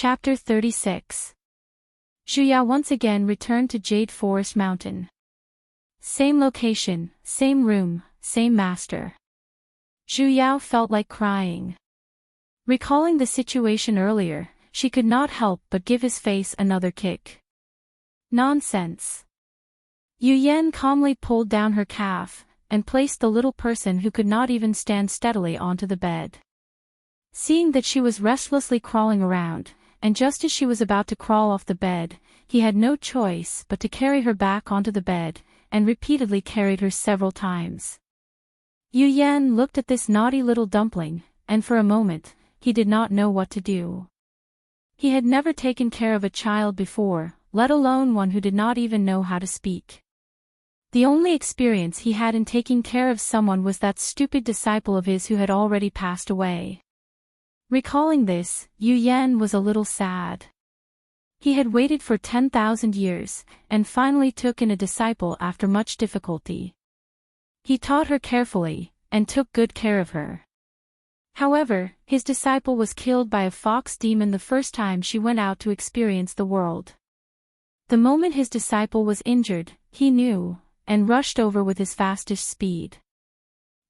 Chapter 36. Zhuya once again returned to Jade Forest Mountain. Same location, same room, same master. Zhuya felt like crying. Recalling the situation earlier, she could not help but give his face another kick. Nonsense. Yu Yan calmly pulled down her calf, and placed the little person who could not even stand steadily onto the bed. Seeing that she was restlessly crawling around, and just as she was about to crawl off the bed, he had no choice but to carry her back onto the bed, and repeatedly carried her several times. Yu Yan looked at this naughty little dumpling, and for a moment, he did not know what to do. He had never taken care of a child before, let alone one who did not even know how to speak. The only experience he had in taking care of someone was that stupid disciple of his who had already passed away. Recalling this, Yu Yan was a little sad. He had waited for 10,000 years, and finally took in a disciple after much difficulty. He taught her carefully, and took good care of her. However, his disciple was killed by a fox demon the first time she went out to experience the world. The moment his disciple was injured, he knew, and rushed over with his fastest speed.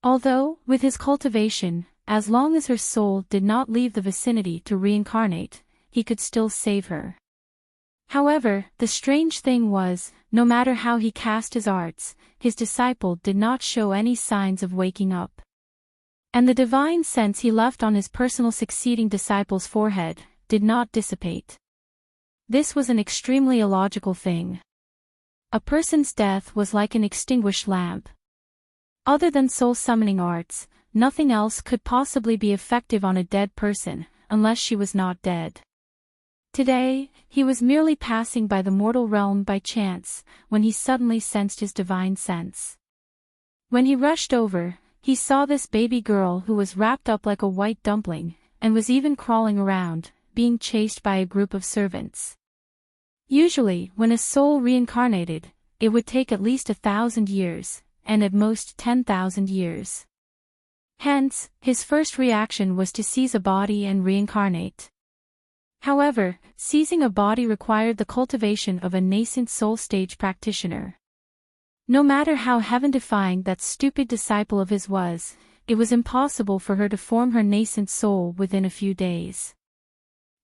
Although, with his cultivation, as long as her soul did not leave the vicinity to reincarnate, he could still save her. However, the strange thing was, no matter how he cast his arts, his disciple did not show any signs of waking up. And the divine sense he left on his personal succeeding disciple's forehead did not dissipate. This was an extremely illogical thing. A person's death was like an extinguished lamp. Other than soul-summoning arts, nothing else could possibly be effective on a dead person, unless she was not dead. Today, he was merely passing by the mortal realm by chance, when he suddenly sensed his divine sense. When he rushed over, he saw this baby girl who was wrapped up like a white dumpling, and was even crawling around, being chased by a group of servants. Usually, when a soul reincarnated, it would take at least 1,000 years, and at most 10,000 years. Hence, his first reaction was to seize a body and reincarnate. However, seizing a body required the cultivation of a nascent soul stage practitioner. No matter how heaven-defying that stupid disciple of his was, it was impossible for her to form her nascent soul within a few days.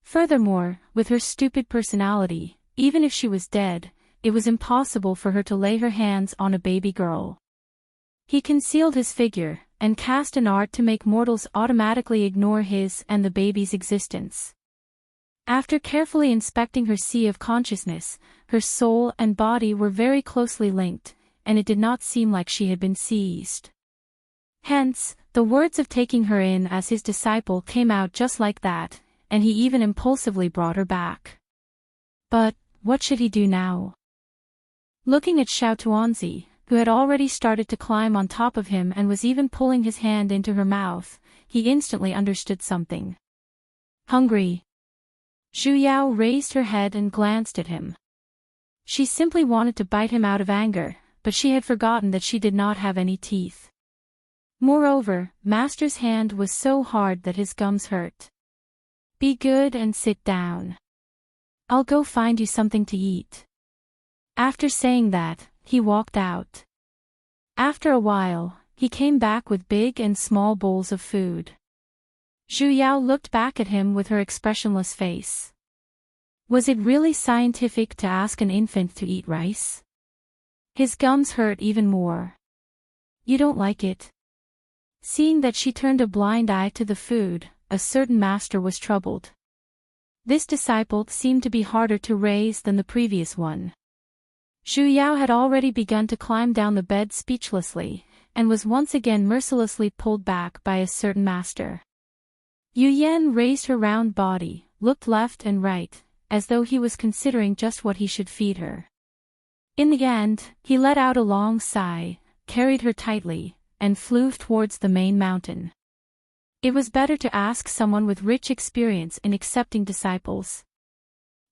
Furthermore, with her stupid personality, even if she was dead, it was impossible for her to lay her hands on a baby girl. He concealed his figure, and cast an art to make mortals automatically ignore his and the baby's existence. After carefully inspecting her sea of consciousness, her soul and body were very closely linked, and it did not seem like she had been seized. Hence, the words of taking her in as his disciple came out just like that, and he even impulsively brought her back. But, what should he do now? Looking at Xiao Tuanzi, who had already started to climb on top of him and was even pulling his hand into her mouth, he instantly understood something. Hungry. Zhu Yao raised her head and glanced at him. She simply wanted to bite him out of anger, but she had forgotten that she did not have any teeth. Moreover, Master's hand was so hard that his gums hurt. Be good and sit down. I'll go find you something to eat. After saying that, he walked out. After a while, he came back with big and small bowls of food. Zhu Yao looked back at him with her expressionless face. Was it really scientific to ask an infant to eat rice? His gums hurt even more. You don't like it? Seeing that she turned a blind eye to the food, a certain master was troubled. This disciple seemed to be harder to raise than the previous one. Zhu Yao had already begun to climb down the bed speechlessly, and was once again mercilessly pulled back by a certain master. Yu Yan raised her round body, looked left and right, as though he was considering just what he should feed her. In the end, he let out a long sigh, carried her tightly, and flew towards the main mountain. It was better to ask someone with rich experience in accepting disciples.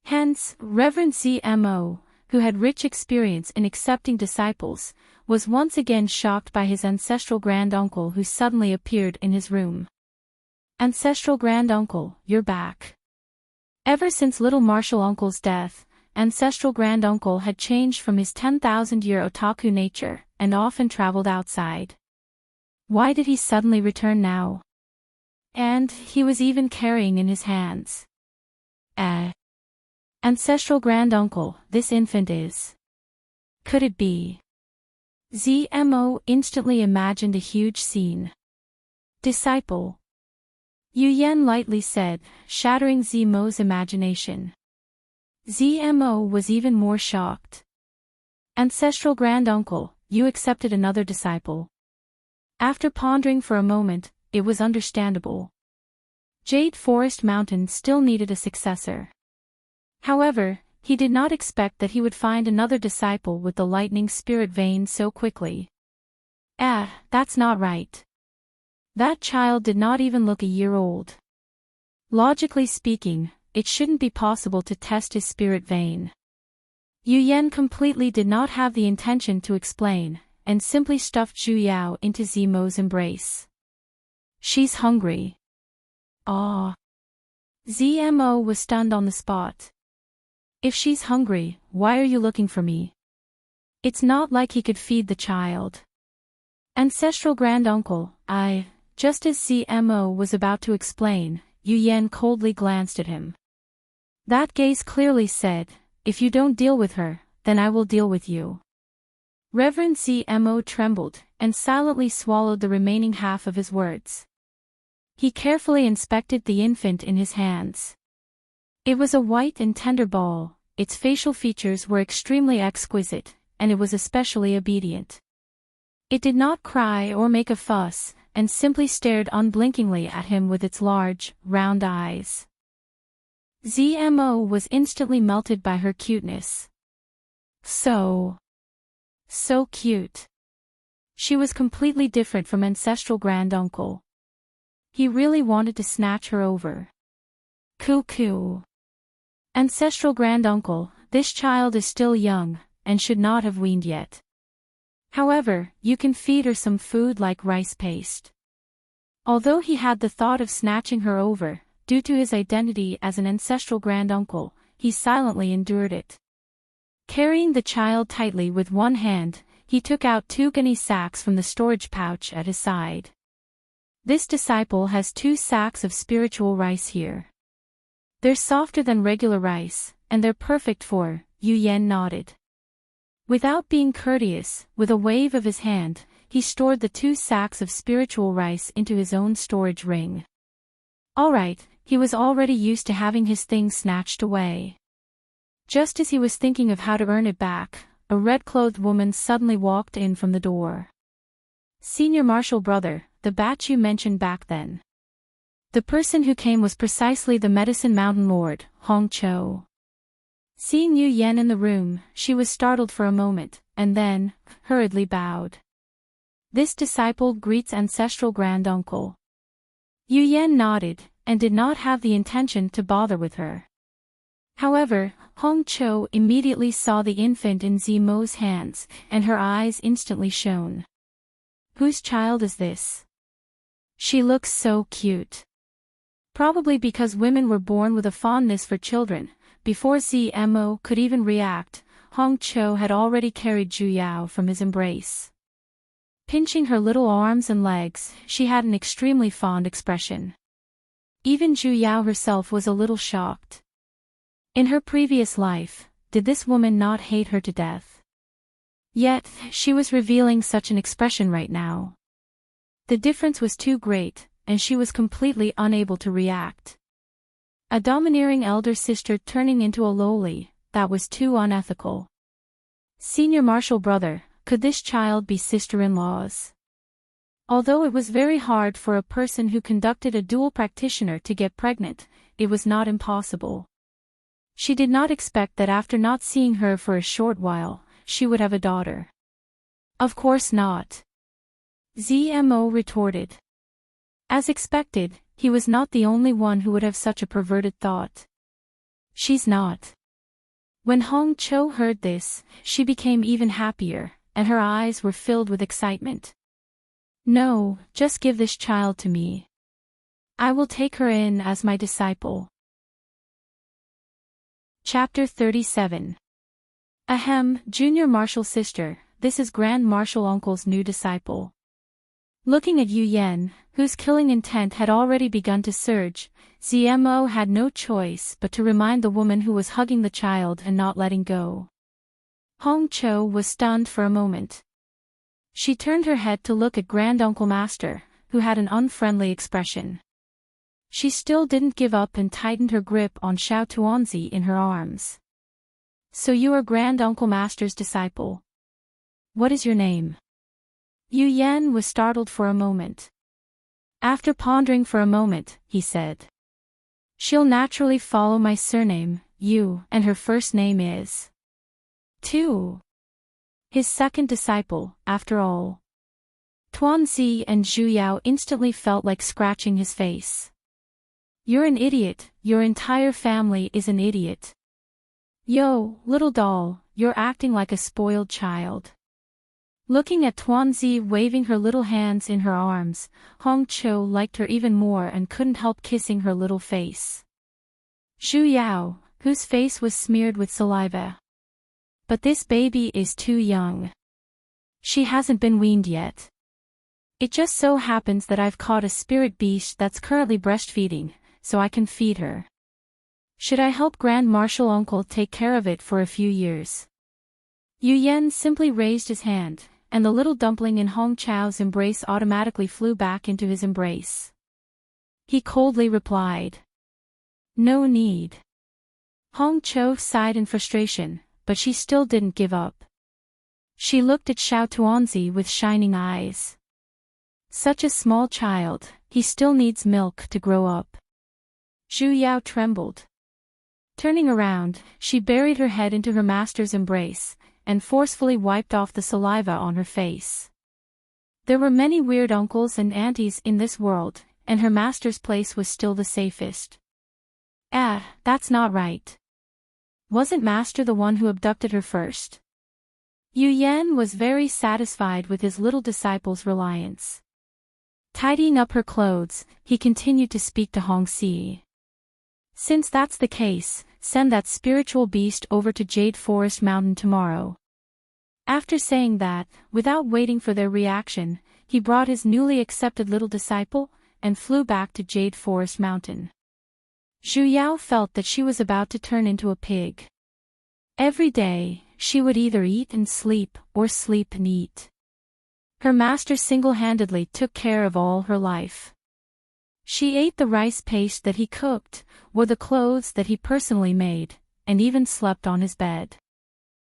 Hence, Reverend Z.M.O., who had rich experience in accepting disciples, was once again shocked by his ancestral granduncle who suddenly appeared in his room. Ancestral granduncle, you're back. Ever since little Marshall uncle's death, ancestral granduncle had changed from his 10,000-year otaku nature and often traveled outside. Why did he suddenly return now? And he was even carrying in his hands. Ancestral granduncle, this infant is. Could it be? ZMO instantly imagined a huge scene. Disciple. Yu Yen lightly said, shattering ZMO's imagination. ZMO was even more shocked. Ancestral granduncle, you accepted another disciple. After pondering for a moment, it was understandable. Jade Forest Mountain still needed a successor. However, he did not expect that he would find another disciple with the lightning spirit vein so quickly. That's not right. That child did not even look a year old. Logically speaking, it shouldn't be possible to test his spirit vein. Yu Yen completely did not have the intention to explain, and simply stuffed Zhu Yao into Zemo's embrace. She's hungry. Ah. ZMO was stunned on the spot. If she's hungry, why are you looking for me? It's not like he could feed the child. Ancestral granduncle, just as ZMO was about to explain, Yu Yen coldly glanced at him. That gaze clearly said, if you don't deal with her, then I will deal with you. Reverend ZMO trembled, and silently swallowed the remaining half of his words. He carefully inspected the infant in his hands. It was a white and tender ball, its facial features were extremely exquisite, and it was especially obedient. It did not cry or make a fuss, and simply stared unblinkingly at him with its large, round eyes. ZMO was instantly melted by her cuteness. So cute. She was completely different from ancestral granduncle. He really wanted to snatch her over. Cuckoo. Ancestral granduncle, this child is still young, and should not have weaned yet. However, you can feed her some food like rice paste. Although he had the thought of snatching her over, due to his identity as an ancestral granduncle, he silently endured it. Carrying the child tightly with one hand, he took out 2 gunny sacks from the storage pouch at his side. This disciple has 2 sacks of spiritual rice here. They're softer than regular rice, and they're perfect for, Yu Yen nodded. Without being courteous, with a wave of his hand, he stored the 2 sacks of spiritual rice into his own storage ring. Alright, he was already used to having his things snatched away. Just as he was thinking of how to earn it back, a red-clothed woman suddenly walked in from the door. Senior Marshal brother, the batch you mentioned back then. The person who came was precisely the Medicine Mountain Lord, Hong Cho. Seeing Yu Yen in the room, she was startled for a moment, and then, hurriedly bowed. This disciple greets ancestral granduncle. Yu Yen nodded, and did not have the intention to bother with her. However, Hong Cho immediately saw the infant in Zemo's hands, and her eyes instantly shone. Whose child is this? She looks so cute. Probably because women were born with a fondness for children, before ZMO could even react, Hong Cho had already carried Zhu Yao from his embrace. Pinching her little arms and legs, she had an extremely fond expression. Even Zhu Yao herself was a little shocked. In her previous life, did this woman not hate her to death? Yet, she was revealing such an expression right now. The difference was too great, and she was completely unable to react. A domineering elder sister turning into a lowly, that was too unethical. Senior Marshal brother, could this child be sister-in-law's? Although it was very hard for a person who conducted a dual practitioner to get pregnant, it was not impossible. She did not expect that after not seeing her for a short while, she would have a daughter. Of course not. ZMO retorted. As expected, he was not the only one who would have such a perverted thought. She's not. When Hong Cho heard this, she became even happier, and her eyes were filled with excitement. No, just give this child to me. I will take her in as my disciple. Chapter 37. Ahem, Junior Marshal Sister, this is Grand Marshal Uncle's new disciple. Looking at Yu Yan, whose killing intent had already begun to surge, ZMO had no choice but to remind the woman who was hugging the child and not letting go. Hong Cho was stunned for a moment. She turned her head to look at Grand Uncle Master, who had an unfriendly expression. She still didn't give up and tightened her grip on Xiao Tuanzi in her arms. So you are Grand Uncle Master's disciple. What is your name? Yu Yan was startled for a moment. After pondering for a moment, he said. She'll naturally follow my surname, Yu, and her first name is Tu. His second disciple, after all. Tuanzi and Zhu Yao instantly felt like scratching his face. You're an idiot, your entire family is an idiot. Yo, little doll, you're acting like a spoiled child. Looking at Tuanzi waving her little hands in her arms, Hong Cho liked her even more and couldn't help kissing her little face. Zhu Yao, whose face was smeared with saliva. But this baby is too young. She hasn't been weaned yet. It just so happens that I've caught a spirit beast that's currently breastfeeding, so I can feed her. Should I help Grand Marshal Uncle take care of it for a few years? Yu Yan simply raised his hand, and the little dumpling in Hong Chao's embrace automatically flew back into his embrace. He coldly replied. No need. Hong Cho sighed in frustration, but she still didn't give up. She looked at Xiao Tuanzi with shining eyes. Such a small child, he still needs milk to grow up. Zhu Yao trembled. Turning around, she buried her head into her master's embrace, and forcefully wiped off the saliva on her face. There were many weird uncles and aunties in this world, and her master's place was still the safest. That's not right. Wasn't master the one who abducted her first? Yu Yan was very satisfied with his little disciple's reliance. Tidying up her clothes, he continued to speak to Hong Si. Since that's the case, send that spiritual beast over to Jade Forest Mountain tomorrow. After saying that, without waiting for their reaction, he brought his newly accepted little disciple, and flew back to Jade Forest Mountain. Zhu Yao felt that she was about to turn into a pig. Every day, she would either eat and sleep, or sleep and eat. Her master single-handedly took care of all her life. She ate the rice paste that he cooked, wore the clothes that he personally made, and even slept on his bed.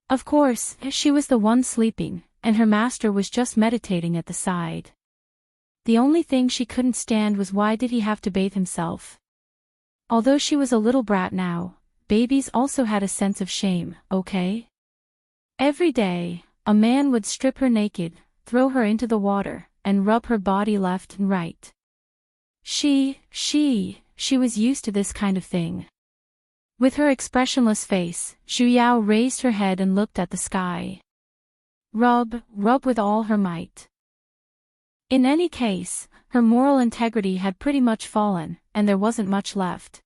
Of course, she was the one sleeping, and her master was just meditating at the side. The only thing she couldn't stand was why did he have to bathe himself. Although she was a little brat now, babies also had a sense of shame, okay? Every day, a man would strip her naked, throw her into the water, and rub her body left and right. She was used to this kind of thing. With her expressionless face, Zhu Yao raised her head and looked at the sky. Rub with all her might. In any case, her moral integrity had pretty much fallen, and there wasn't much left.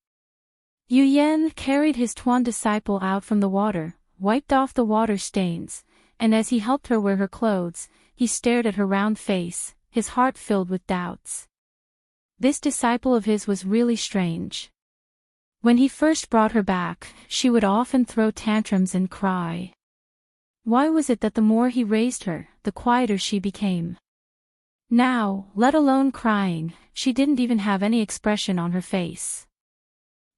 Yu Yan carried his Tuan disciple out from the water, wiped off the water stains, and as he helped her wear her clothes, he stared at her round face, his heart filled with doubts. This disciple of his was really strange. When he first brought her back, she would often throw tantrums and cry. Why was it that the more he raised her, the quieter she became? Now, let alone crying, she didn't even have any expression on her face.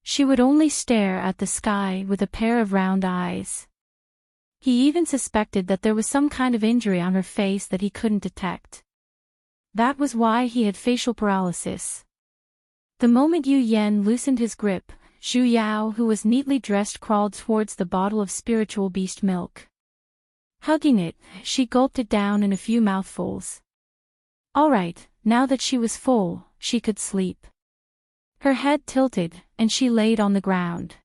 She would only stare at the sky with a pair of round eyes. He even suspected that there was some kind of injury on her face that he couldn't detect. That was why he had facial paralysis. The moment Yu Yan loosened his grip, Zhu Yao, who was neatly dressed, crawled towards the bottle of spiritual beast milk. Hugging it, she gulped it down in a few mouthfuls. All right, now that she was full, she could sleep. Her head tilted, and she laid on the ground.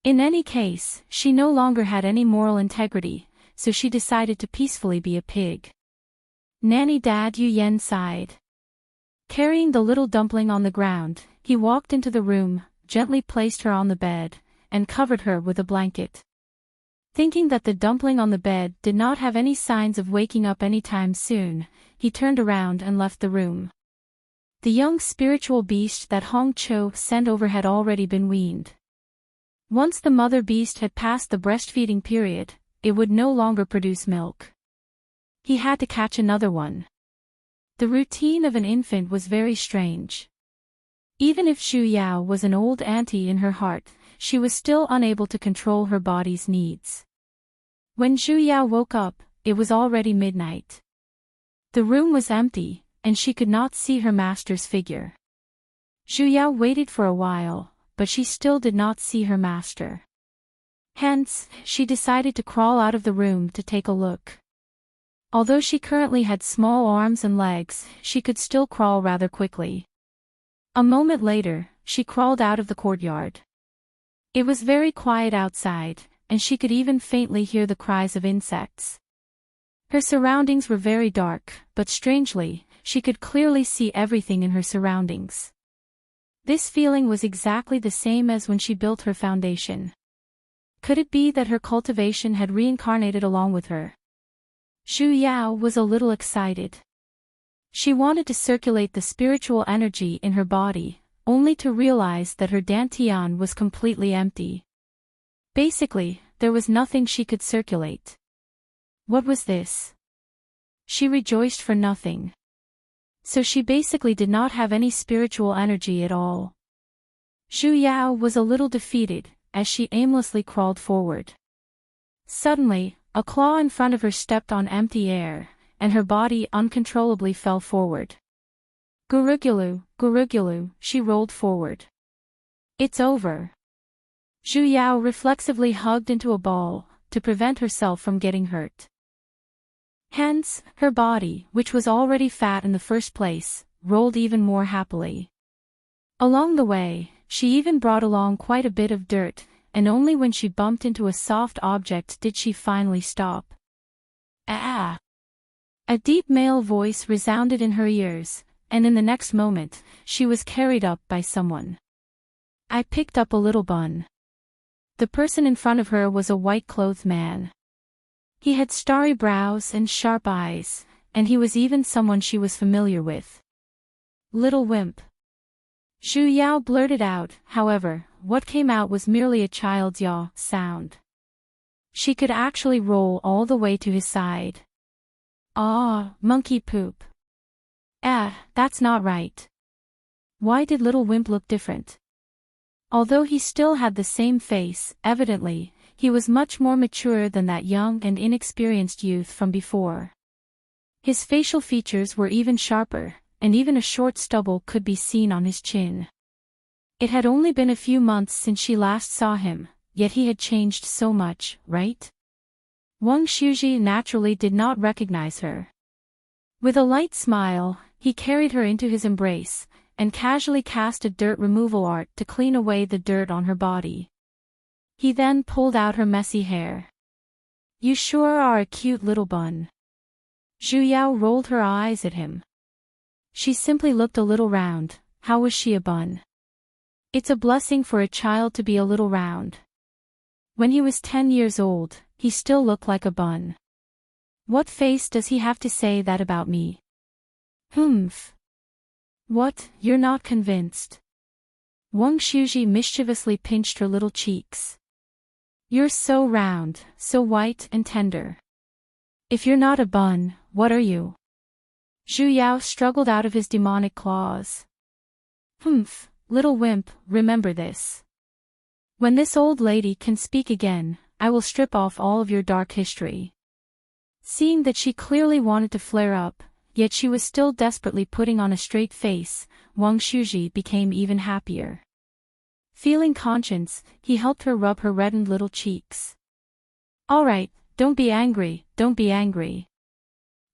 In any case, she no longer had any moral integrity, so she decided to peacefully be a pig. Nanny Dad Yu Yan sighed. Carrying the little dumpling on the ground, he walked into the room, gently placed her on the bed, and covered her with a blanket. Thinking that the dumpling on the bed did not have any signs of waking up anytime soon, he turned around and left the room. The young spiritual beast that Hong Cho sent over had already been weaned. Once the mother beast had passed the breastfeeding period, it would no longer produce milk. He had to catch another one. The routine of an infant was very strange. Even if Xu Yao was an old auntie in her heart, she was still unable to control her body's needs. When Xu Yao woke up, it was already midnight. The room was empty, and she could not see her master's figure. Xu Yao waited for a while, but she still did not see her master. Hence, she decided to crawl out of the room to take a look. Although she currently had small arms and legs, she could still crawl rather quickly. A moment later, she crawled out of the courtyard. It was very quiet outside, and she could even faintly hear the cries of insects. Her surroundings were very dark, but strangely, she could clearly see everything in her surroundings. This feeling was exactly the same as when she built her foundation. Could it be that her cultivation had reincarnated along with her? Xu Yao was a little excited. She wanted to circulate the spiritual energy in her body, only to realize that her dantian was completely empty. Basically, there was nothing she could circulate. What was this? She rejoiced for nothing. So she basically did not have any spiritual energy at all. Xu Yao was a little defeated, as she aimlessly crawled forward. Suddenly, a claw in front of her stepped on empty air, and her body uncontrollably fell forward. Gurugulu, gurugulu, she rolled forward. It's over. Xu Yao reflexively hugged into a ball, to prevent herself from getting hurt. Hence, her body, which was already fat in the first place, rolled even more happily. Along the way, she even brought along quite a bit of dirt, and only when she bumped into a soft object did she finally stop. Ah! A deep male voice resounded in her ears, and in the next moment, she was carried up by someone. I picked up a little bun. The person in front of her was a white-clothed man. He had starry brows and sharp eyes, and he was even someone she was familiar with. Little wimp. Xu Yao blurted out, however, what came out was merely a child's yaw sound. She could actually roll all the way to his side. Ah, monkey poop. That's not right. Why did little wimp look different? Although he still had the same face, evidently, he was much more mature than that young and inexperienced youth from before. His facial features were even sharper, and even a short stubble could be seen on his chin. It had only been a few months since she last saw him, yet he had changed so much, right? Wang Shuji naturally did not recognize her. With a light smile, he carried her into his embrace, and casually cast a dirt removal art to clean away the dirt on her body. He then pulled out her messy hair. You sure are a cute little bun. Xu Yao rolled her eyes at him. She simply looked a little round. How was she a bun? It's a blessing for a child to be a little round. When he was 10 years old, he still looked like a bun. What face does he have to say that about me? Humph. What, you're not convinced? Wang Shuji mischievously pinched her little cheeks. You're so round, so white and tender. If you're not a bun, what are you? Xu Yao struggled out of his demonic claws. Humph, little wimp, remember this. When this old lady can speak again, I will strip off all of your dark history. Seeing that she clearly wanted to flare up, yet she was still desperately putting on a straight face, Wang Shuji became even happier. Feeling conscious, he helped her rub her reddened little cheeks. All right, don't be angry, don't be angry.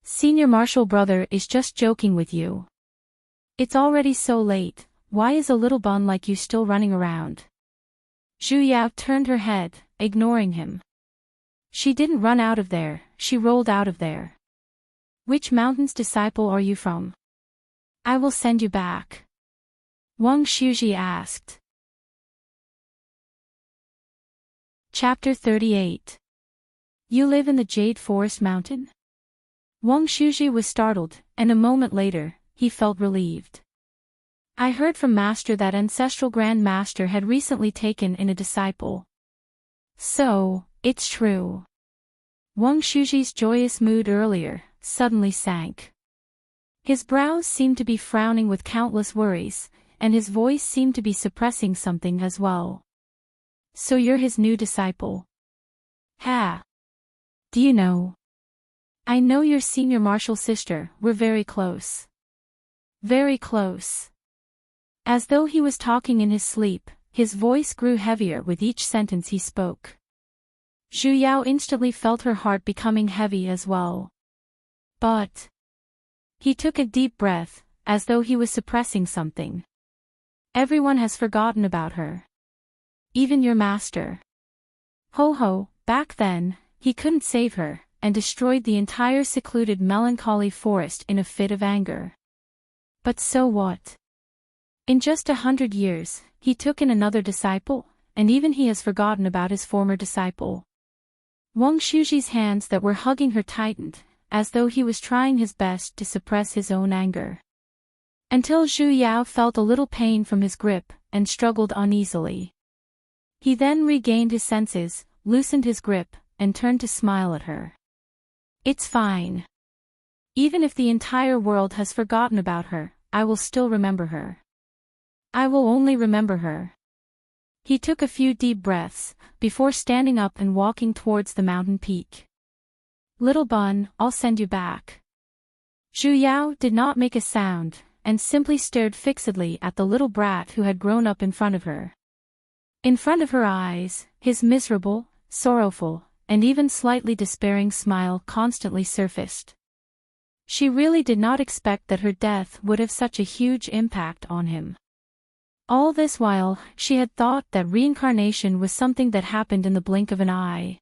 Senior Marshal brother is just joking with you. It's already so late, why is a little bun like you still running around? Xu Yao turned her head, ignoring him. She didn't run out of there, she rolled out of there. Which mountain's disciple are you from? I will send you back. Wang Shuji asked. Chapter 38. You live in the Jade Forest Mountain? Wang Shuji was startled, and a moment later, he felt relieved. I heard from Master that Ancestral Grand Master had recently taken in a disciple. So, it's true. Wang Shuji's joyous mood earlier suddenly sank. His brows seemed to be frowning with countless worries, and his voice seemed to be suppressing something as well. So you're his new disciple? Ha! Do you know? I know your senior martial sister, we're very close. Very close. As though he was talking in his sleep, his voice grew heavier with each sentence he spoke. Zhu Yao instantly felt her heart becoming heavy as well. But he took a deep breath, as though he was suppressing something. Everyone has forgotten about her. Even your master. Ho ho, back then, he couldn't save her, and destroyed the entire secluded melancholy forest in a fit of anger. But so what? In just 100 years, he took in another disciple, and even he has forgotten about his former disciple. Wang Shuji's hands that were hugging her tightened, as though he was trying his best to suppress his own anger. Until Zhu Yao felt a little pain from his grip, and struggled uneasily. He then regained his senses, loosened his grip, and turned to smile at her. It's fine. Even if the entire world has forgotten about her, I will still remember her. I will only remember her. He took a few deep breaths, before standing up and walking towards the mountain peak. Little bun, I'll send you back. Zhu Yao did not make a sound, and simply stared fixedly at the little brat who had grown up in front of her. In front of her eyes, his miserable, sorrowful, and even slightly despairing smile constantly surfaced. She really did not expect that her death would have such a huge impact on him. All this while, she had thought that reincarnation was something that happened in the blink of an eye.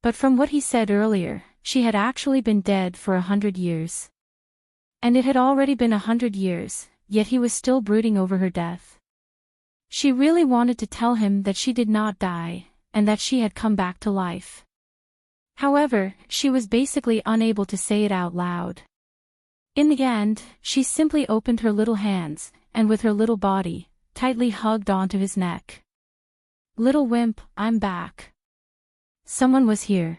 But from what he said earlier, she had actually been dead for 100 years. And it had already been 100 years, yet he was still brooding over her death. She really wanted to tell him that she did not die, and that she had come back to life. However, she was basically unable to say it out loud. In the end, she simply opened her little hands, and with her little body, tightly hugged onto his neck. Little wimp, I'm back. Someone was here.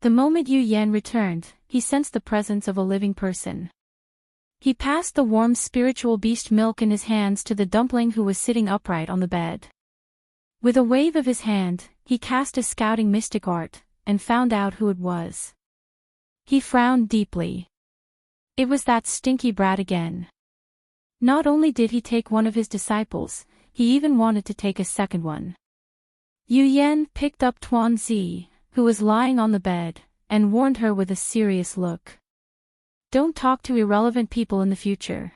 The moment Yu Yan returned, he sensed the presence of a living person. He passed the warm spiritual beast milk in his hands to the dumpling who was sitting upright on the bed. With a wave of his hand, he cast a scouting mystic art, and found out who it was. He frowned deeply. It was that stinky brat again. Not only did he take one of his disciples, he even wanted to take a second one. Yu Yan picked up Tuan Zi, who was lying on the bed, and warned her with a serious look. Don't talk to irrelevant people in the future.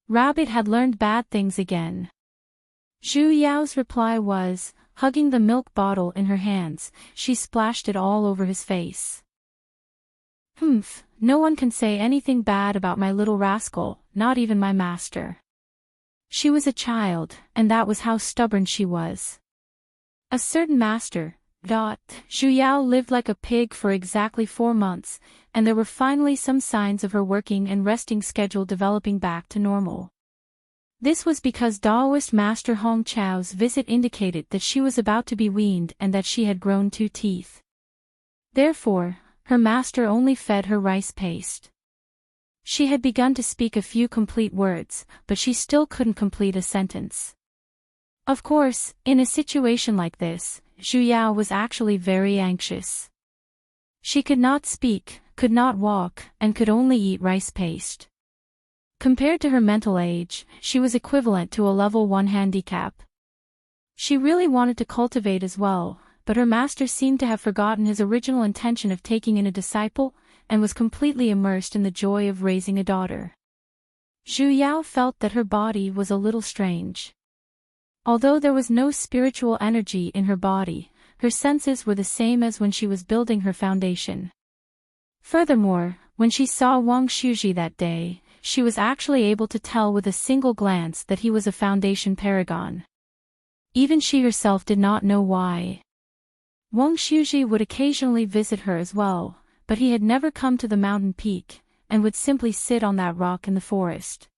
Rabbit had learned bad things again. Zhu Yao's reply was, hugging the milk bottle in her hands, she splashed it all over his face. Humph, no one can say anything bad about my little rascal, not even my master. She was a child, and that was how stubborn she was. A certain master, Zhu Yao lived like a pig for exactly 4 months, and there were finally some signs of her working and resting schedule developing back to normal. This was because Daoist Master Hong Chao's visit indicated that she was about to be weaned and that she had grown 2 teeth. Therefore, her master only fed her rice paste. She had begun to speak a few complete words, but she still couldn't complete a sentence. Of course, in a situation like this, Zhu Yao was actually very anxious. She could not speak, could not walk, and could only eat rice paste. Compared to her mental age, she was equivalent to a level 1 handicap. She really wanted to cultivate as well, but her master seemed to have forgotten his original intention of taking in a disciple, and was completely immersed in the joy of raising a daughter. Zhu Yao felt that her body was a little strange. Although there was no spiritual energy in her body, her senses were the same as when she was building her foundation. Furthermore, when she saw Wang Shuji that day, she was actually able to tell with a single glance that he was a foundation paragon. Even she herself did not know why. Wang Shuji would occasionally visit her as well, but he had never come to the mountain peak, and would simply sit on that rock in the forest.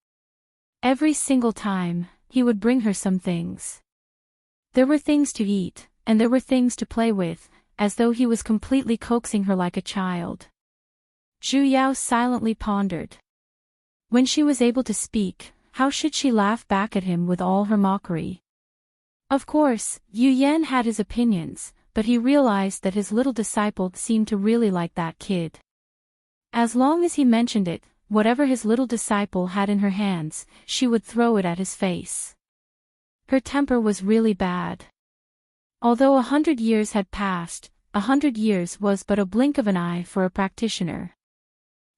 Every single time, he would bring her some things. There were things to eat, and there were things to play with, as though he was completely coaxing her like a child. Zhu Yao silently pondered. When she was able to speak, how should she laugh back at him with all her mockery? Of course, Yu Yan had his opinions, but he realized that his little disciple seemed to really like that kid. As long as he mentioned it, whatever his little disciple had in her hands, she would throw it at his face. Her temper was really bad. Although 100 years had passed, 100 years was but a blink of an eye for a practitioner.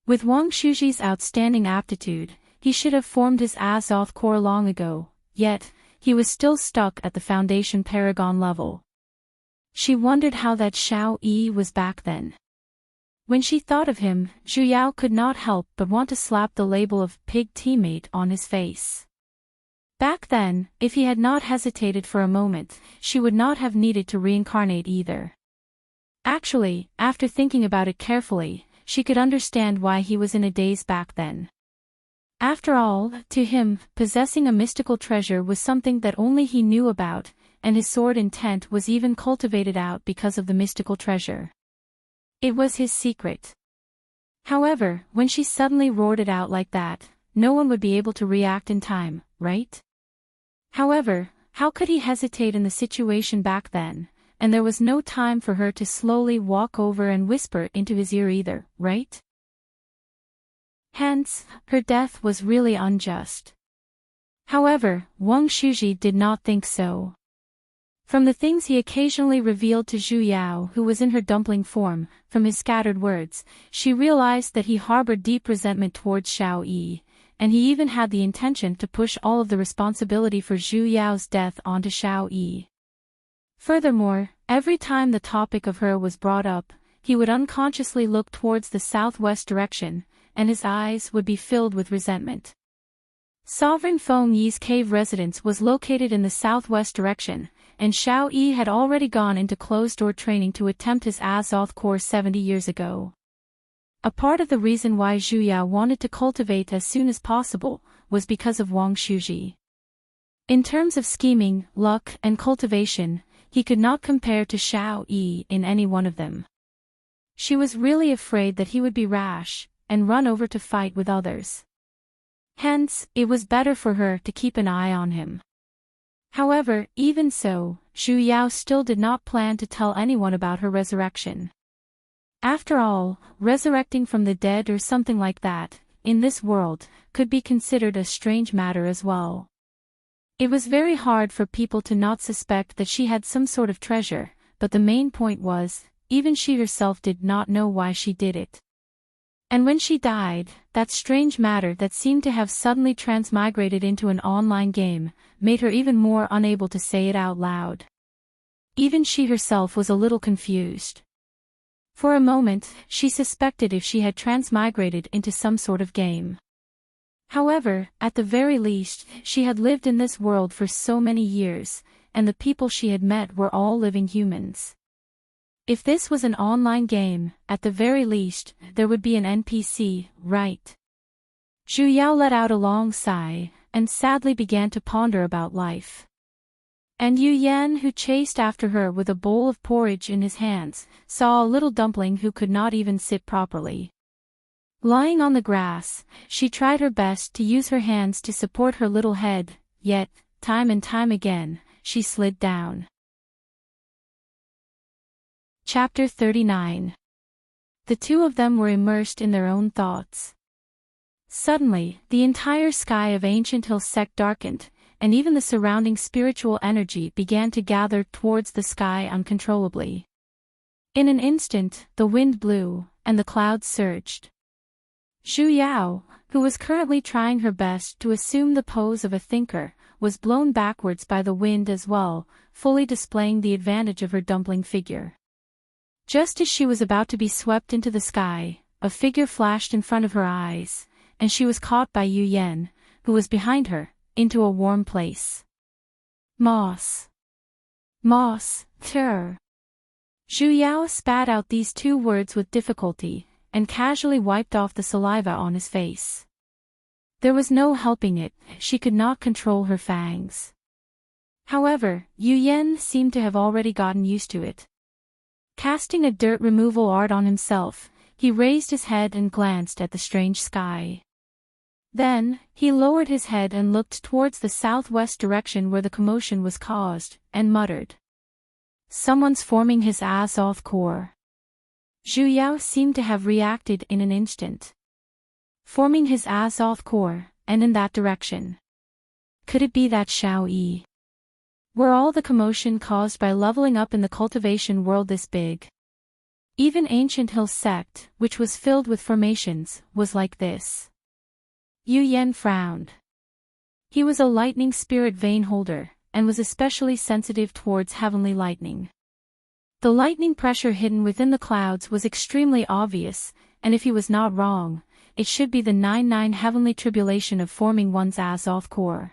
With Wang Shuji's outstanding aptitude, he should have formed his Azoth core long ago, yet, he was still stuck at the Foundation Paragon level. She wondered how that Xiao Yi was back then. When she thought of him, Zhu Yao could not help but want to slap the label of pig teammate on his face. Back then, if he had not hesitated for a moment, she would not have needed to reincarnate either. Actually, after thinking about it carefully, she could understand why he was in a daze back then. After all, to him, possessing a mystical treasure was something that only he knew about, and his sword intent was even cultivated out because of the mystical treasure. It was his secret. However, when she suddenly roared it out like that, no one would be able to react in time, right? However, how could he hesitate in the situation back then, and there was no time for her to slowly walk over and whisper into his ear either, right? Hence, her death was really unjust. However, Wang Shuji did not think so. From the things he occasionally revealed to Zhu Yao, who was in her dumpling form, from his scattered words, she realized that he harbored deep resentment towards Xiao Yi, and he even had the intention to push all of the responsibility for Zhu Yao's death onto Xiao Yi. Furthermore, every time the topic of her was brought up, he would unconsciously look towards the southwest direction, and his eyes would be filled with resentment. Sovereign Feng Yi's cave residence was located in the southwest direction, and Xiao Yi had already gone into closed-door training to attempt his Azoth core 70 years ago. A part of the reason why Zhu Yao wanted to cultivate as soon as possible was because of Wang Shuji. In terms of scheming, luck, and cultivation, he could not compare to Xiao Yi in any one of them. She was really afraid that he would be rash and run over to fight with others. Hence, it was better for her to keep an eye on him. However, even so, Zhu Yao still did not plan to tell anyone about her resurrection. After all, resurrecting from the dead or something like that, in this world, could be considered a strange matter as well. It was very hard for people to not suspect that she had some sort of treasure, but the main point was, even she herself did not know why she did it. And when she died, that strange matter that seemed to have suddenly transmigrated into an online game, made her even more unable to say it out loud. Even she herself was a little confused. For a moment, she suspected if she had transmigrated into some sort of game. However, at the very least, she had lived in this world for so many years, and the people she had met were all living humans. If this was an online game, at the very least, there would be an NPC, right? Zhu Yao let out a long sigh, and sadly began to ponder about life. And Yu Yan, who chased after her with a bowl of porridge in his hands, saw a little dumpling who could not even sit properly. Lying on the grass, she tried her best to use her hands to support her little head, yet, time and time again, she slid down. Chapter 39. The two of them were immersed in their own thoughts. Suddenly, the entire sky of Ancient Hill Sect darkened, and even the surrounding spiritual energy began to gather towards the sky uncontrollably. In an instant, the wind blew, and the clouds surged. Zhu Yao, who was currently trying her best to assume the pose of a thinker, was blown backwards by the wind as well, fully displaying the advantage of her dumpling figure. Just as she was about to be swept into the sky, a figure flashed in front of her eyes, and she was caught by Yu Yan, who was behind her, into a warm place. Moss. Moss, terror. Zhu Yao spat out these two words with difficulty, and casually wiped off the saliva on his face. There was no helping it, she could not control her fangs. However, Yu Yan seemed to have already gotten used to it. Casting a dirt removal art on himself, he raised his head and glanced at the strange sky. Then, he lowered his head and looked towards the southwest direction where the commotion was caused, and muttered. Someone's forming his ass-off core. Zhu Yao seemed to have reacted in an instant. Forming his ass-off core, and in that direction. Could it be that Xiao Yi? Were all the commotion caused by leveling up in the cultivation world this big? Even Ancient Hill sect, which was filled with formations, was like this. Yu Yan frowned. He was a lightning spirit vein holder, and was especially sensitive towards heavenly lightning. The lightning pressure hidden within the clouds was extremely obvious, and if he was not wrong, it should be the 99 heavenly tribulation of forming one's ass-off core.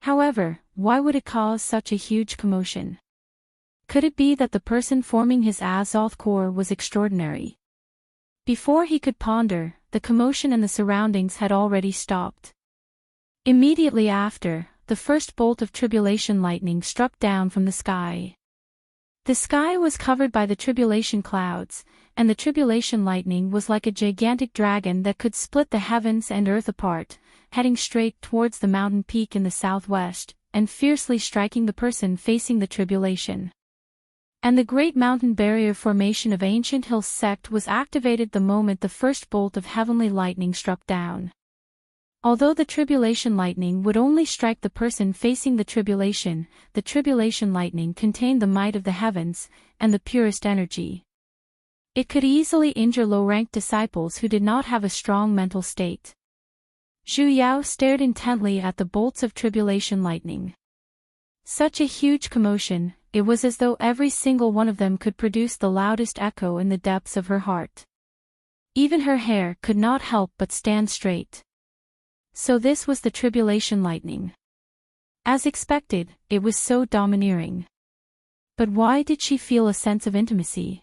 However, why would it cause such a huge commotion? Could it be that the person forming his ass-off core was extraordinary? Before he could ponder, the commotion and the surroundings had already stopped. Immediately after, the first bolt of tribulation lightning struck down from the sky. The sky was covered by the tribulation clouds, and the tribulation lightning was like a gigantic dragon that could split the heavens and earth apart, heading straight towards the mountain peak in the southwest, and fiercely striking the person facing the tribulation. And the great mountain barrier formation of Ancient Hill sect was activated the moment the first bolt of heavenly lightning struck down. Although the tribulation lightning would only strike the person facing the tribulation lightning contained the might of the heavens, and the purest energy. It could easily injure low-ranked disciples who did not have a strong mental state. Zhu Yao stared intently at the bolts of tribulation lightning. Such a huge commotion, it was as though every single one of them could produce the loudest echo in the depths of her heart. Even her hair could not help but stand straight. So this was the tribulation lightning. As expected, it was so domineering. But why did she feel a sense of intimacy?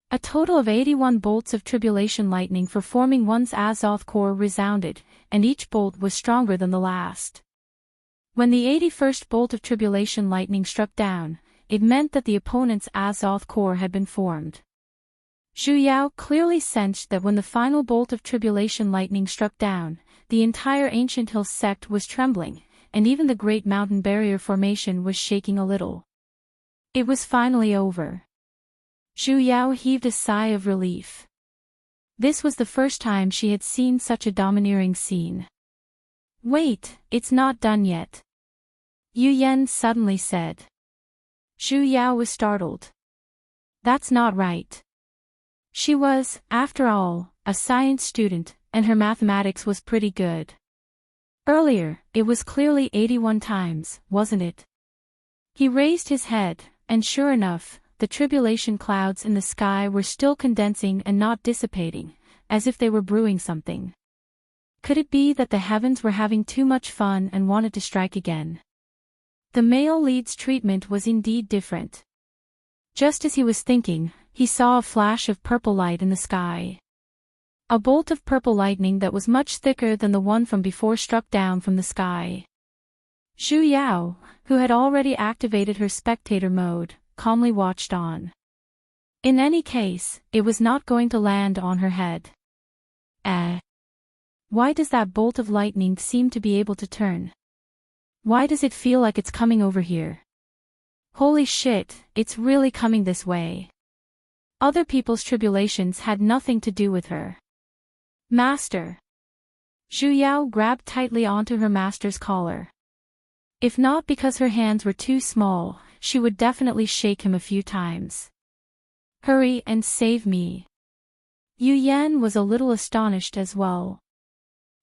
A total of 81 bolts of tribulation lightning for forming one's ass-off core resounded, and each bolt was stronger than the last. When the 81st bolt of tribulation lightning struck down, it meant that the opponent's ass-off core had been formed. Zhu Yao clearly sensed that when the final bolt of tribulation lightning struck down, the entire Ancient Hill sect was trembling, and even the great mountain barrier formation was shaking a little. It was finally over. Zhu Yao heaved a sigh of relief. This was the first time she had seen such a domineering scene. Wait, it's not done yet. Yu Yan suddenly said. Zhu Yao was startled. That's not right. She was, after all, a science student, and her mathematics was pretty good. Earlier, it was clearly 81 times, wasn't it? He raised his head, and sure enough, the tribulation clouds in the sky were still condensing and not dissipating, as if they were brewing something. Could it be that the heavens were having too much fun and wanted to strike again? The male lead's treatment was indeed different. Just as he was thinking, he saw a flash of purple light in the sky. A bolt of purple lightning that was much thicker than the one from before struck down from the sky. Zhu Yao, who had already activated her spectator mode, calmly watched on. In any case, it was not going to land on her head. Why does that bolt of lightning seem to be able to turn? Why does it feel like it's coming over here? Holy shit, it's really coming this way. Other people's tribulations had nothing to do with her. Master. Zhu Yao grabbed tightly onto her master's collar. If not because her hands were too small, she would definitely shake him a few times. Hurry and save me. Yu Yan was a little astonished as well.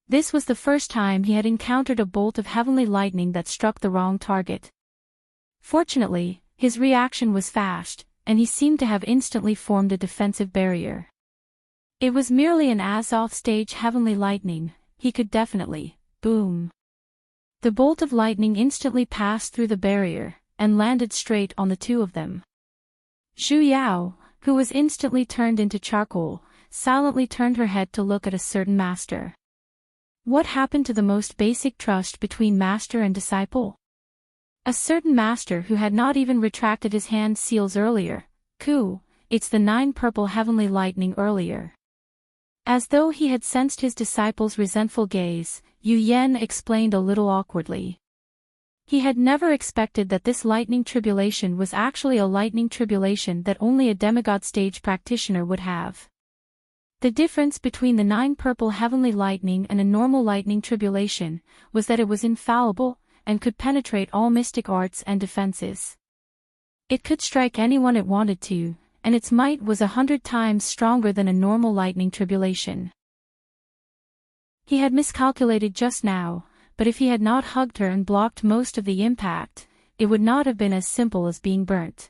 This was the first time he had encountered a bolt of heavenly lightning that struck the wrong target. Fortunately, his reaction was fast, and he seemed to have instantly formed a defensive barrier. It was merely an as-off-stage heavenly lightning, he could definitely, boom. The bolt of lightning instantly passed through the barrier, and landed straight on the two of them. Zhu Yao, who was instantly turned into charcoal, silently turned her head to look at a certain master. What happened to the most basic trust between master and disciple? A certain master who had not even retracted his hand seals earlier. It's the 9 purple heavenly lightning earlier. As though he had sensed his disciple's resentful gaze, Yu Yan explained a little awkwardly. He had never expected that this lightning tribulation was actually a lightning tribulation that only a demigod stage practitioner would have. The difference between the 9 purple heavenly lightning and a normal lightning tribulation was that it was infallible and could penetrate all mystic arts and defenses. It could strike anyone it wanted to, and its might was 100 times stronger than a normal lightning tribulation. He had miscalculated just now, but if he had not hugged her and blocked most of the impact, it would not have been as simple as being burnt.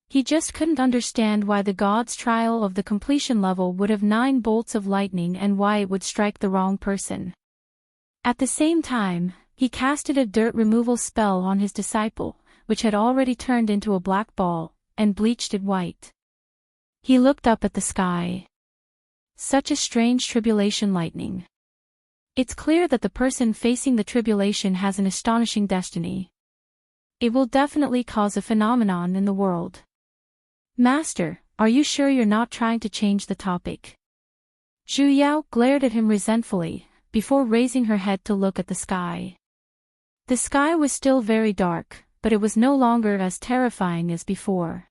He just couldn't understand why the god's trial of the completion level would have 9 bolts of lightning and why it would strike the wrong person. At the same time, he casted a dirt removal spell on his disciple, which had already turned into a black ball, and bleached it white. He looked up at the sky. Such a strange tribulation lightning. It's clear that the person facing the tribulation has an astonishing destiny. It will definitely cause a phenomenon in the world. Master, are you sure you're not trying to change the topic? Zhu Yao glared at him resentfully, before raising her head to look at the sky. The sky was still very dark, but it was no longer as terrifying as before.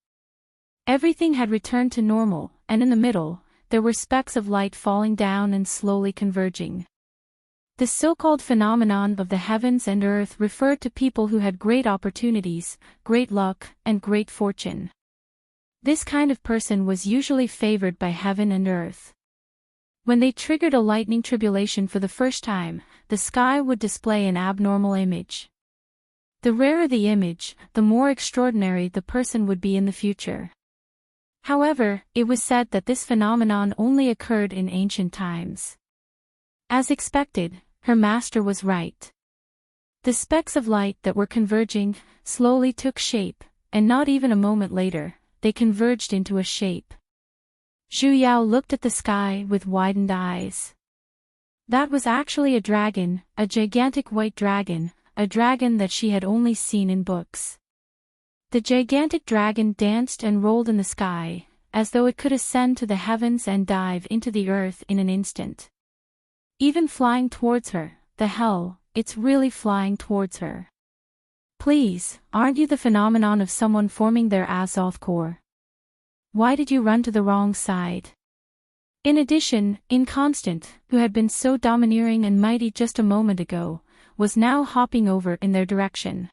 Everything had returned to normal, and in the middle, there were specks of light falling down and slowly converging. The so-called phenomenon of the heavens and earth referred to people who had great opportunities, great luck, and great fortune. This kind of person was usually favored by heaven and earth. When they triggered a lightning tribulation for the first time, the sky would display an abnormal image. The rarer the image, the more extraordinary the person would be in the future. However, it was said that this phenomenon only occurred in ancient times. As expected, her master was right. The specks of light that were converging slowly took shape, and not even a moment later, they converged into a shape. Zhu Yao looked at the sky with widened eyes. That was actually a dragon, a gigantic white dragon, a dragon that she had only seen in books. The gigantic dragon danced and rolled in the sky, as though it could ascend to the heavens and dive into the earth in an instant. Even flying towards her, the hell, it's really flying towards her. Please, aren't you the phenomenon of someone forming their Azoth core? Why did you run to the wrong side? In addition, Inconstant, who had been so domineering and mighty just a moment ago, was now hopping over in their direction.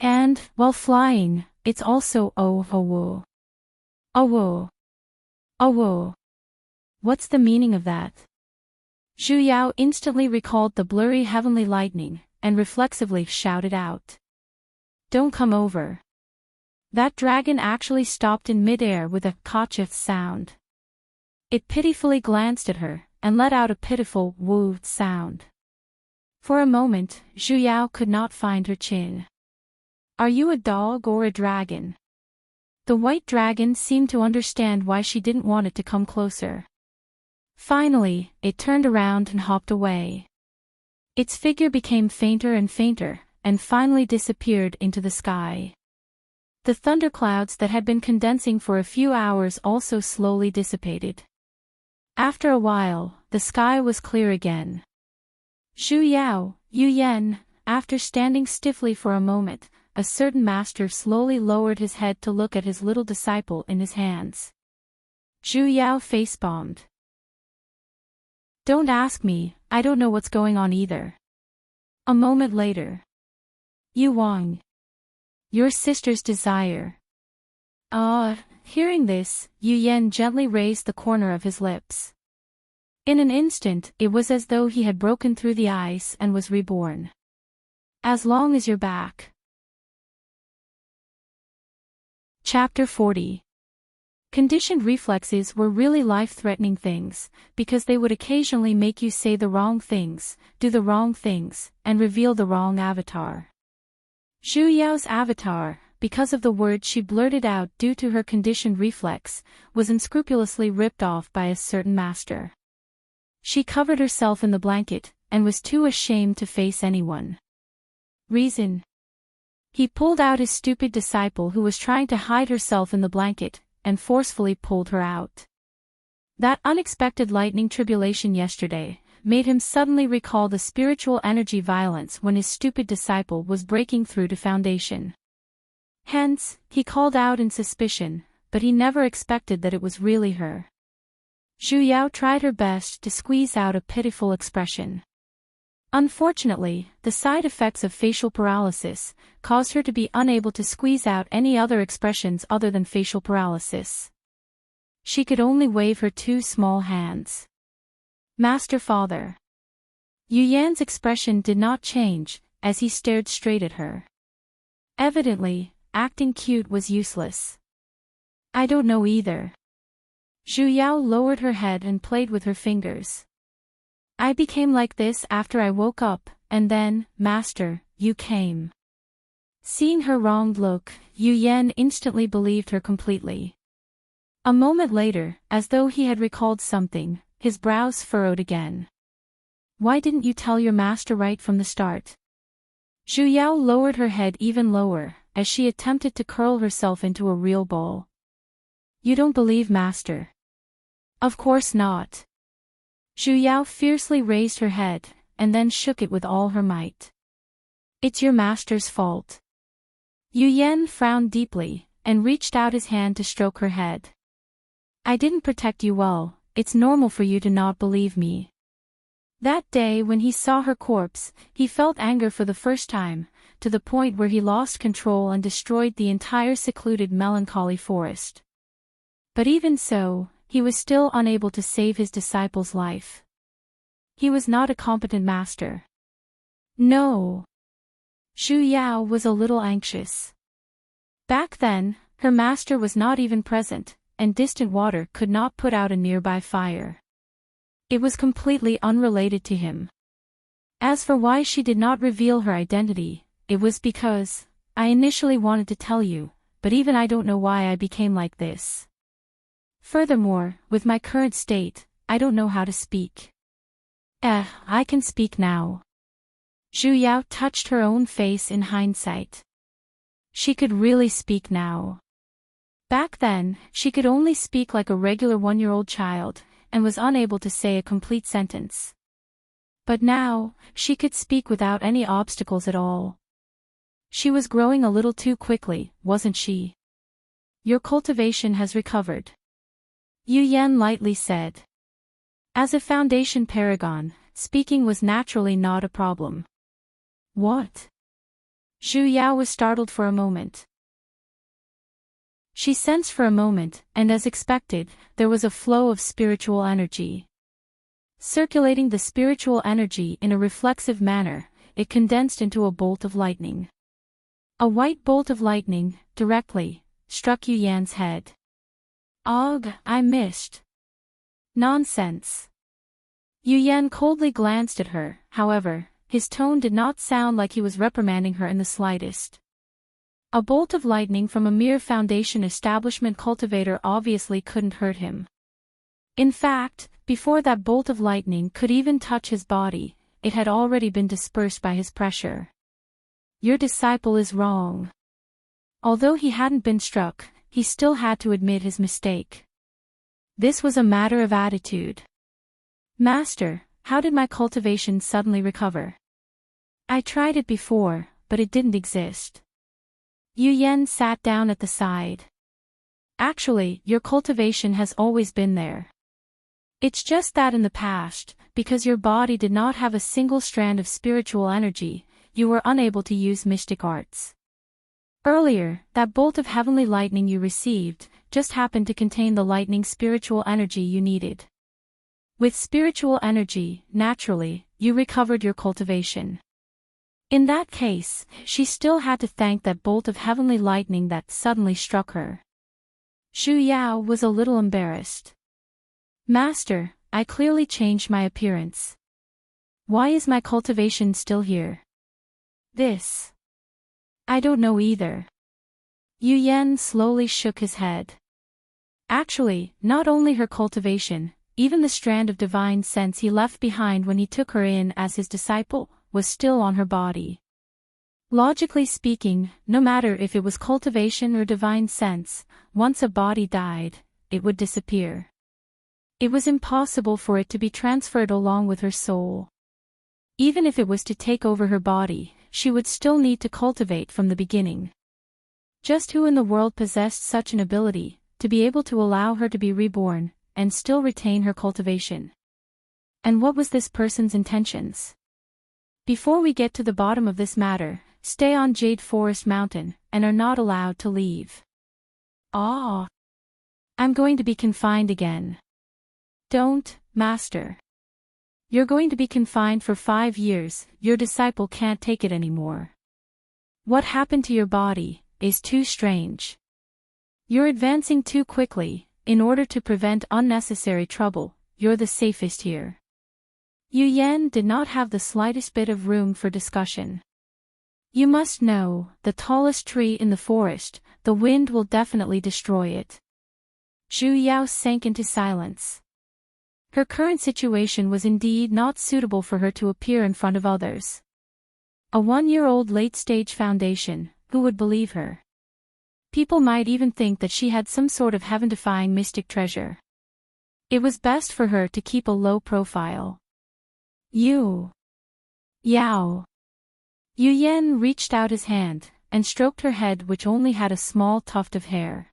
And, while flying, it's also oh-oh-whoa. Oh-whoa. Oh-whoa. What's the meaning of that? Zhu Yao instantly recalled the blurry heavenly lightning, and reflexively shouted out. Don't come over. That dragon actually stopped in midair with a kachif sound. It pitifully glanced at her, and let out a pitiful woo sound. For a moment, Zhu Yao could not find her chin. Are you a dog or a dragon? The white dragon seemed to understand why she didn't want it to come closer. Finally, it turned around and hopped away. Its figure became fainter and fainter, and finally disappeared into the sky. The thunderclouds that had been condensing for a few hours also slowly dissipated. After a while, the sky was clear again. Zhu Yao, Yu Yan, after standing stiffly for a moment, a certain master slowly lowered his head to look at his little disciple in his hands. Zhu Yao face-bombed. Don't ask me, I don't know what's going on either. A moment later. Yu Wang. Your sister's desire. Hearing this, Yu Yan gently raised the corner of his lips. In an instant, it was as though he had broken through the ice and was reborn. As long as you're back. Chapter 40. Conditioned reflexes were really life-threatening things, because they would occasionally make you say the wrong things, do the wrong things, and reveal the wrong avatar. Zhu Yao's avatar, because of the words she blurted out due to her conditioned reflex, was unscrupulously ripped off by a certain master. She covered herself in the blanket, and was too ashamed to face anyone. Reason. He pulled out his stupid disciple who was trying to hide herself in the blanket, and forcefully pulled her out. That unexpected lightning tribulation yesterday made him suddenly recall the spiritual energy violence when his stupid disciple was breaking through to foundation. Hence, he called out in suspicion, but he never expected that it was really her. Zhu Yao tried her best to squeeze out a pitiful expression. Unfortunately, the side effects of facial paralysis caused her to be unable to squeeze out any other expressions other than facial paralysis. She could only wave her two small hands. Master Father. Yu Yan's expression did not change, as he stared straight at her. Evidently, acting cute was useless. I don't know either. Zhu Yao lowered her head and played with her fingers. I became like this after I woke up, and then, Master, you came. Seeing her wronged look, Yu Yan instantly believed her completely. A moment later, as though he had recalled something, his brows furrowed again. Why didn't you tell your master right from the start? Zhu Yao lowered her head even lower, as she attempted to curl herself into a real ball. You don't believe Master? Of course not. Zhu Yao fiercely raised her head, and then shook it with all her might. It's your master's fault. Yu Yan frowned deeply, and reached out his hand to stroke her head. I didn't protect you well, it's normal for you to not believe me. That day when he saw her corpse, he felt anger for the first time, to the point where he lost control and destroyed the entire secluded melancholy forest. But even so, he was still unable to save his disciple's life. He was not a competent master. No. Zhu Yao was a little anxious. Back then, her master was not even present, and distant water could not put out a nearby fire. It was completely unrelated to him. As for why she did not reveal her identity, it was because, I initially wanted to tell you, but even I don't know why I became like this. Furthermore, with my current state, I don't know how to speak. I can speak now. Zhu Yao touched her own face in hindsight. She could really speak now. Back then, she could only speak like a regular one-year-old child, and was unable to say a complete sentence. But now, she could speak without any obstacles at all. She was growing a little too quickly, wasn't she? Your cultivation has recovered. Yu Yan lightly said. As a foundation paragon, speaking was naturally not a problem. What? Zhu Yao was startled for a moment. She sensed for a moment, and as expected, there was a flow of spiritual energy. Circulating the spiritual energy in a reflexive manner, it condensed into a bolt of lightning. A white bolt of lightning, directly, struck Yu Yan's head. Ugh, I missed. Nonsense. Yu Yan coldly glanced at her, however, his tone did not sound like he was reprimanding her in the slightest. A bolt of lightning from a mere foundation establishment cultivator obviously couldn't hurt him. In fact, before that bolt of lightning could even touch his body, it had already been dispersed by his pressure. Your disciple is wrong. Although he hadn't been struck, he still had to admit his mistake. This was a matter of attitude. Master, how did my cultivation suddenly recover? I tried it before, but it didn't exist. Yu Yan sat down at the side. Actually, your cultivation has always been there. It's just that in the past, because your body did not have a single strand of spiritual energy, you were unable to use mystic arts. Earlier, that bolt of heavenly lightning you received just happened to contain the lightning spiritual energy you needed. With spiritual energy, naturally, you recovered your cultivation. In that case, she still had to thank that bolt of heavenly lightning that suddenly struck her. Zhu Yao was a little embarrassed. Master, I clearly changed my appearance. Why is my cultivation still here? This. I don't know either. Yu Yan slowly shook his head. Actually, not only her cultivation, even the strand of divine sense he left behind when he took her in as his disciple, was still on her body. Logically speaking, no matter if it was cultivation or divine sense, once a body died, it would disappear. It was impossible for it to be transferred along with her soul. Even if it was to take over her body, she would still need to cultivate from the beginning. Just who in the world possessed such an ability, to be able to allow her to be reborn, and still retain her cultivation? And what was this person's intentions? Before we get to the bottom of this matter, stay on Jade Forest Mountain, and are not allowed to leave. Ah! I'm going to be confined again. Don't, Master. You're going to be confined for 5 years, your disciple can't take it anymore. What happened to your body is too strange. You're advancing too quickly. In order to prevent unnecessary trouble, you're the safest here. Yu Yan did not have the slightest bit of room for discussion. You must know, the tallest tree in the forest, the wind will definitely destroy it. Zhu Yao sank into silence. Her current situation was indeed not suitable for her to appear in front of others. A 1-year-old late-stage foundation, who would believe her? People might even think that she had some sort of heaven-defying mystic treasure. It was best for her to keep a low profile. Yao. Yu Yan reached out his hand, and stroked her head which only had a small tuft of hair.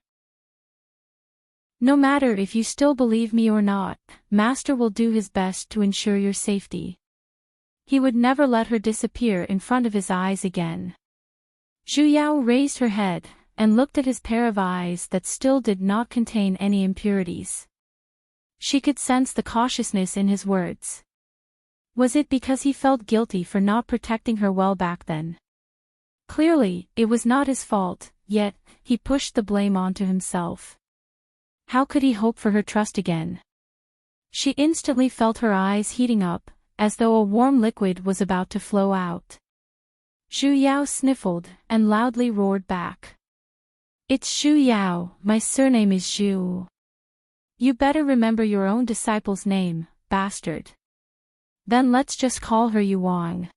No matter if you still believe me or not, Master will do his best to ensure your safety. He would never let her disappear in front of his eyes again. Zhu Yao raised her head, and looked at his pair of eyes that still did not contain any impurities. She could sense the cautiousness in his words. Was it because he felt guilty for not protecting her well back then? Clearly, it was not his fault, yet, he pushed the blame onto himself. How could he hope for her trust again? She instantly felt her eyes heating up, as though a warm liquid was about to flow out. Zhu Yao sniffled, and loudly roared back. It's Zhu Yao, my surname is Zhu. You better remember your own disciple's name, bastard. Then let's just call her Yuang.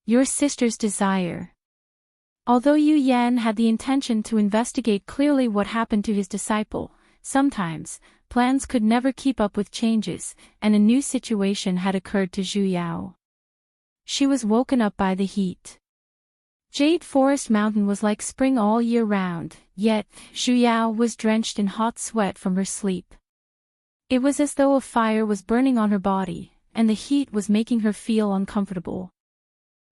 Your sister's desire. Although Yu Yan had the intention to investigate clearly what happened to his disciple, sometimes, plans could never keep up with changes, and a new situation had occurred to Zhu Yao. She was woken up by the heat. Jade Forest Mountain was like spring all year round, yet, Zhu Yao was drenched in hot sweat from her sleep. It was as though a fire was burning on her body, and the heat was making her feel uncomfortable.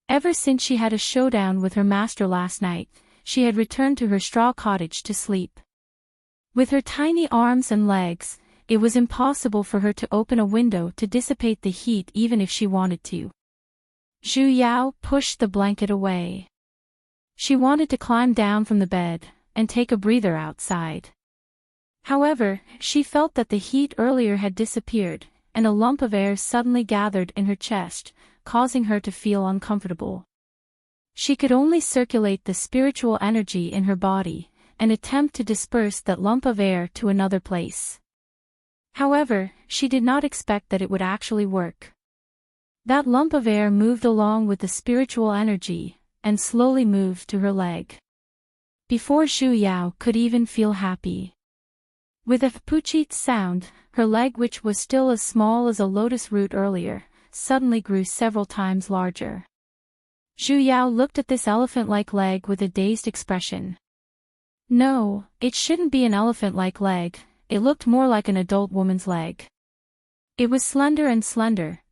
Ever since she had a showdown with her master last night, she had returned to her straw cottage to sleep. With her tiny arms and legs, it was impossible for her to open a window to dissipate the heat even if she wanted to. Zhu Yao pushed the blanket away. She wanted to climb down from the bed, and take a breather outside. However, she felt that the heat earlier had disappeared, and a lump of air suddenly gathered in her chest, causing her to feel uncomfortable. She could only circulate the spiritual energy in her body, and attempt to disperse that lump of air to another place. However, she did not expect that it would actually work. That lump of air moved along with the spiritual energy, and slowly moved to her leg. Before Zhu Yao could even feel happy. With a poochit sound, her leg, which was still as small as a lotus root earlier, suddenly grew several times larger. Zhu Yao looked at this elephant-like leg with a dazed expression. No, it shouldn't be an elephant-like leg, it looked more like an adult woman's leg. It was slender,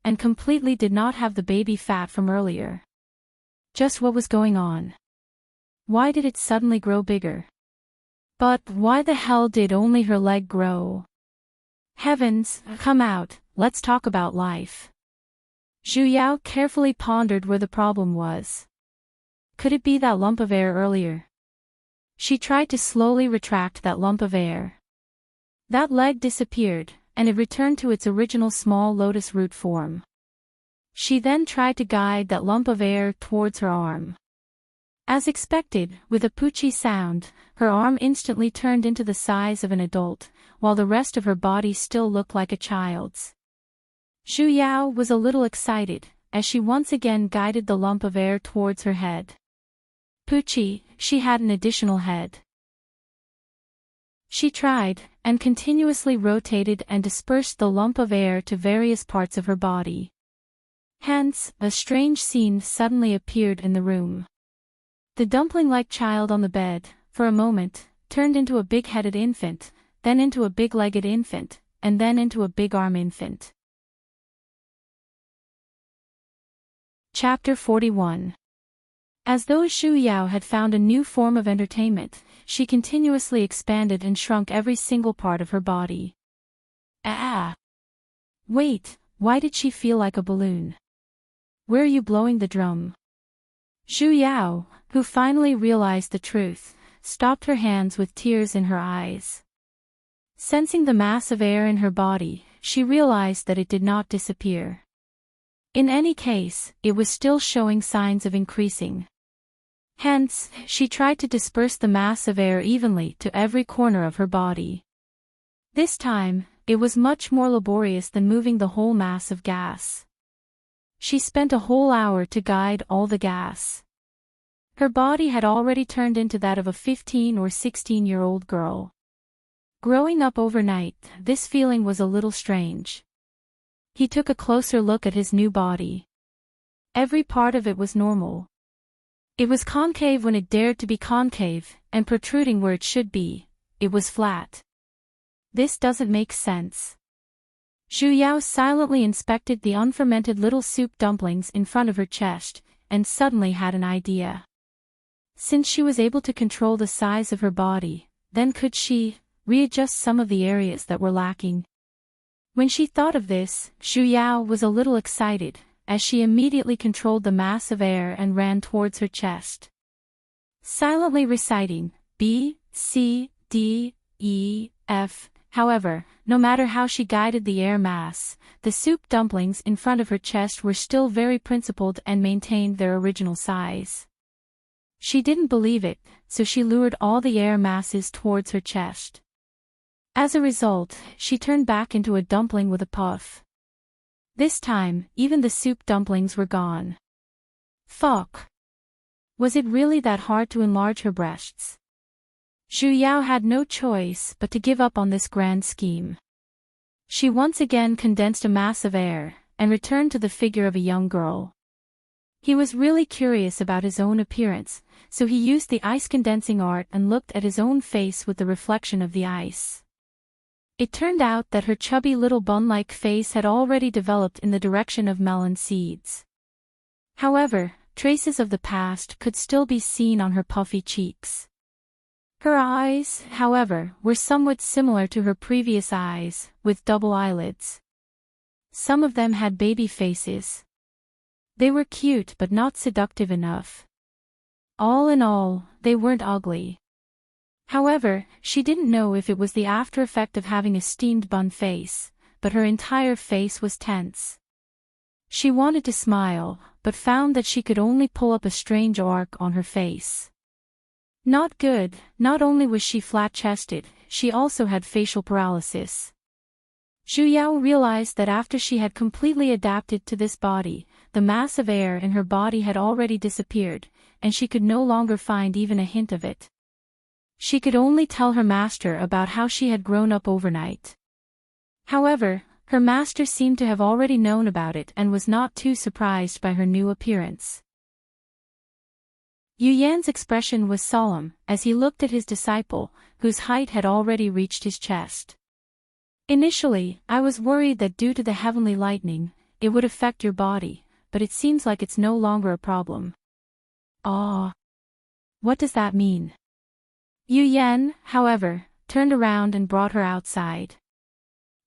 and completely did not have the baby fat from earlier. Just what was going on? Why did it suddenly grow bigger? But why the hell did only her leg grow? Heavens, come out, let's talk about life. Zhu Yao carefully pondered where the problem was. Could it be that lump of air earlier? She tried to slowly retract that lump of air. That leg disappeared, and it returned to its original small lotus root form. She then tried to guide that lump of air towards her arm. As expected, with a poochie sound, her arm instantly turned into the size of an adult, while the rest of her body still looked like a child's. Zhu Yao was a little excited, as she once again guided the lump of air towards her head. Poochie, she had an additional head. She tried, and continuously rotated and dispersed the lump of air to various parts of her body. Hence, a strange scene suddenly appeared in the room. The dumpling-like child on the bed, for a moment, turned into a big-headed infant, then into a big-legged infant, and then into a big-arm infant. Chapter 41. As though Zhu Yao had found a new form of entertainment, she continuously expanded and shrunk every single part of her body. Ah! Wait, why did she feel like a balloon? Where are you blowing the drum? Zhu Yao, who finally realized the truth, stopped her hands with tears in her eyes. Sensing the mass of air in her body, she realized that it did not disappear. In any case, it was still showing signs of increasing. Hence, she tried to disperse the mass of air evenly to every corner of her body. This time, it was much more laborious than moving the whole mass of gas. She spent a whole hour to guide all the gas. Her body had already turned into that of a 15 or 16-year-old girl. Growing up overnight, this feeling was a little strange. He took a closer look at his new body. Every part of it was normal. It was concave when it dared to be concave, and protruding where it should be. It was flat. This doesn't make sense. Zhu Yao silently inspected the unfermented little soup dumplings in front of her chest, and suddenly had an idea. Since she was able to control the size of her body, then could she readjust some of the areas that were lacking? When she thought of this, Zhu Yao was a little excited, as she immediately controlled the mass of air and ran towards her chest. Silently reciting, B, C, D, E, F, however, no matter how she guided the air mass, the soup dumplings in front of her chest were still very principled and maintained their original size. She didn't believe it, so she lured all the air masses towards her chest. As a result, she turned back into a dumpling with a puff. This time, even the soup dumplings were gone. Fuck! Was it really that hard to enlarge her breasts? Zhu Yao had no choice but to give up on this grand scheme. She once again condensed a mass of air, and returned to the figure of a young girl. He was really curious about his own appearance, so he used the ice condensing art and looked at his own face with the reflection of the ice. It turned out that her chubby little bun-like face had already developed in the direction of melon seeds. However, traces of the past could still be seen on her puffy cheeks. Her eyes, however, were somewhat similar to her previous eyes, with double eyelids. Some of them had baby faces. They were cute but not seductive enough. All in all, they weren't ugly. However, she didn't know if it was the after effect of having a steamed bun face, but her entire face was tense. She wanted to smile, but found that she could only pull up a strange arc on her face. Not good. Not only was she flat-chested, she also had facial paralysis. Zhu Yao realized that after she had completely adapted to this body, the mass of air in her body had already disappeared, and she could no longer find even a hint of it. She could only tell her master about how she had grown up overnight. However, her master seemed to have already known about it and was not too surprised by her new appearance. Yu Yan's expression was solemn as he looked at his disciple, whose height had already reached his chest. Initially, I was worried that due to the heavenly lightning, it would affect your body, but it seems like it's no longer a problem. Ah. What does that mean? Yu Yan, however, turned around and brought her outside.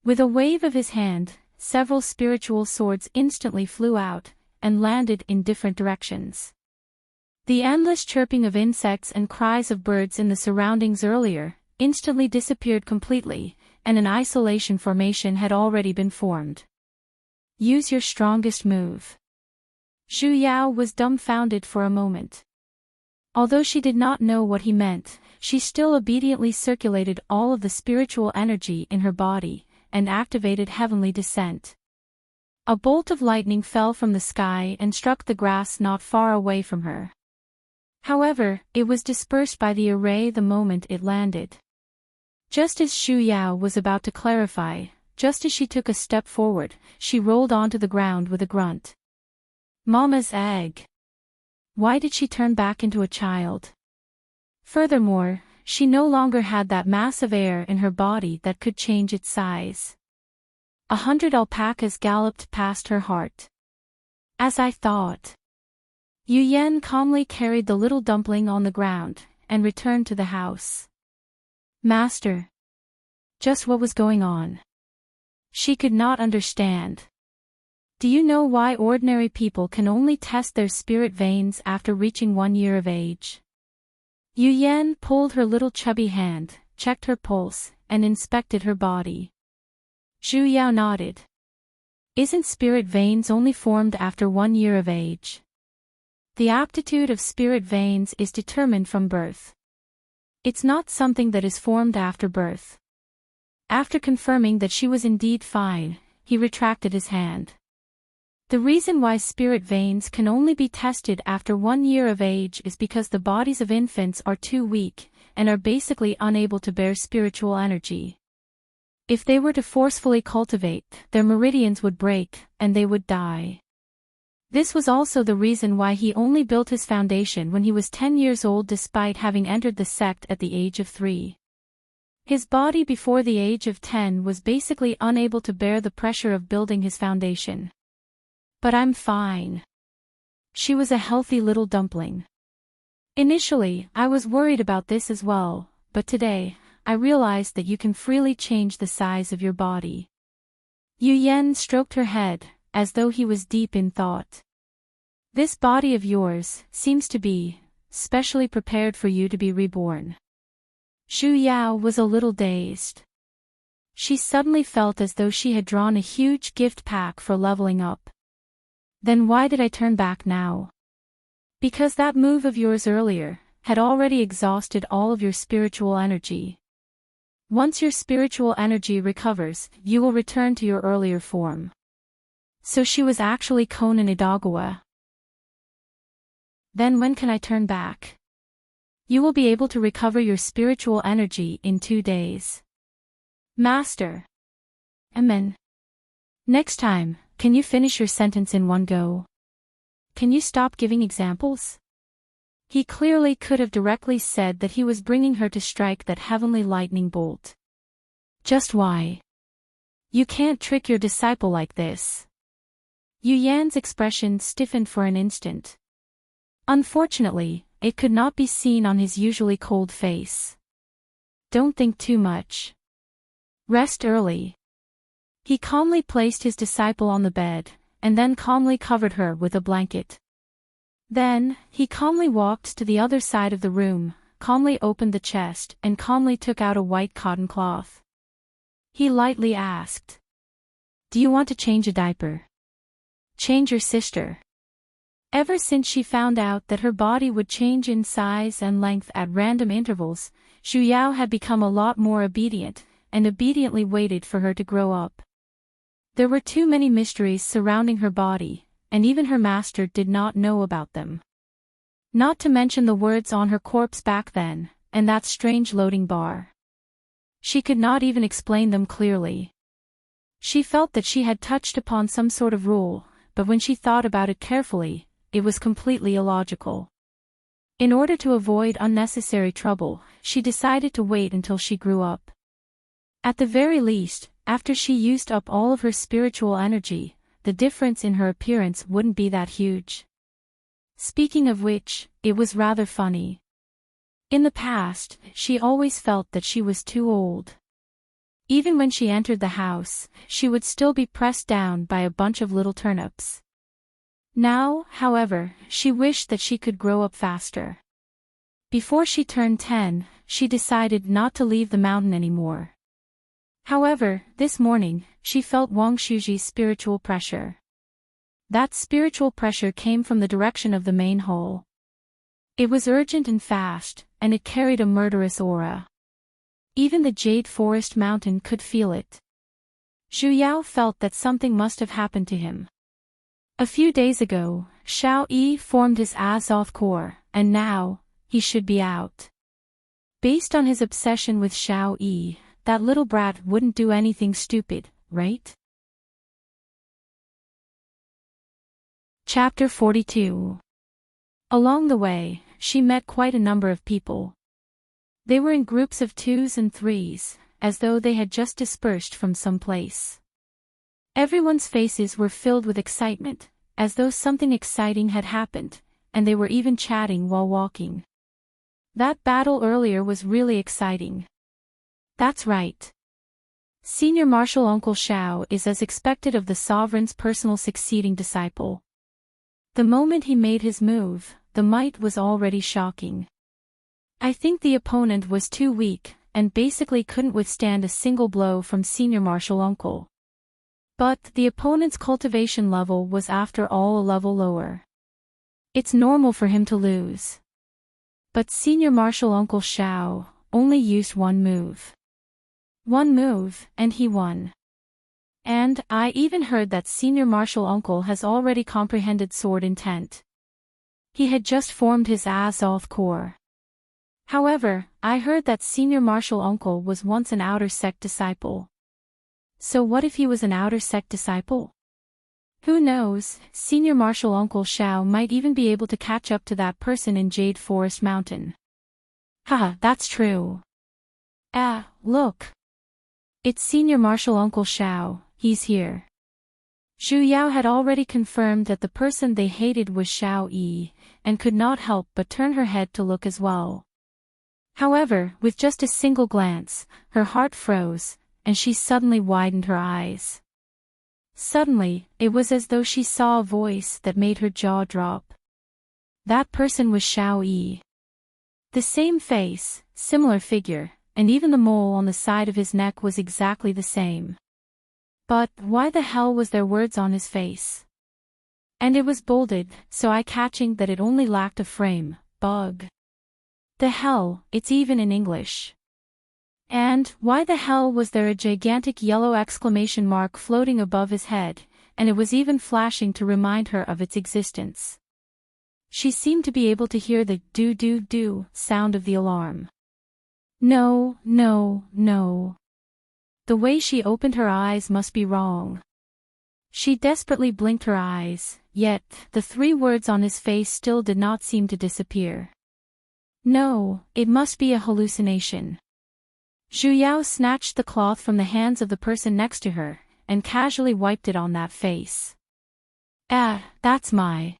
With a wave of his hand, several spiritual swords instantly flew out, and landed in different directions. The endless chirping of insects and cries of birds in the surroundings earlier, instantly disappeared completely, and an isolation formation had already been formed. Use your strongest move. Zhu Yao was dumbfounded for a moment. Although she did not know what he meant, she still obediently circulated all of the spiritual energy in her body, and activated heavenly descent. A bolt of lightning fell from the sky and struck the grass not far away from her. However, it was dispersed by the array the moment it landed. Just as Xu Yao was about to clarify, just as she took a step forward, she rolled onto the ground with a grunt. Mama's egg. Why did she turn back into a child? Furthermore, she no longer had that mass of air in her body that could change its size. 100 alpacas galloped past her heart. As I thought. Yu Yan calmly carried the little dumpling on the ground, and returned to the house. Master. Just what was going on? She could not understand. Do you know why ordinary people can only test their spirit veins after reaching 1 year of age? Yu Yan pulled her little chubby hand, checked her pulse, and inspected her body. Xu Yao nodded. Isn't spirit veins only formed after 1 year of age? The aptitude of spirit veins is determined from birth. It's not something that is formed after birth. After confirming that she was indeed fine, he retracted his hand. The reason why spirit veins can only be tested after 1 year of age is because the bodies of infants are too weak, and are basically unable to bear spiritual energy. If they were to forcefully cultivate, their meridians would break, and they would die. This was also the reason why he only built his foundation when he was 10 years old despite having entered the sect at the age of 3. His body before the age of 10 was basically unable to bear the pressure of building his foundation. But I'm fine. She was a healthy little dumpling. Initially, I was worried about this as well, but today, I realized that you can freely change the size of your body. Yu Yan stroked her head, as though he was deep in thought. This body of yours seems to be specially prepared for you to be reborn. Xu Yao was a little dazed. She suddenly felt as though she had drawn a huge gift pack for leveling up. Then why did I turn back now? Because that move of yours earlier had already exhausted all of your spiritual energy. Once your spiritual energy recovers, you will return to your earlier form. So she was actually Konan Idagawa. Then when can I turn back? You will be able to recover your spiritual energy in 2 days. Master. Amen. Next time, can you finish your sentence in one go? Can you stop giving examples? He clearly could have directly said that he was bringing her to strike that heavenly lightning bolt. Just why? You can't trick your disciple like this. Yu Yan's expression stiffened for an instant. Unfortunately, it could not be seen on his usually cold face. Don't think too much. Rest early. He calmly placed his disciple on the bed, and then calmly covered her with a blanket. Then, he calmly walked to the other side of the room, calmly opened the chest and calmly took out a white cotton cloth. He lightly asked. Do you want to change a diaper? Change your sister. Ever since she found out that her body would change in size and length at random intervals, Xu Yao had become a lot more obedient, and obediently waited for her to grow up. There were too many mysteries surrounding her body, and even her master did not know about them. Not to mention the words on her corpse back then, and that strange loading bar. She could not even explain them clearly. She felt that she had touched upon some sort of rule, but when she thought about it carefully, it was completely illogical. In order to avoid unnecessary trouble, she decided to wait until she grew up. At the very least, after she used up all of her spiritual energy, the difference in her appearance wouldn't be that huge. Speaking of which, it was rather funny. In the past, she always felt that she was too old. Even when she entered the house, she would still be pressed down by a bunch of little turnips. Now, however, she wished that she could grow up faster. Before she turned 10, she decided not to leave the mountain anymore. However, this morning, she felt Wang Shuji's spiritual pressure. That spiritual pressure came from the direction of the main hall. It was urgent and fast, and it carried a murderous aura. Even the Jade Forest Mountain could feel it. Zhu Yao felt that something must have happened to him. A few days ago, Xiao Yi formed his Azoth core, and now, he should be out. Based on his obsession with Xiao Yi, that little brat wouldn't do anything stupid, right? Chapter 42. Along the way, she met quite a number of people. They were in groups of 2s and 3s, as though they had just dispersed from some place. Everyone's faces were filled with excitement, as though something exciting had happened, and they were even chatting while walking. That battle earlier was really exciting. That's right. Senior Marshal Uncle Xiao is as expected of the sovereign's personal succeeding disciple. The moment he made his move, the might was already shocking. I think the opponent was too weak, and basically couldn't withstand a single blow from Senior Marshal Uncle. But the opponent's cultivation level was after all a level lower. It's normal for him to lose. But Senior Marshal Uncle Xiao only used one move. One move, and he won. And I even heard that Senior Marshal Uncle has already comprehended sword intent. He had just formed his Azoth core. However, I heard that Senior Marshal Uncle was once an outer sect disciple. So what if he was an outer sect disciple? Who knows, Senior Marshal Uncle Xiao might even be able to catch up to that person in Jade Forest Mountain. Haha, that's true. Look. It's Senior Marshal Uncle Xiao, he's here. Zhu Yao had already confirmed that the person they hated was Xiao Yi, and could not help but turn her head to look as well. However, with just a single glance, her heart froze, and she suddenly widened her eyes. Suddenly, it was as though she saw a voice that made her jaw drop. That person was Xiao Yi. The same face, similar figure, and even the mole on the side of his neck was exactly the same. But why the hell was there words on his face? And it was bolded, so eye-catching that it only lacked a frame. Bug. The hell, it's even in English. And why the hell was there a gigantic yellow exclamation mark floating above his head, and it was even flashing to remind her of its existence. She seemed to be able to hear the do-do-do sound of the alarm. No. The way she opened her eyes must be wrong. She desperately blinked her eyes, yet, the 3 words on his face still did not seem to disappear. No, it must be a hallucination. Zhu Yao snatched the cloth from the hands of the person next to her, and casually wiped it on that face. That's my...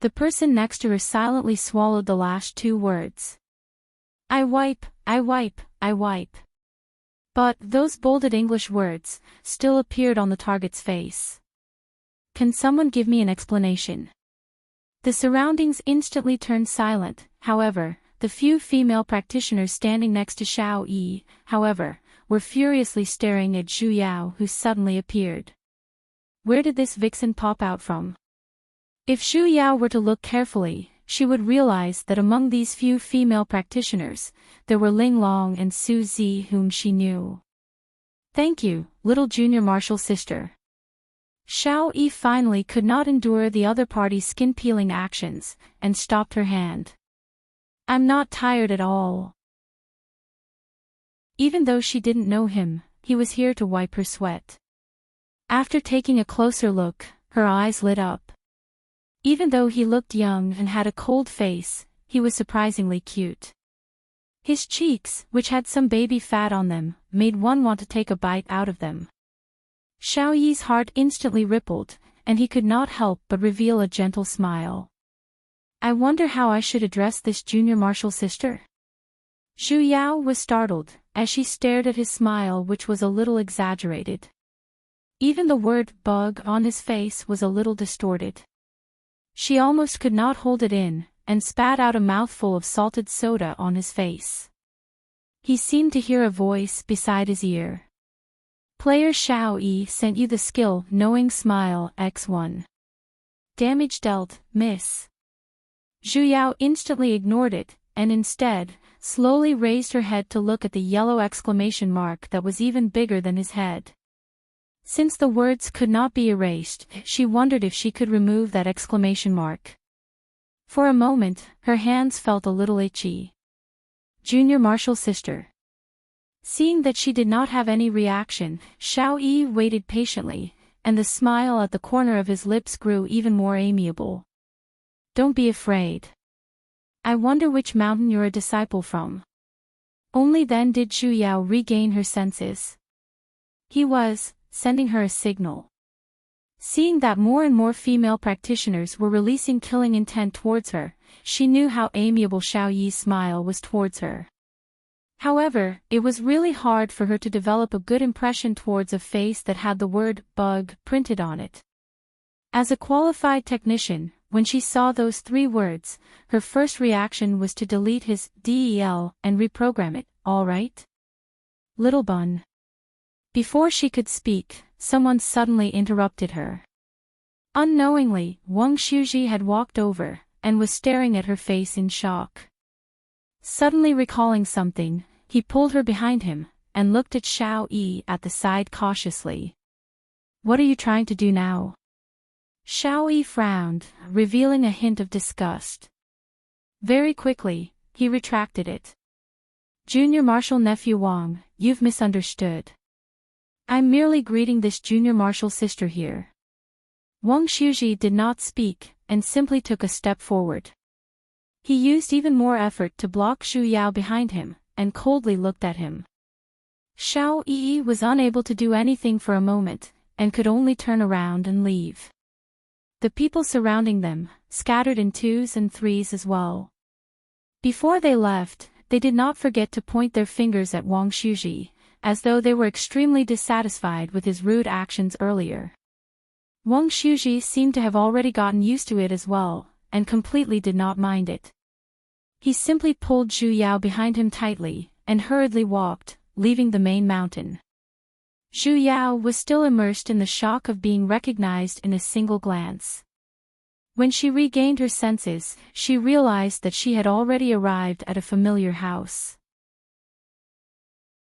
The person next to her silently swallowed the last 2 words. I wipe. But those bolded English words still appeared on the target's face. Can someone give me an explanation? The surroundings instantly turned silent, however, the few female practitioners standing next to Xiao Yi, however, were furiously staring at Zhu Yao, who suddenly appeared. Where did this vixen pop out from? If Zhu Yao were to look carefully, she would realize that among these few female practitioners, there were Ling Long and Su Zi whom she knew. Thank you, little junior martial sister. Xiao Yi finally could not endure the other party's skin-peeling actions, and stopped her hand. I'm not tired at all. Even though she didn't know him, he was here to wipe her sweat. After taking a closer look, her eyes lit up. Even though he looked young and had a cold face, he was surprisingly cute. His cheeks, which had some baby fat on them, made one want to take a bite out of them. Xiao Yi's heart instantly rippled, and he could not help but reveal a gentle smile. I wonder how I should address this junior martial sister? Zhu Yao was startled, as she stared at his smile, which was a little exaggerated. Even the word bug on his face was a little distorted. She almost could not hold it in, and spat out a mouthful of salted soda on his face. He seemed to hear a voice beside his ear. Player Xiao Yi sent you the skill Knowing Smile X1. Damage dealt, miss. Zhu Yao instantly ignored it, and instead, slowly raised her head to look at the yellow exclamation mark that was even bigger than his head. Since the words could not be erased, she wondered if she could remove that exclamation mark. For a moment, her hands felt a little itchy. Junior Marshall sister. Seeing that she did not have any reaction, Xiao Yi waited patiently, and the smile at the corner of his lips grew even more amiable. Don't be afraid. I wonder which mountain you're a disciple from. Only then did Zhu Yao regain her senses. He was sending her a signal. Seeing that more and more female practitioners were releasing killing intent towards her, she knew how amiable Xiao Yi's smile was towards her. However, it was really hard for her to develop a good impression towards a face that had the word bug printed on it. As a qualified technician, when she saw those 3 words, her first reaction was to delete his DEL and reprogram it, all right? Little bun. Before she could speak, someone suddenly interrupted her. Unknowingly, Wang Xuji had walked over, and was staring at her face in shock. Suddenly recalling something, he pulled her behind him, and looked at Xiao Yi at the side cautiously. What are you trying to do now? Xiao Yi frowned, revealing a hint of disgust. Very quickly, he retracted it. Junior Marshal Nephew Wang, you've misunderstood. I'm merely greeting this Junior Marshal sister here. Wang Xuji did not speak, and simply took a step forward. He used even more effort to block Zhu Yao behind him, and coldly looked at him. Xiao Yi was unable to do anything for a moment, and could only turn around and leave. The people surrounding them scattered in 2s and 3s as well. Before they left, they did not forget to point their fingers at Wang Xuji, as though they were extremely dissatisfied with his rude actions earlier. Wang Xuji seemed to have already gotten used to it as well, and completely did not mind it. He simply pulled Zhu Yao behind him tightly, and hurriedly walked, leaving the main mountain. Zhu Yao was still immersed in the shock of being recognized in a single glance. When she regained her senses, she realized that she had already arrived at a familiar house.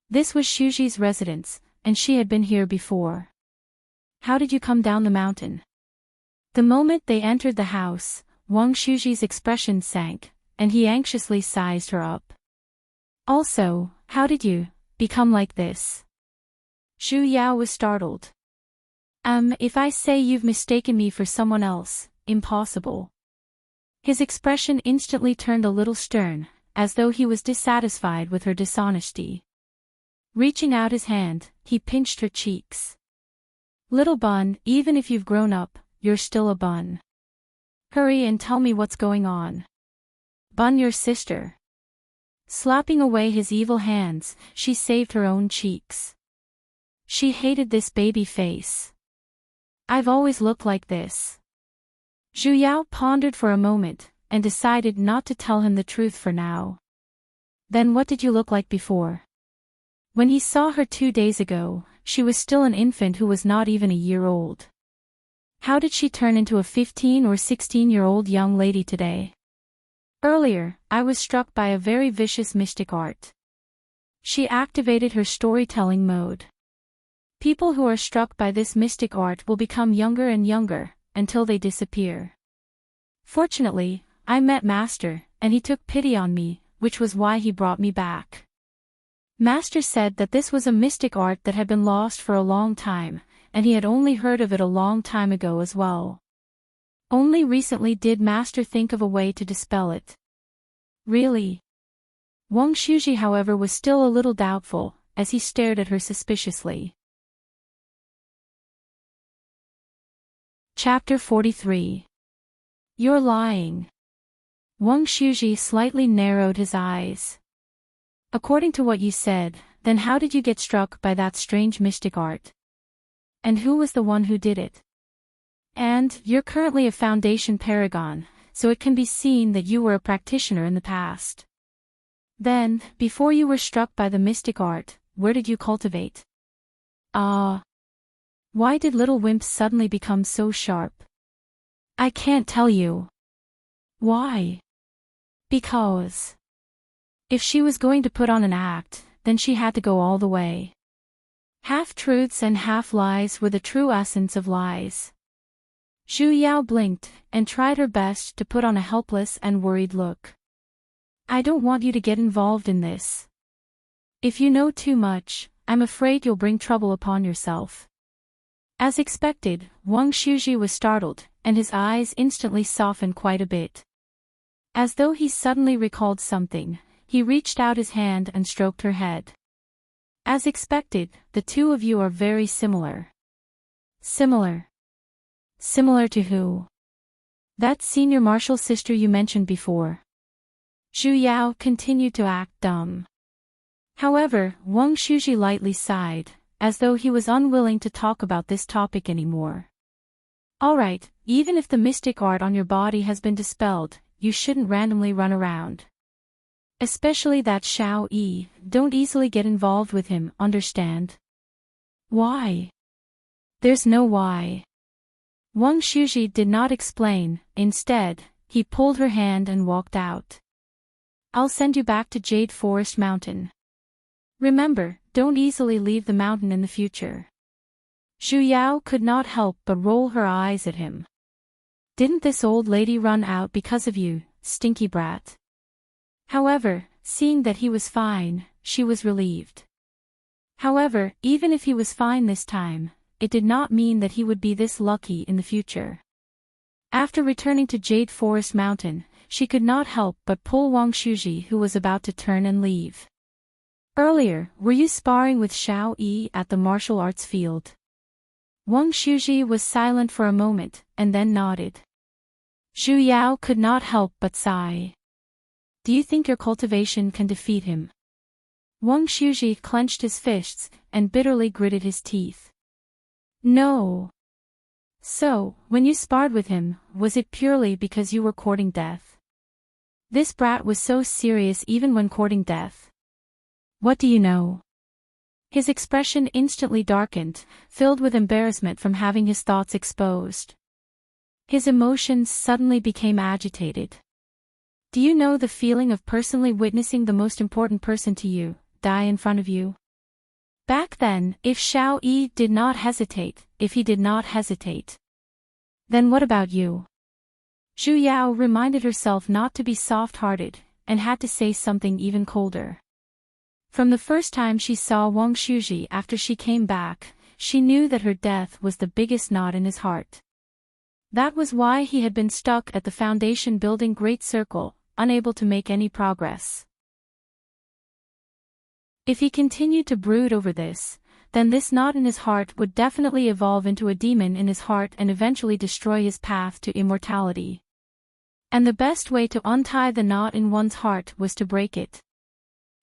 This was Xuji's residence, and she had been here before. How did you come down the mountain? The moment they entered the house, Wang Xuji's expression sank, and he anxiously sized her up. Also, how did you become like this? Zhu Yao was startled. If I say you've mistaken me for someone else, impossible. His expression instantly turned a little stern, as though he was dissatisfied with her dishonesty. Reaching out his hand, he pinched her cheeks. Little bun, even if you've grown up, you're still a bun. Hurry and tell me what's going on. Bun your sister. Slapping away his evil hands, she saved her own cheeks. She hated this baby face. I've always looked like this. Zhu Yao pondered for a moment, and decided not to tell him the truth for now. Then what did you look like before? When he saw her 2 days ago, she was still an infant who was not even a year old. How did she turn into a 15 or 16-year-old young lady today? Earlier, I was struck by a very vicious mystic art. She activated her storytelling mode. People who are struck by this mystic art will become younger and younger, until they disappear. Fortunately, I met Master, and he took pity on me, which was why he brought me back. Master said that this was a mystic art that had been lost for a long time, and he had only heard of it a long time ago as well. Only recently did Master think of a way to dispel it. Really? Wang Xuji, however, was still a little doubtful, as he stared at her suspiciously. Chapter 43. You're lying. Wang Xuji slightly narrowed his eyes. According to what you said, then how did you get struck by that strange mystic art? And who was the one who did it? And, you're currently a Foundation Paragon, so it can be seen that you were a practitioner in the past. Then, before you were struck by the mystic art, where did you cultivate? Why did little wimps suddenly become so sharp? I can't tell you. Why? Because if she was going to put on an act, then she had to go all the way. Half-truths and half-lies were the true essence of lies. Zhu Yao blinked and tried her best to put on a helpless and worried look. I don't want you to get involved in this. If you know too much, I'm afraid you'll bring trouble upon yourself. As expected, Wang Shuji was startled, and his eyes instantly softened quite a bit. As though he suddenly recalled something, he reached out his hand and stroked her head. As expected, the two of you are very similar. Similar? Similar to who? That senior martial sister you mentioned before. Zhu Yao continued to act dumb. However, Wang Shuji lightly sighed, as though he was unwilling to talk about this topic anymore. Alright, even if the mystic art on your body has been dispelled, you shouldn't randomly run around. Especially that Xiao Yi, don't easily get involved with him, understand? Why? There's no why. Wang Shuji did not explain, instead, he pulled her hand and walked out. I'll send you back to Jade Forest Mountain. Remember, don't easily leave the mountain in the future. Zhu Yao could not help but roll her eyes at him. Didn't this old lady run out because of you, stinky brat? However, seeing that he was fine, she was relieved. However, even if he was fine this time, it did not mean that he would be this lucky in the future. After returning to Jade Forest Mountain, she could not help but pull Wang Shuji, who was about to turn and leave. Earlier, were you sparring with Xiao Yi at the martial arts field? Wang Shuji was silent for a moment, and then nodded. Zhu Yao could not help but sigh. Do you think your cultivation can defeat him? Wang Shuji clenched his fists, and bitterly gritted his teeth. No. So, when you sparred with him, was it purely because you were courting death? This brat was so serious even when courting death. What do you know? His expression instantly darkened, filled with embarrassment from having his thoughts exposed. His emotions suddenly became agitated. Do you know the feeling of personally witnessing the most important person to you die in front of you? Back then, if Xiao Yi did not hesitate, then what about you? Zhu Yao reminded herself not to be soft-hearted, and had to say something even colder. From the first time she saw Wang Shuji after she came back, she knew that her death was the biggest knot in his heart. That was why he had been stuck at the foundation building Great Circle, unable to make any progress. If he continued to brood over this, then this knot in his heart would definitely evolve into a demon in his heart and eventually destroy his path to immortality. And the best way to untie the knot in one's heart was to break it.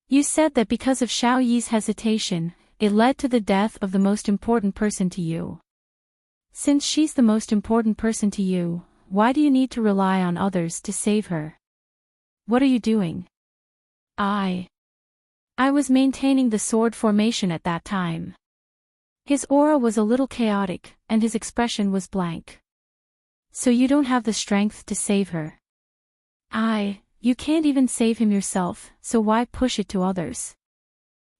You said that because of Xiao Yi's hesitation, it led to the death of the most important person to you. Since she's the most important person to you, why do you need to rely on others to save her? What are you doing? I was maintaining the sword formation at that time. His aura was a little chaotic, and his expression was blank. So you don't have the strength to save her. You can't even save him yourself, so why push it to others?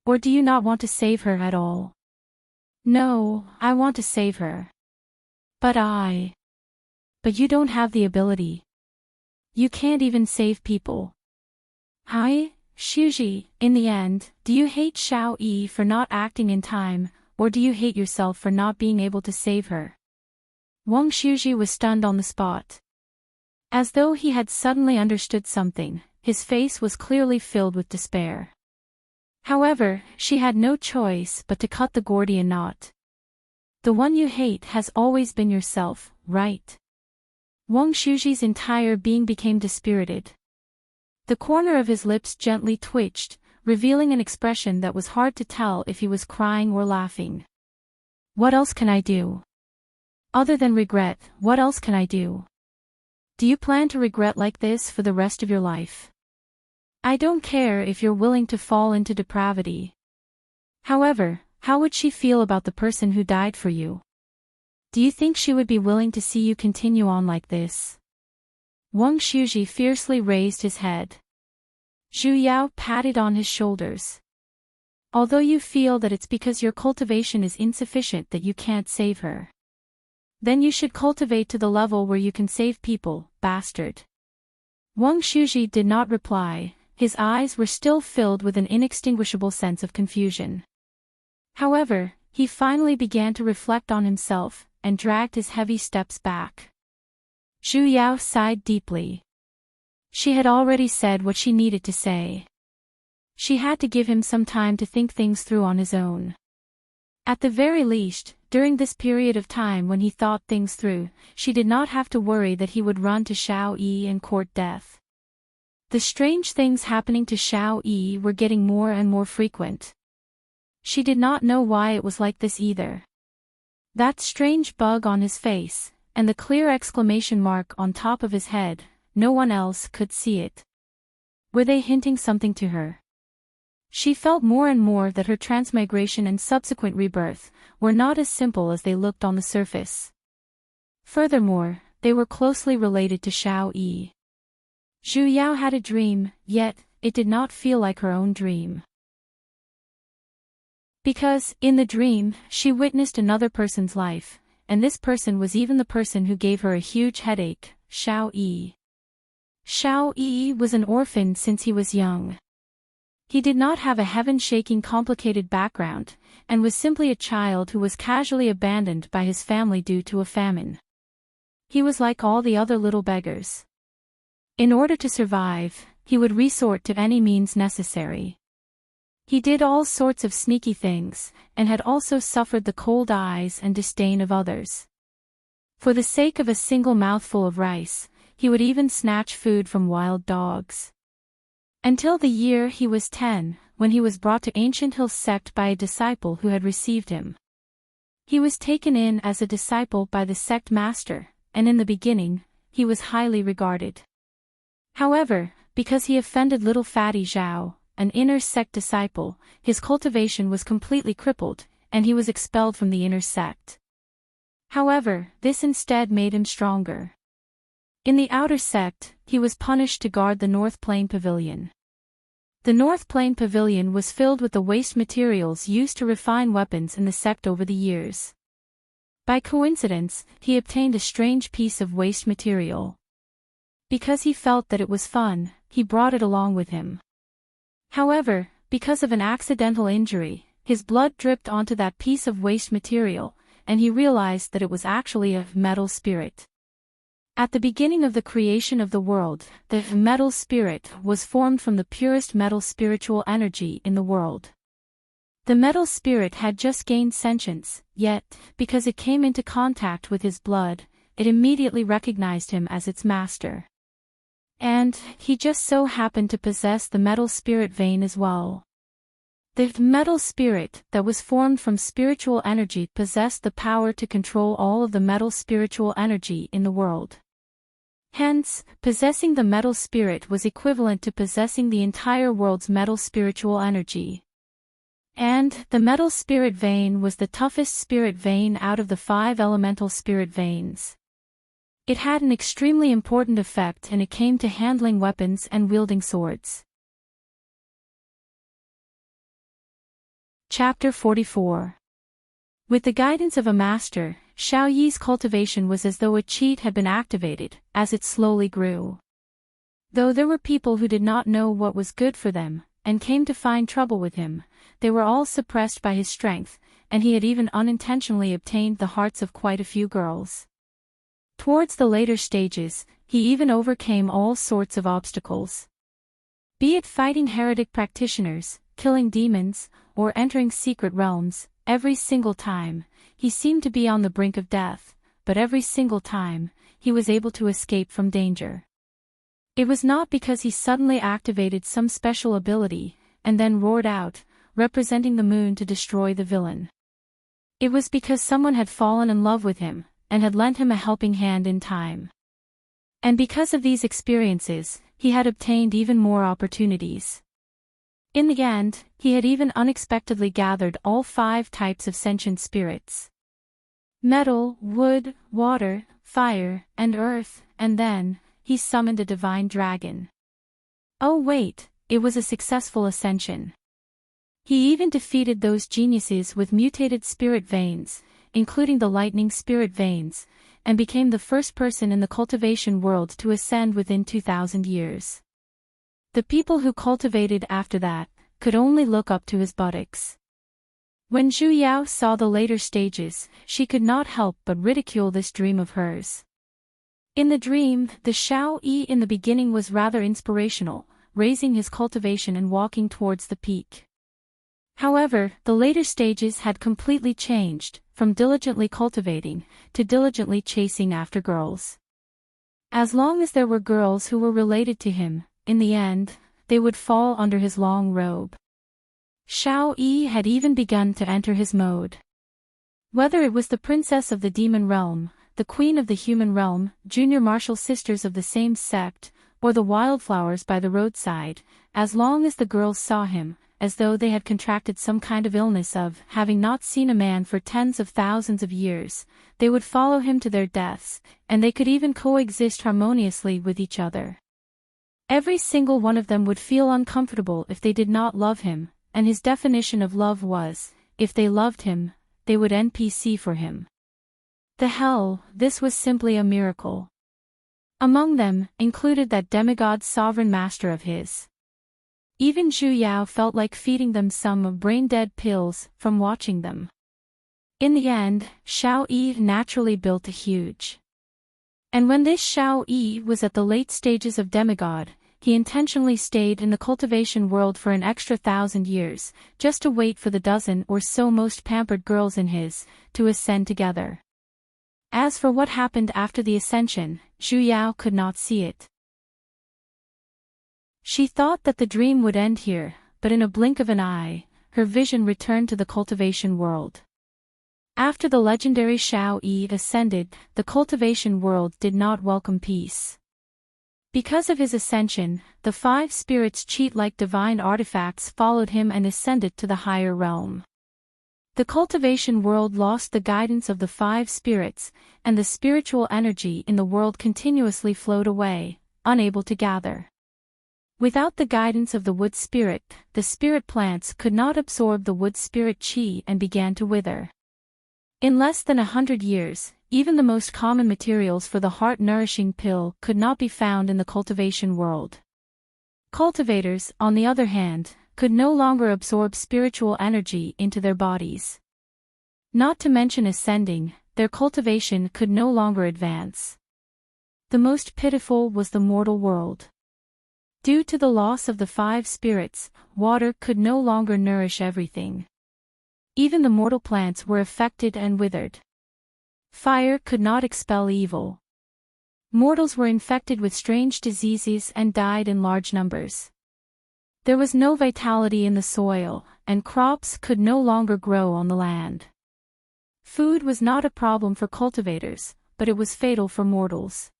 Or do you not want to save her at all? No, I want to save her. But you don't have the ability. You can't even save people. Shuji, in the end, do you hate Xiao Yi for not acting in time, or do you hate yourself for not being able to save her? Wang Shuji was stunned on the spot. As though he had suddenly understood something, his face was clearly filled with despair. However, she had no choice but to cut the Gordian knot. The one you hate has always been yourself, right? Wang Shuji's entire being became dispirited. The corner of his lips gently twitched, revealing an expression that was hard to tell if he was crying or laughing. What else can I do? Other than regret, what else can I do? Do you plan to regret like this for the rest of your life? I don't care if you're willing to fall into depravity. However, how would she feel about the person who died for you? Do you think she would be willing to see you continue on like this? Wang Shuji fiercely raised his head. Zhu Yao patted on his shoulders. Although you feel that it's because your cultivation is insufficient that you can't save her, then you should cultivate to the level where you can save people, bastard. Wang Shuji did not reply, his eyes were still filled with an inextinguishable sense of confusion. However, he finally began to reflect on himself, and dragged his heavy steps back. Zhu Yao sighed deeply. She had already said what she needed to say. She had to give him some time to think things through on his own. At the very least, during this period of time when he thought things through, she did not have to worry that he would run to Xiao Yi and court death. The strange things happening to Xiao Yi were getting more and more frequent. She did not know why it was like this either. That strange bug on his face, and the clear exclamation mark on top of his head, no one else could see it. Were they hinting something to her? She felt more and more that her transmigration and subsequent rebirth were not as simple as they looked on the surface. Furthermore, they were closely related to Xiao Yi. Zhu Yao had a dream, yet, it did not feel like her own dream. Because, in the dream, she witnessed another person's life, and this person was even the person who gave her a huge headache, Xiao Yi. Xiao Yi was an orphan since he was young. He did not have a heaven-shaking complicated background, and was simply a child who was casually abandoned by his family due to a famine. He was like all the other little beggars. In order to survive, he would resort to any means necessary. He did all sorts of sneaky things, and had also suffered the cold eyes and disdain of others. For the sake of a single mouthful of rice, he would even snatch food from wild dogs. Until the year he was 10, when he was brought to Ancient Hill's sect by a disciple who had received him. He was taken in as a disciple by the sect master, and in the beginning, he was highly regarded. However, because he offended little fatty Zhao, an inner sect disciple, his cultivation was completely crippled, and he was expelled from the inner sect. However, this instead made him stronger. In the outer sect, he was punished to guard the North Plain Pavilion. The North Plain Pavilion was filled with the waste materials used to refine weapons in the sect over the years. By coincidence, he obtained a strange piece of waste material. Because he felt that it was fun, he brought it along with him. However, because of an accidental injury, his blood dripped onto that piece of waste material, and he realized that it was actually a metal spirit. At the beginning of the creation of the world, the metal spirit was formed from the purest metal spiritual energy in the world. The metal spirit had just gained sentience, yet, because it came into contact with his blood, it immediately recognized him as its master. And, he just so happened to possess the metal spirit vein as well. The metal spirit that was formed from spiritual energy possessed the power to control all of the metal spiritual energy in the world. Hence, possessing the metal spirit was equivalent to possessing the entire world's metal spiritual energy. And, the metal spirit vein was the toughest spirit vein out of the 5 elemental spirit veins. It had an extremely important effect when it came to handling weapons and wielding swords. Chapter 44. With the guidance of a master, Xiao Yi's cultivation was as though a cheat had been activated, as it slowly grew. Though there were people who did not know what was good for them, and came to find trouble with him, they were all suppressed by his strength, and he had even unintentionally obtained the hearts of quite a few girls. Towards the later stages, he even overcame all sorts of obstacles. Be it fighting heretic practitioners, killing demons, or entering secret realms, every single time, he seemed to be on the brink of death, but every single time, he was able to escape from danger. It was not because he suddenly activated some special ability, and then roared out, representing the moon to destroy the villain. It was because someone had fallen in love with him, and had lent him a helping hand in time. And because of these experiences, he had obtained even more opportunities. In the end, he had even unexpectedly gathered all 5 types of sentient spirits. Metal, wood, water, fire, and earth, and then, he summoned a divine dragon. Oh wait, it was a successful ascension. He even defeated those geniuses with mutated spirit veins, including the lightning spirit veins, and became the first person in the cultivation world to ascend within 2,000 years. The people who cultivated after that could only look up to his buttocks. When Zhu Yao saw the later stages, she could not help but ridicule this dream of hers. In the dream, the Shao Yi in the beginning was rather inspirational, raising his cultivation and walking towards the peak. However, the later stages had completely changed, from diligently cultivating to diligently chasing after girls. As long as there were girls who were related to him, in the end, they would fall under his long robe. Shao Yi had even begun to enter his mode. Whether it was the princess of the demon realm, the queen of the human realm, junior martial sisters of the same sect, or the wildflowers by the roadside, as long as the girls saw him, as though they had contracted some kind of illness of having not seen a man for tens of thousands of years, they would follow him to their deaths, and they could even coexist harmoniously with each other. Every single one of them would feel uncomfortable if they did not love him, and his definition of love was, if they loved him, they would NPC for him. The hell, this was simply a miracle. Among them, included that demigod sovereign master of his. Even Zhu Yao felt like feeding them some brain-dead pills from watching them. In the end, Shao Yi naturally built a huge. And when this Shao Yi was at the late stages of demigod, he intentionally stayed in the cultivation world for an extra 1,000 years, just to wait for the dozen or so most pampered girls in his, to ascend together. As for what happened after the ascension, Zhu Yao could not see it. She thought that the dream would end here, but in a blink of an eye, her vision returned to the cultivation world. After the legendary Shao Yi ascended, the cultivation world did not welcome peace. Because of his ascension, the 5 spirits cheat-like divine artifacts followed him and ascended to the higher realm. The cultivation world lost the guidance of the 5 spirits, and the spiritual energy in the world continuously flowed away, unable to gather. Without the guidance of the wood spirit, the spirit plants could not absorb the wood spirit chi and began to wither. In less than 100 years, even the most common materials for the heart-nourishing pill could not be found in the cultivation world. Cultivators, on the other hand, could no longer absorb spiritual energy into their bodies. Not to mention ascending, their cultivation could no longer advance. The most pitiful was the mortal world. Due to the loss of the 5 spirits, water could no longer nourish everything. Even the mortal plants were affected and withered. Fire could not expel evil. Mortals were infected with strange diseases and died in large numbers. There was no vitality in the soil, and crops could no longer grow on the land. Food was not a problem for cultivators, but it was fatal for mortals.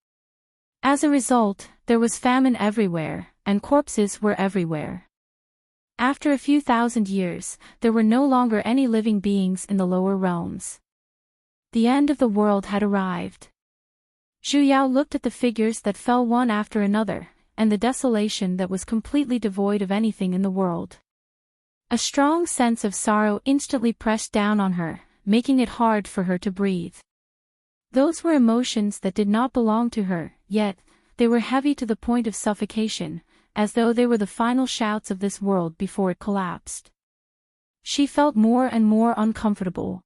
As a result, there was famine everywhere, and corpses were everywhere. After a few thousand years, there were no longer any living beings in the lower realms. The end of the world had arrived. Zhu Yao looked at the figures that fell one after another, and the desolation that was completely devoid of anything in the world. A strong sense of sorrow instantly pressed down on her, making it hard for her to breathe. Those were emotions that did not belong to her, yet, they were heavy to the point of suffocation, as though they were the final shouts of this world before it collapsed. She felt more and more uncomfortable.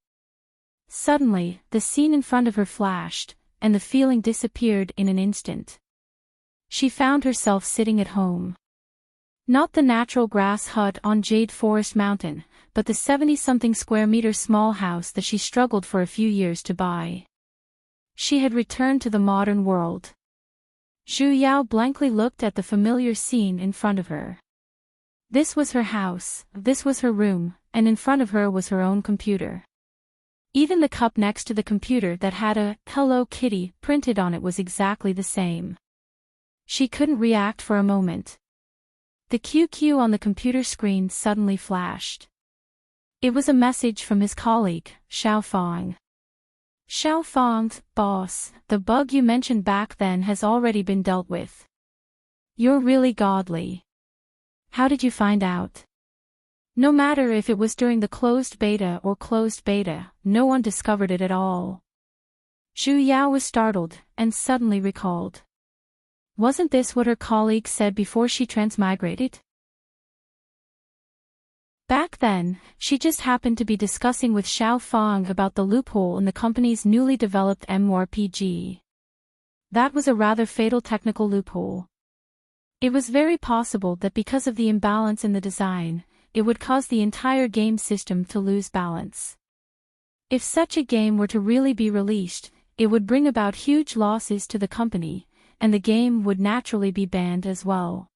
Suddenly, the scene in front of her flashed, and the feeling disappeared in an instant. She found herself sitting at home. Not the natural grass hut on Jade Forest Mountain, but the 70-something square meter small house that she struggled for a few years to buy. She had returned to the modern world. Zhu Yao blankly looked at the familiar scene in front of her. This was her house, this was her room, and in front of her was her own computer. Even the cup next to the computer that had a "Hello Kitty" printed on it was exactly the same. She couldn't react for a moment. The QQ on the computer screen suddenly flashed. It was a message from his colleague, Xiao Fang. Xiao Fang, boss, the bug you mentioned back then has already been dealt with. You're really godly. How did you find out? No matter if it was during the closed beta or closed beta, no one discovered it at all. Zhu Yao was startled, and suddenly recalled. Wasn't this what her colleague said before she transmigrated? Back then, she just happened to be discussing with Xiao Fang about the loophole in the company's newly developed MMORPG. That was a rather fatal technical loophole. It was very possible that because of the imbalance in the design, it would cause the entire game system to lose balance. If such a game were to really be released, it would bring about huge losses to the company, and the game would naturally be banned as well.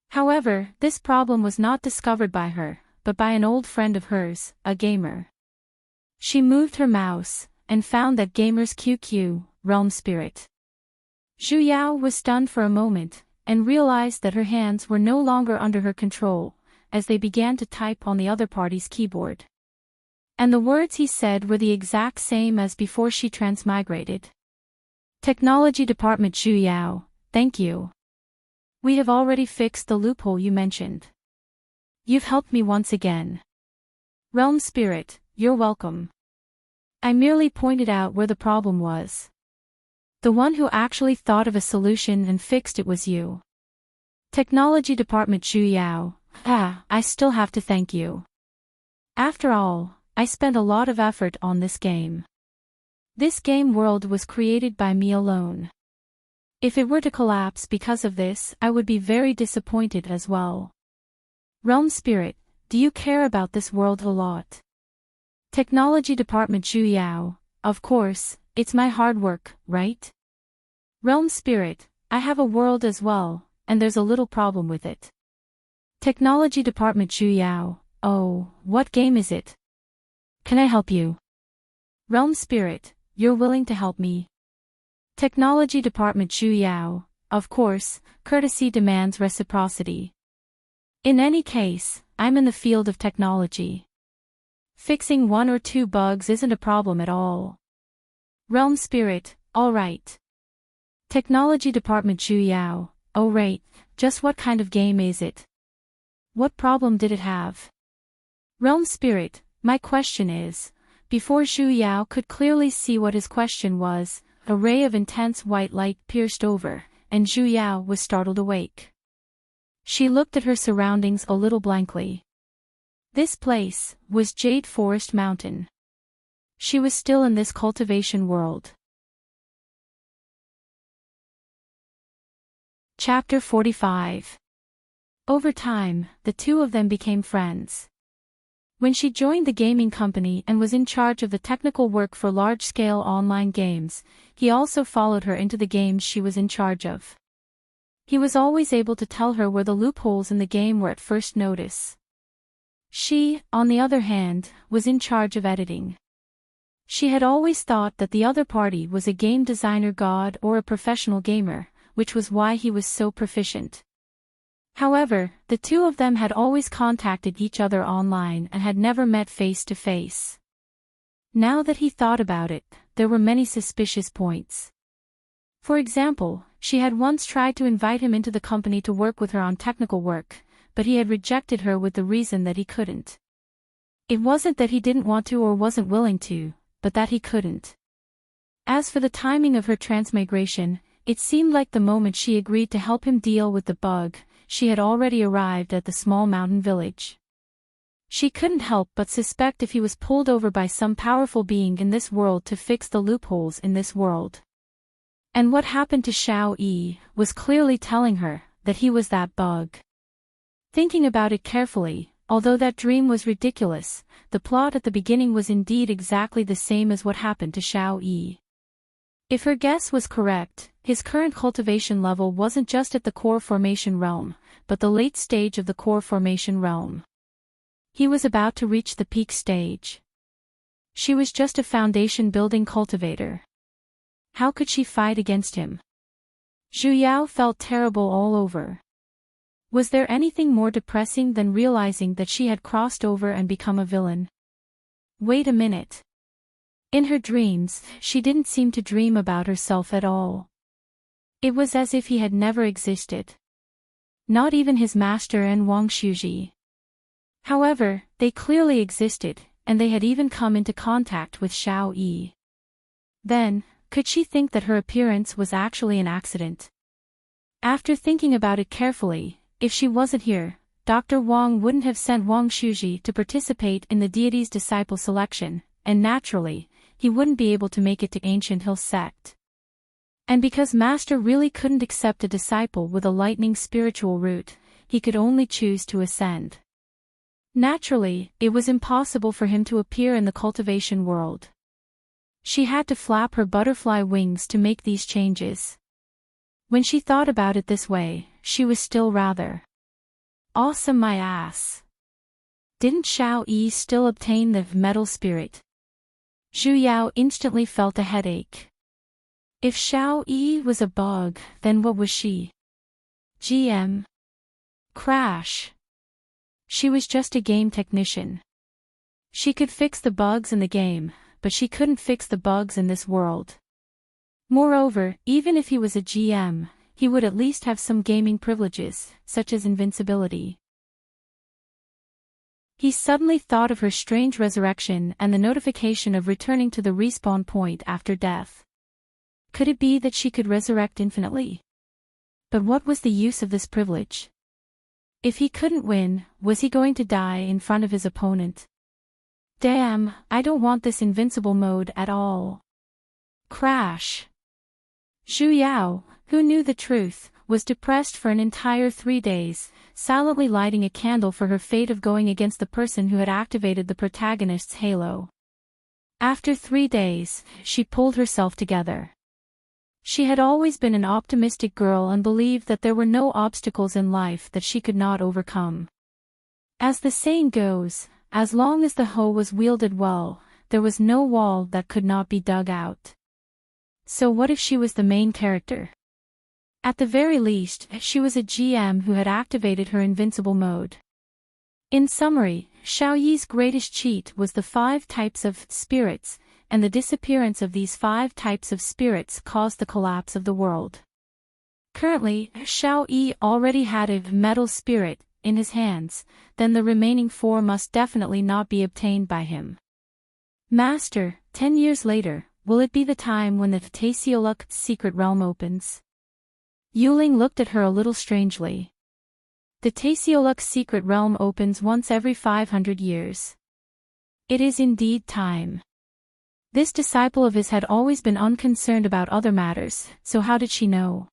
However, this problem was not discovered by her, but by an old friend of hers, a gamer. She moved her mouse, and found that gamer's QQ, Realm Spirit. Zhu Yao was stunned for a moment, and realized that her hands were no longer under her control, as they began to type on the other party's keyboard. And the words he said were the exact same as before she transmigrated. Technology Department Zhu Yao, thank you. We have already fixed the loophole you mentioned. You've helped me once again. Realm Spirit, you're welcome. I merely pointed out where the problem was. The one who actually thought of a solution and fixed it was you. Technology Department Zhu Yao, I still have to thank you. After all, I spent a lot of effort on this game. This game world was created by me alone. If it were to collapse because of this, I would be very disappointed as well. Realm Spirit, do you care about this world a lot? Technology Department Zhu Yao, of course, it's my hard work, right? Realm Spirit, I have a world as well, and there's a little problem with it. Technology Department Zhu Yao, oh, what game is it? Can I help you? Realm Spirit, you're willing to help me. Technology Department Zhu Yao, of course, courtesy demands reciprocity. In any case, I'm in the field of technology. Fixing one or two bugs isn't a problem at all. Realm Spirit, alright. Technology Department Zhu Yao, oh right, just what kind of game is it? What problem did it have? Realm Spirit, my question is, before Zhu Yao could clearly see what his question was, a ray of intense white light pierced over, and Zhu Yao was startled awake. She looked at her surroundings a little blankly. This place was Jade Forest Mountain. She was still in this cultivation world. Chapter 45. Over time, the two of them became friends. When she joined the gaming company and was in charge of the technical work for large-scale online games, he also followed her into the games she was in charge of. He was always able to tell her where the loopholes in the game were at first notice. She, on the other hand, was in charge of editing. She had always thought that the other party was a game designer god or a professional gamer, which was why he was so proficient. However, the two of them had always contacted each other online and had never met face to face. Now that he thought about it, there were many suspicious points. For example, she had once tried to invite him into the company to work with her on technical work, but he had rejected her with the reason that he couldn't. It wasn't that he didn't want to or wasn't willing to, but that he couldn't. As for the timing of her transmigration, it seemed like the moment she agreed to help him deal with the bug, she had already arrived at the small mountain village. She couldn't help but suspect if he was pulled over by some powerful being in this world to fix the loopholes in this world. And what happened to Xiao Yi was clearly telling her that he was that bug. Thinking about it carefully, although that dream was ridiculous, the plot at the beginning was indeed exactly the same as what happened to Xiao Yi. If her guess was correct, his current cultivation level wasn't just at the core formation realm, but the late stage of the core formation realm. He was about to reach the peak stage. She was just a foundation building cultivator. How could she fight against him? Zhu Yao felt terrible all over. Was there anything more depressing than realizing that she had crossed over and become a villain? Wait a minute. In her dreams, she didn't seem to dream about herself at all. It was as if he had never existed. Not even his master and Wang Shuji. However, they clearly existed, and they had even come into contact with Xiao Yi. Then, could she think that her appearance was actually an accident? After thinking about it carefully, if she wasn't here, Dr. Wang wouldn't have sent Wang Shuji to participate in the deity's disciple selection, and naturally, he wouldn't be able to make it to Ancient Hill sect. And because Master really couldn't accept a disciple with a lightning spiritual root, he could only choose to ascend. Naturally, it was impossible for him to appear in the cultivation world. She had to flap her butterfly wings to make these changes. When she thought about it this way, she was still rather awesome my ass. Didn't Xiao Yi still obtain the metal spirit? Zhu Yao instantly felt a headache. If Xiao Yi was a bug, then what was she? GM. Crash. She was just a game technician. She could fix the bugs in the game, but she couldn't fix the bugs in this world. Moreover, even if he was a GM, he would at least have some gaming privileges, such as invincibility. He suddenly thought of her strange resurrection and the notification of returning to the respawn point after death. Could it be that she could resurrect infinitely? But what was the use of this privilege? If he couldn't win, was he going to die in front of his opponent? Damn, I don't want this invincible mode at all. Crash. Zhu Yao, who knew the truth, was depressed for an entire 3 days, silently lighting a candle for her fate of going against the person who had activated the protagonist's halo. After 3 days, she pulled herself together. She had always been an optimistic girl and believed that there were no obstacles in life that she could not overcome. As the saying goes, as long as the hoe was wielded well, there was no wall that could not be dug out. So what if she was the main character? At the very least, she was a GM who had activated her invincible mode. In summary, Xiao Yi's greatest cheat was the 5 types of spirits, and the disappearance of these 5 types of spirits caused the collapse of the world. Currently, Xiao Yi already had a metal spirit in his hands, then the remaining 4 must definitely not be obtained by him. Master, 10 years later, will it be the time when the Taesioluk secret realm opens? Yuling looked at her a little strangely. The Taesioluk secret realm opens once every 500 years. It is indeed time. This disciple of his had always been unconcerned about other matters, so how did she know?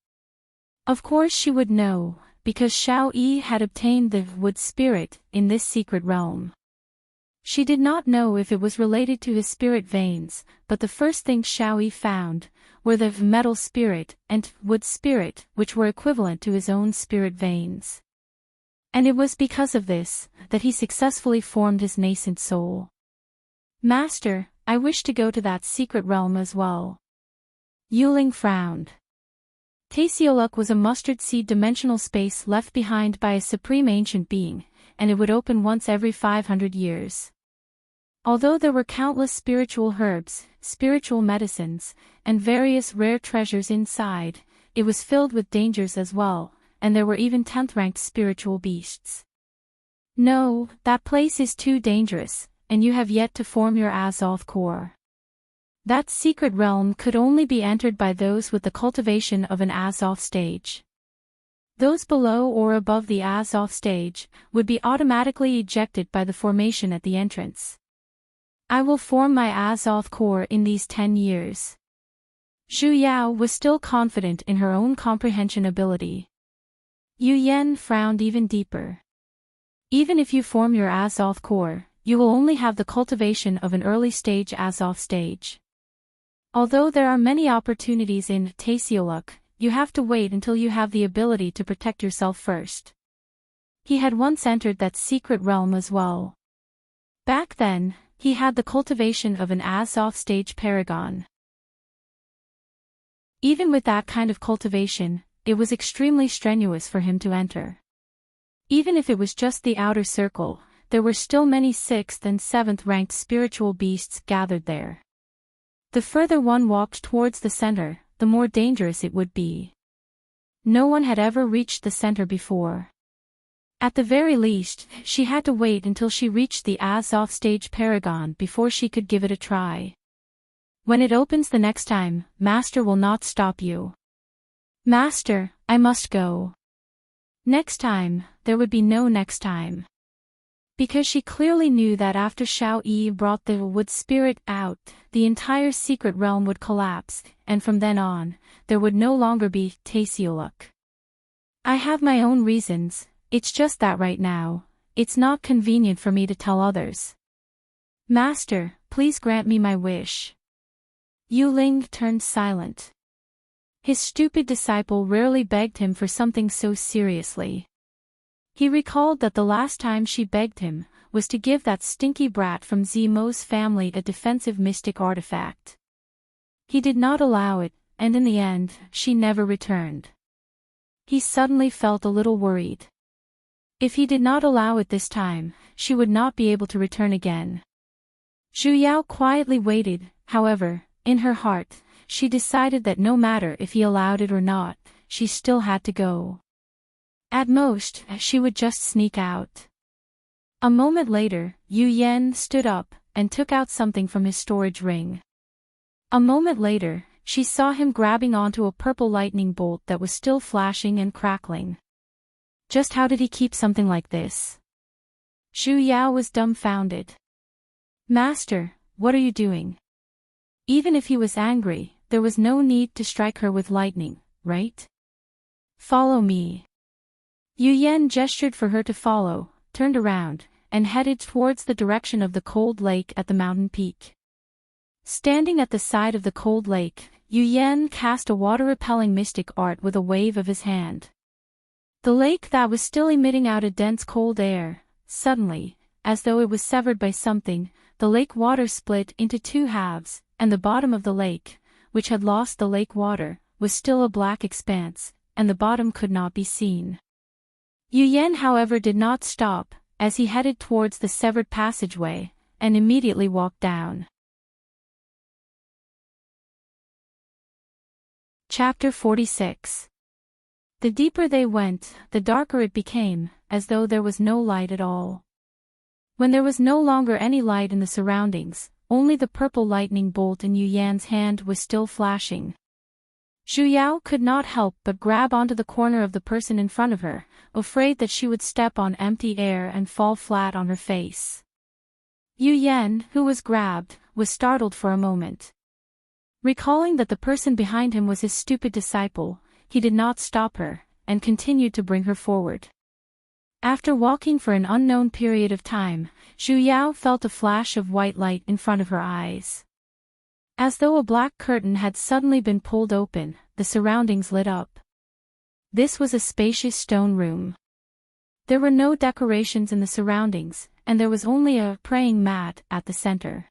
Of course she would know, because Xiao Yi had obtained the wood spirit in this secret realm. She did not know if it was related to his spirit veins, but the first thing Xiao Yi found were the metal spirit and wood spirit, which were equivalent to his own spirit veins. And it was because of this that he successfully formed his nascent soul. Master, I wish to go to that secret realm as well. Yuling frowned. Taesioluk was a mustard seed dimensional space left behind by a supreme ancient being, and it would open once every 500 years. Although there were countless spiritual herbs, spiritual medicines, and various rare treasures inside, it was filled with dangers as well, and there were even 10th-ranked spiritual beasts. No, that place is too dangerous, and you have yet to form your Azoth core. That secret realm could only be entered by those with the cultivation of an Azoth stage. Those below or above the Azoth stage would be automatically ejected by the formation at the entrance. I will form my Azoth core in these 10 years. Zhu Yao was still confident in her own comprehension ability. Yu Yen frowned even deeper. Even if you form your Azoth core, you will only have the cultivation of an early-stage Azoth stage. Although there are many opportunities in Taesioluk, you have to wait until you have the ability to protect yourself first. He had once entered that secret realm as well. Back then, he had the cultivation of an Azoth stage paragon. Even with that kind of cultivation, it was extremely strenuous for him to enter. Even if it was just the outer circle, there were still many 6th and 7th ranked spiritual beasts gathered there. The further one walked towards the center, the more dangerous it would be. No one had ever reached the center before. At the very least, she had to wait until she reached the offstage Paragon before she could give it a try. When it opens the next time, Master will not stop you. Master, I must go. Next time, there would be no next time. Because she clearly knew that after Xiao Yi brought the wood spirit out, the entire secret realm would collapse, and from then on, there would no longer be Taesioluk. I have my own reasons, it's just that right now, it's not convenient for me to tell others. Master, please grant me my wish. Yu Ling turned silent. His stupid disciple rarely begged him for something so seriously. He recalled that the last time she begged him was to give that stinky brat from Zemo's family a defensive mystic artifact. He did not allow it, and in the end, she never returned. He suddenly felt a little worried. If he did not allow it this time, she would not be able to return again. Zhu Yao quietly waited, however, in her heart, she decided that no matter if he allowed it or not, she still had to go. At most, she would just sneak out. A moment later, Yu Yan stood up and took out something from his storage ring. A moment later, she saw him grabbing onto a purple lightning bolt that was still flashing and crackling. Just how did he keep something like this? Zhu Yao was dumbfounded. Master, what are you doing? Even if he was angry, there was no need to strike her with lightning, right? Follow me. Yu Yan gestured for her to follow, turned around, and headed towards the direction of the cold lake at the mountain peak. Standing at the side of the cold lake, Yu Yan cast a water-repelling mystic art with a wave of his hand. The lake that was still emitting out a dense cold air, suddenly, as though it was severed by something, the lake water split into two halves, and the bottom of the lake, which had lost the lake water, was still a black expanse, and the bottom could not be seen. Yu Yan however did not stop, as he headed towards the severed passageway, and immediately walked down. Chapter 46. The deeper they went, the darker it became, as though there was no light at all. When there was no longer any light in the surroundings, only the purple lightning bolt in Yu Yan's hand was still flashing. Zhu Yao could not help but grab onto the corner of the person in front of her, afraid that she would step on empty air and fall flat on her face. Yu Yan, who was grabbed, was startled for a moment. Recalling that the person behind him was his stupid disciple, he did not stop her, and continued to bring her forward. After walking for an unknown period of time, Zhu Yao felt a flash of white light in front of her eyes. As though a black curtain had suddenly been pulled open, the surroundings lit up. This was a spacious stone room. There were no decorations in the surroundings, and there was only a praying mat at the center.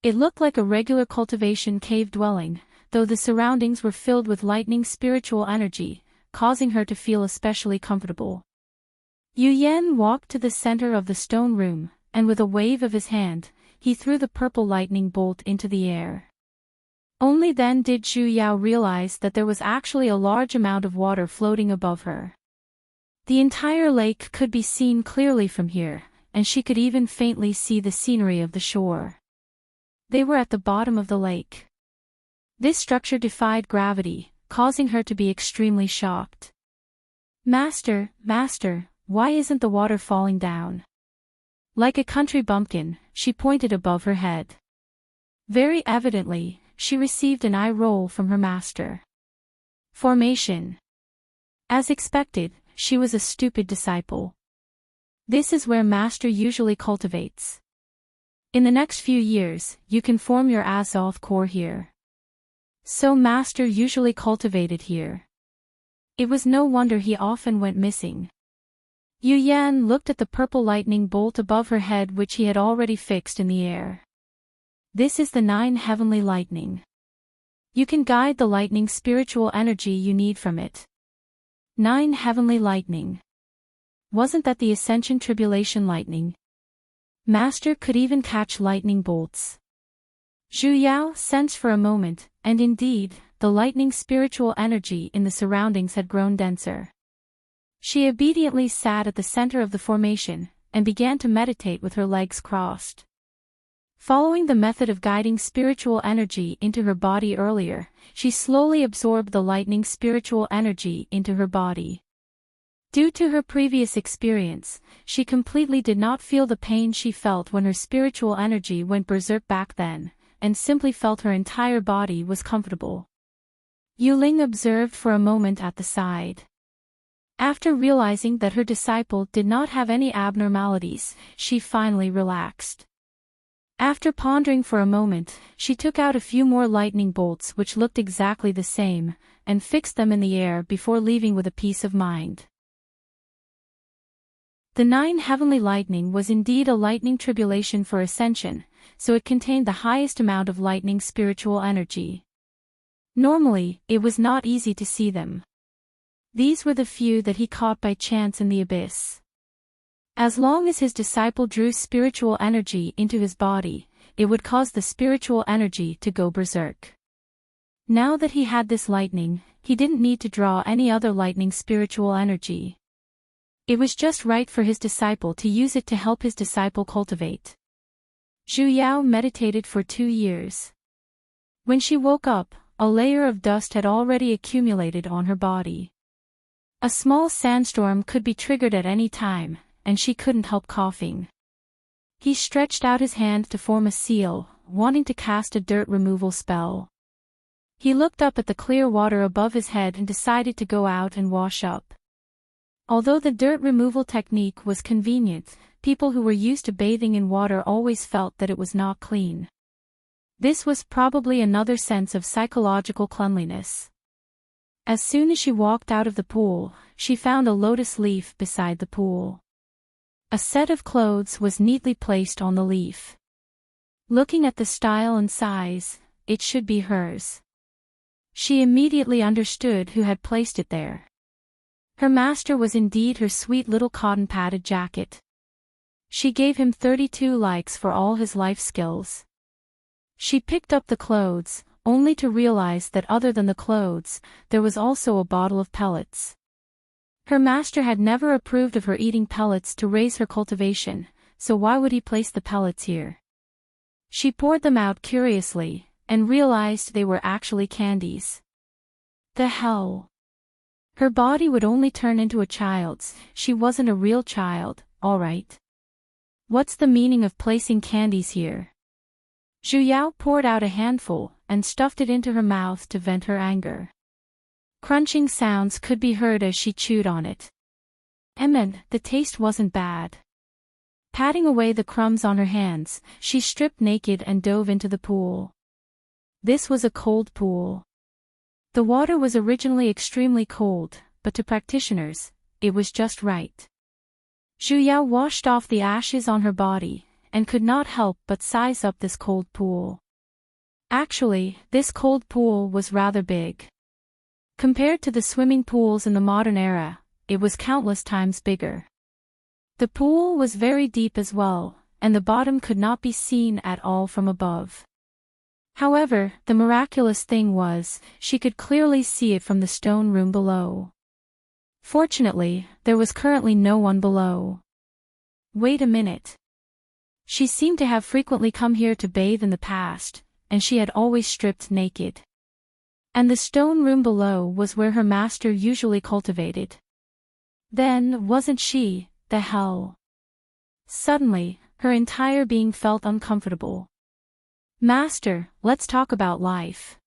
It looked like a regular cultivation cave dwelling, though the surroundings were filled with lightning spiritual energy, causing her to feel especially comfortable. Yu Yan walked to the center of the stone room, and with a wave of his hand, he threw the purple lightning bolt into the air. Only then did Zhu Yao realize that there was actually a large amount of water floating above her. The entire lake could be seen clearly from here, and she could even faintly see the scenery of the shore. They were at the bottom of the lake. This structure defied gravity, causing her to be extremely shocked. Master, why isn't the water falling down? Like a country bumpkin, she pointed above her head. Very evidently, she received an eye roll from her master. Formation. As expected, she was a stupid disciple. This is where master usually cultivates. In the next few years, you can form your Azoth core here. So master usually cultivated here. It was no wonder he often went missing. Yu Yan looked at the purple lightning bolt above her head which he had already fixed in the air. This is the 9 heavenly lightning. You can guide the lightning spiritual energy you need from it. 9 heavenly lightning. Wasn't that the Ascension Tribulation lightning? Master could even catch lightning bolts. Zhu Yao sensed for a moment, and indeed, the lightning spiritual energy in the surroundings had grown denser. She obediently sat at the center of the formation, and began to meditate with her legs crossed. Following the method of guiding spiritual energy into her body earlier, she slowly absorbed the lightning spiritual energy into her body. Due to her previous experience, she completely did not feel the pain she felt when her spiritual energy went berserk back then, and simply felt her entire body was comfortable. Yuling observed for a moment at the side. After realizing that her disciple did not have any abnormalities, she finally relaxed. After pondering for a moment, she took out a few more lightning bolts which looked exactly the same, and fixed them in the air before leaving with a peace of mind. The 9 heavenly lightning was indeed a lightning tribulation for ascension, so it contained the highest amount of lightning spiritual energy. Normally, it was not easy to see them. These were the few that he caught by chance in the abyss. As long as his disciple drew spiritual energy into his body, it would cause the spiritual energy to go berserk. Now that he had this lightning, he didn't need to draw any other lightning spiritual energy. It was just right for his disciple to use it to help his disciple cultivate. Zhu Yao meditated for 2 years. When she woke up, a layer of dust had already accumulated on her body. A small sandstorm could be triggered at any time, and she couldn't help coughing. He stretched out his hand to form a seal, wanting to cast a dirt removal spell. He looked up at the clear water above his head and decided to go out and wash up. Although the dirt removal technique was convenient, people who were used to bathing in water always felt that it was not clean. This was probably another sense of psychological cleanliness. As soon as she walked out of the pool, she found a lotus leaf beside the pool. A set of clothes was neatly placed on the leaf. Looking at the style and size, it should be hers. She immediately understood who had placed it there. Her master was indeed her sweet little cotton-padded jacket. She gave him 32 likes for all his life skills. She picked up the clothes, only to realize that other than the clothes, there was also a bottle of pellets. Her master had never approved of her eating pellets to raise her cultivation, so why would he place the pellets here? She poured them out curiously, and realized they were actually candies. The hell? Her body would only turn into a child's, she wasn't a real child, alright. What's the meaning of placing candies here? Zhu Yao poured out a handful, and stuffed it into her mouth to vent her anger. Crunching sounds could be heard as she chewed on it. The taste wasn't bad. Patting away the crumbs on her hands, she stripped naked and dove into the pool. This was a cold pool. The water was originally extremely cold, but to practitioners, it was just right. Zhu Yao washed off the ashes on her body, and could not help but size up this cold pool. Actually, this cold pool was rather big. Compared to the swimming pools in the modern era, it was countless times bigger. The pool was very deep as well, and the bottom could not be seen at all from above. However, the miraculous thing was, she could clearly see it from the stone room below. Fortunately, there was currently no one below. Wait a minute. She seemed to have frequently come here to bathe in the past, and she had always stripped naked. And the stone room below was where her master usually cultivated. Then, wasn't she, the hell? Suddenly, her entire being felt uncomfortable. Master, let's talk about life.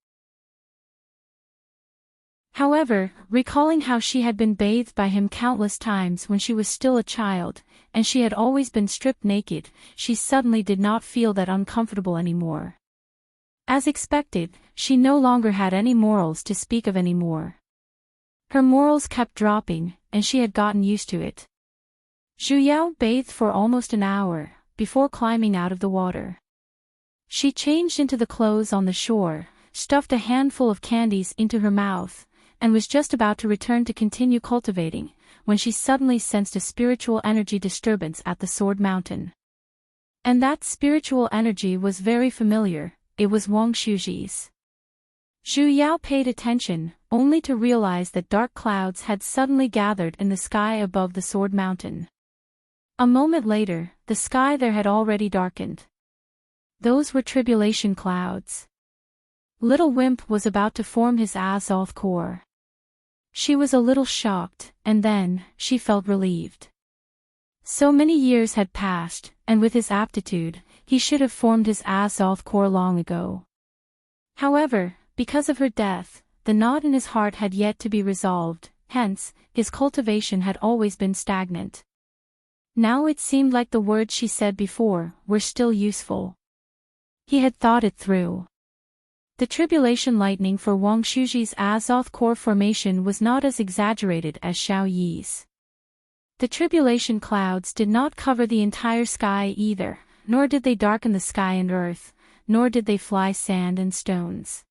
However, recalling how she had been bathed by him countless times when she was still a child, and she had always been stripped naked, she suddenly did not feel that uncomfortable anymore. As expected, she no longer had any morals to speak of anymore. Her morals kept dropping, and she had gotten used to it. Zhu Yao bathed for almost an hour, before climbing out of the water. She changed into the clothes on the shore, stuffed a handful of candies into her mouth, and was just about to return to continue cultivating, when she suddenly sensed a spiritual energy disturbance at the Sword Mountain. And that spiritual energy was very familiar, it was Wang Shuji's. Zhu Yao paid attention, only to realize that dark clouds had suddenly gathered in the sky above the Sword Mountain. A moment later, the sky there had already darkened. Those were tribulation clouds. Little Wimp was about to form his Azoth core. She was a little shocked, and then, she felt relieved. So many years had passed, and with his aptitude, he should have formed his Azoth core long ago. However, because of her death, the knot in his heart had yet to be resolved, hence, his cultivation had always been stagnant. Now it seemed like the words she said before were still useful. He had thought it through. The tribulation lightning for Wang Shuji's Azoth core formation was not as exaggerated as Xiao Yi's. The tribulation clouds did not cover the entire sky either, nor did they darken the sky and earth, nor did they fly sand and stones.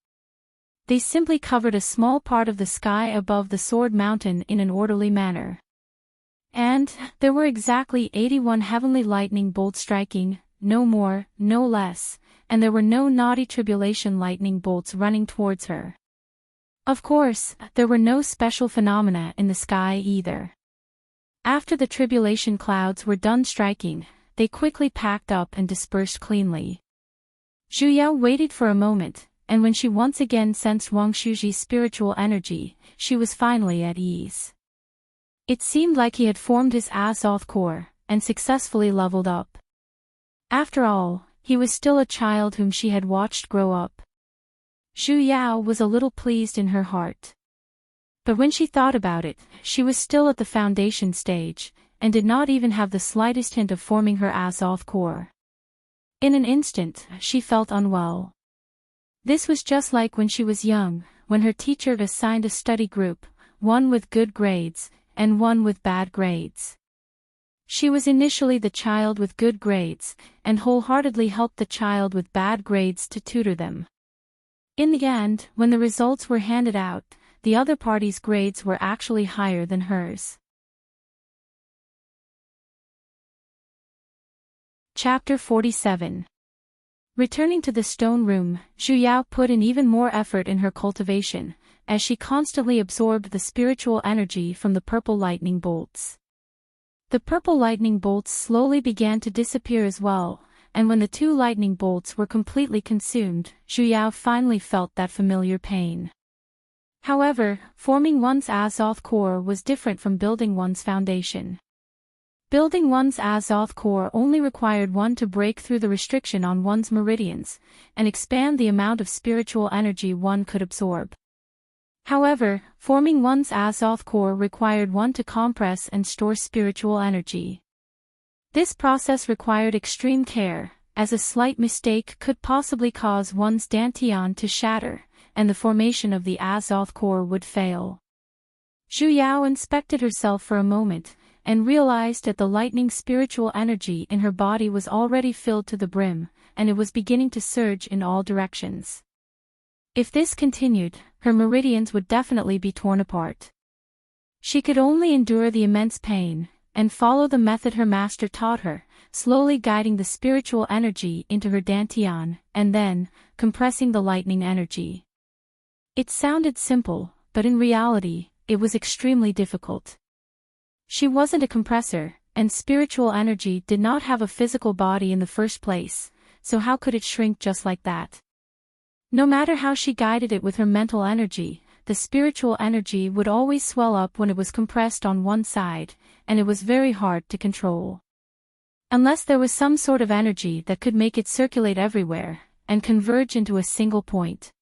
They simply covered a small part of the sky above the Sword Mountain in an orderly manner. And, there were exactly 81 heavenly lightning bolts striking, no more, no less, and there were no naughty tribulation lightning bolts running towards her. Of course, there were no special phenomena in the sky either. After the tribulation clouds were done striking, they quickly packed up and dispersed cleanly. Zhu Yao waited for a moment, and when she once again sensed Wang Shuji's spiritual energy, she was finally at ease. It seemed like he had formed his Azoth core, and successfully leveled up. After all, he was still a child whom she had watched grow up. Zhu Yao was a little pleased in her heart. But when she thought about it, she was still at the foundation stage, and did not even have the slightest hint of forming her Azoth core. In an instant, she felt unwell. This was just like when she was young, when her teacher assigned a study group, one with good grades, and one with bad grades. She was initially the child with good grades, and wholeheartedly helped the child with bad grades to tutor them. In the end, when the results were handed out, the other party's grades were actually higher than hers. Chapter 47. Returning to the stone room, Zhu Yao put in even more effort in her cultivation, as she constantly absorbed the spiritual energy from the purple lightning bolts. The purple lightning bolts slowly began to disappear as well, and when the two lightning bolts were completely consumed, Zhu Yao finally felt that familiar pain. However, forming one's Azoth core was different from building one's foundation. Building one's Azoth core only required one to break through the restriction on one's meridians, and expand the amount of spiritual energy one could absorb. However, forming one's Azoth core required one to compress and store spiritual energy. This process required extreme care, as a slight mistake could possibly cause one's dantian to shatter, and the formation of the Azoth core would fail. Zhu Yao inspected herself for a moment, and realized that the lightning spiritual energy in her body was already filled to the brim, and it was beginning to surge in all directions. If this continued, her meridians would definitely be torn apart. She could only endure the immense pain, and follow the method her master taught her, slowly guiding the spiritual energy into her dantian, and then, compressing the lightning energy. It sounded simple, but in reality, it was extremely difficult. She wasn't a compressor, and spiritual energy did not have a physical body in the first place, so how could it shrink just like that? No matter how she guided it with her mental energy, the spiritual energy would always swell up when it was compressed on one side, and it was very hard to control. Unless there was some sort of energy that could make it circulate everywhere, and converge into a single point.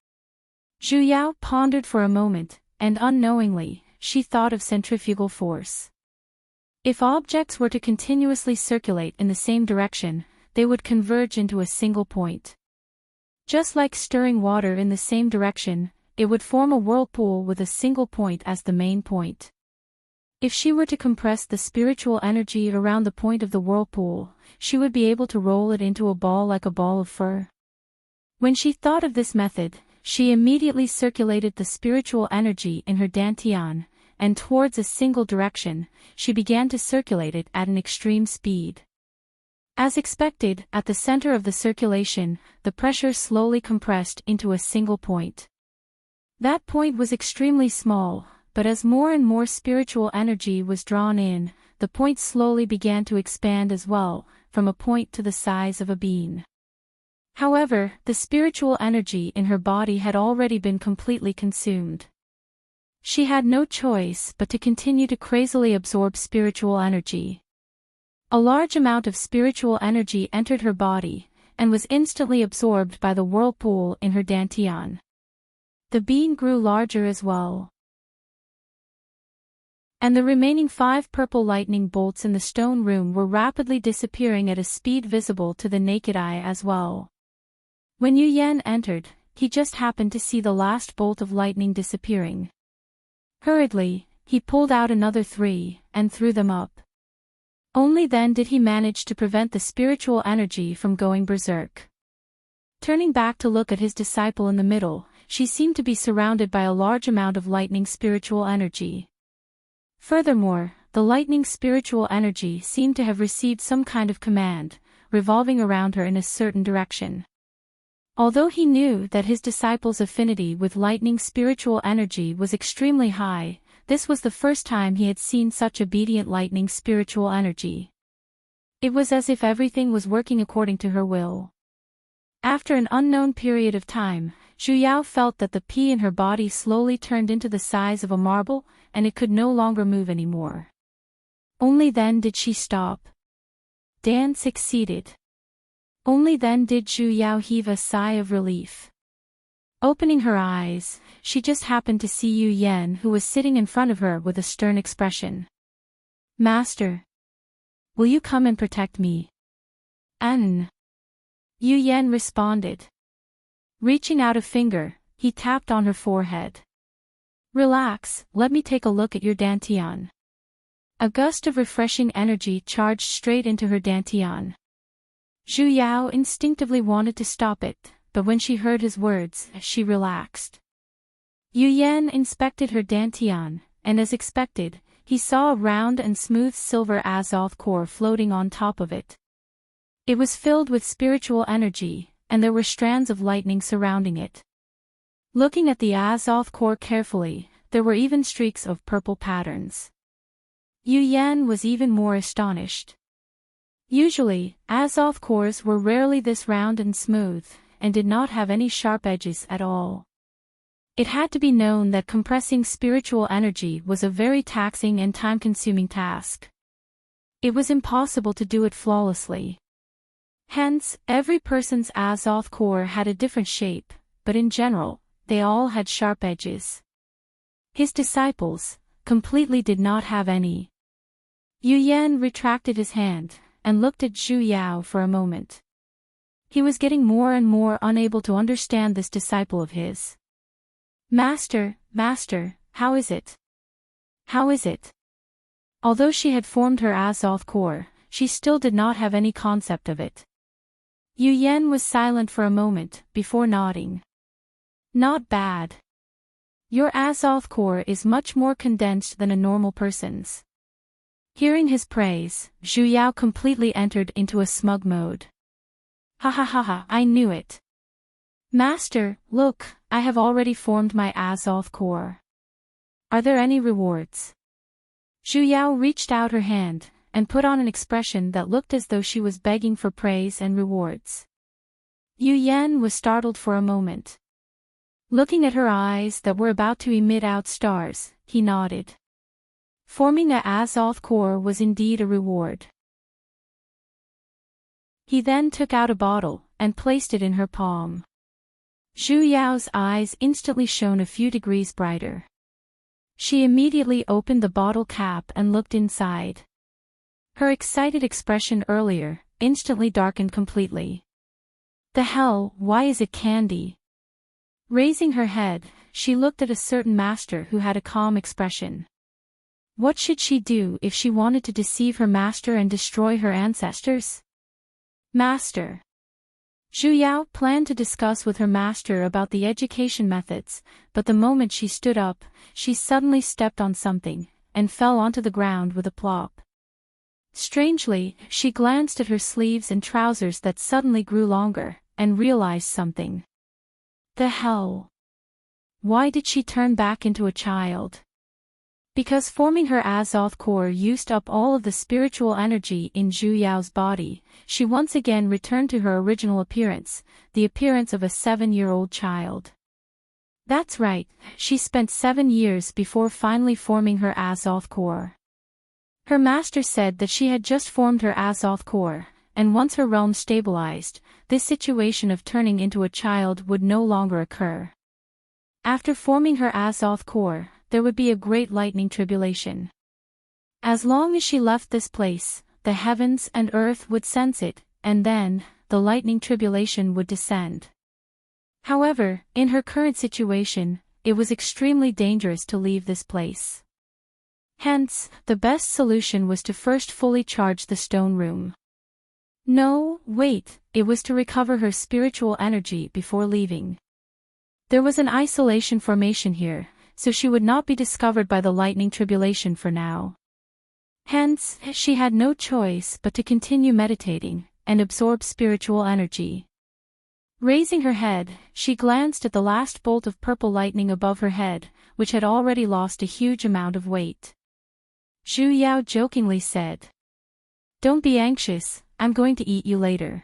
Zhu Yao pondered for a moment, and unknowingly, she thought of centrifugal force. If objects were to continuously circulate in the same direction, they would converge into a single point. Just like stirring water in the same direction, it would form a whirlpool with a single point as the main point. If she were to compress the spiritual energy around the point of the whirlpool, she would be able to roll it into a ball like a ball of fur. When she thought of this method, she immediately circulated the spiritual energy in her dantian, and towards a single direction, she began to circulate it at an extreme speed. As expected, at the center of the circulation, the pressure slowly compressed into a single point. That point was extremely small, but as more and more spiritual energy was drawn in, the point slowly began to expand as well, from a point to the size of a bean. However, the spiritual energy in her body had already been completely consumed. She had no choice but to continue to crazily absorb spiritual energy. A large amount of spiritual energy entered her body, and was instantly absorbed by the whirlpool in her dantian. The bean grew larger as well. And the remaining 5 purple lightning bolts in the stone room were rapidly disappearing at a speed visible to the naked eye as well. When Yu Yan entered, he just happened to see the last bolt of lightning disappearing. Hurriedly, he pulled out another 3, and threw them up. Only then did he manage to prevent the spiritual energy from going berserk. Turning back to look at his disciple in the middle, she seemed to be surrounded by a large amount of lightning spiritual energy. Furthermore, the lightning spiritual energy seemed to have received some kind of command, revolving around her in a certain direction. Although he knew that his disciple's affinity with lightning spiritual energy was extremely high, this was the first time he had seen such obedient lightning spiritual energy. It was as if everything was working according to her will. After an unknown period of time, Zhu Yao felt that the pea in her body slowly turned into the size of a marble, and it could no longer move anymore. Only then did she stop. Dan succeeded. Only then did Zhu Yao heave a sigh of relief. Opening her eyes, she just happened to see Yu Yan, who was sitting in front of her with a stern expression. "Master, will you come and protect me?" "Yu Yan responded. Reaching out a finger, he tapped on her forehead. "Relax, let me take a look at your dantian." A gust of refreshing energy charged straight into her dantian. Zhu Yao instinctively wanted to stop it, but when she heard his words, she relaxed. Yu Yan inspected her dantian, and as expected, he saw a round and smooth silver azoth core floating on top of it. It was filled with spiritual energy, and there were strands of lightning surrounding it. Looking at the azoth core carefully, there were even streaks of purple patterns. Yu Yan was even more astonished. Usually, azoth cores were rarely this round and smooth, and did not have any sharp edges at all. It had to be known that compressing spiritual energy was a very taxing and time-consuming task. It was impossible to do it flawlessly. Hence, every person's azoth core had a different shape, but in general, they all had sharp edges. His disciples completely did not have any. Yu Yan retracted his hand, and looked at Zhu Yao for a moment. He was getting more and more unable to understand this disciple of his. Master, how is it? How is it?" Although she had formed her azoth core, she still did not have any concept of it. Yu Yan was silent for a moment, before nodding. "Not bad. Your azoth core is much more condensed than a normal person's." Hearing his praise, Zhu Yao completely entered into a smug mode. "Ha ha ha ha, I knew it. Master, look, I have already formed my azoth core. Are there any rewards?" Zhu Yao reached out her hand, and put on an expression that looked as though she was begging for praise and rewards. Yu Yan was startled for a moment. Looking at her eyes that were about to emit out stars, he nodded. Forming a azoth core was indeed a reward. He then took out a bottle, and placed it in her palm. Zhu Yao's eyes instantly shone a few degrees brighter. She immediately opened the bottle cap and looked inside. Her excited expression earlier instantly darkened completely. "The hell, why is it candy?" Raising her head, she looked at a certain master who had a calm expression. What should she do if she wanted to deceive her master and destroy her ancestors? Master. Zhu Yao planned to discuss with her master about the education methods, but the moment she stood up, she suddenly stepped on something, and fell onto the ground with a plop. Strangely, she glanced at her sleeves and trousers that suddenly grew longer, and realized something. The hell? Why did she turn back into a child? Because forming her Azoth core used up all of the spiritual energy in Zhu Yao's body, she once again returned to her original appearance, the appearance of a 7-year-old child. That's right, she spent 7 years before finally forming her Azoth core. Her master said that she had just formed her Azoth core, and once her realm stabilized, this situation of turning into a child would no longer occur. After forming her Azoth core, there would be a great lightning tribulation. As long as she left this place, the heavens and earth would sense it, and then, the lightning tribulation would descend. However, in her current situation, it was extremely dangerous to leave this place. Hence, the best solution was to first fully charge the stone room. No, wait, it was to recover her spiritual energy before leaving. There was an isolation formation here, so she would not be discovered by the lightning tribulation for now. Hence, she had no choice but to continue meditating, and absorb spiritual energy. Raising her head, she glanced at the last bolt of purple lightning above her head, which had already lost a huge amount of weight. Zhu Yao jokingly said, "Don't be anxious, I'm going to eat you later."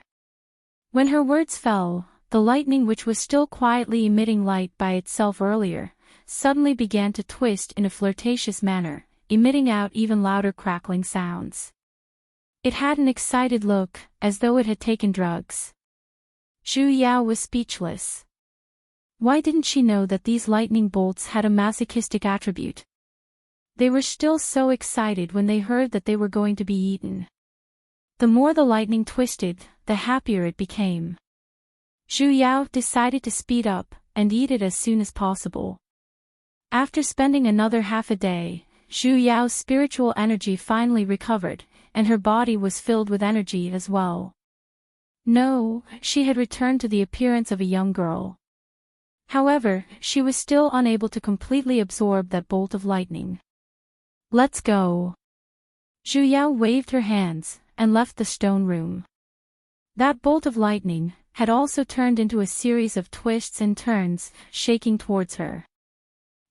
When her words fell, the lightning, which was still quietly emitting light by itself earlier, suddenly began to twist in a flirtatious manner, emitting out even louder crackling sounds. It had an excited look, as though it had taken drugs. Zhu Yao was speechless. Why didn't she know that these lightning bolts had a masochistic attribute? They were still so excited when they heard that they were going to be eaten. The more the lightning twisted, the happier it became. Zhu Yao decided to speed up, and eat it as soon as possible. After spending another half a day, Zhu Yao's spiritual energy finally recovered, and her body was filled with energy as well. No, she had returned to the appearance of a young girl. However, she was still unable to completely absorb that bolt of lightning. "Let's go." Zhu Yao waved her hands, and left the stone room. That bolt of lightning had also turned into a series of twists and turns, shaking towards her,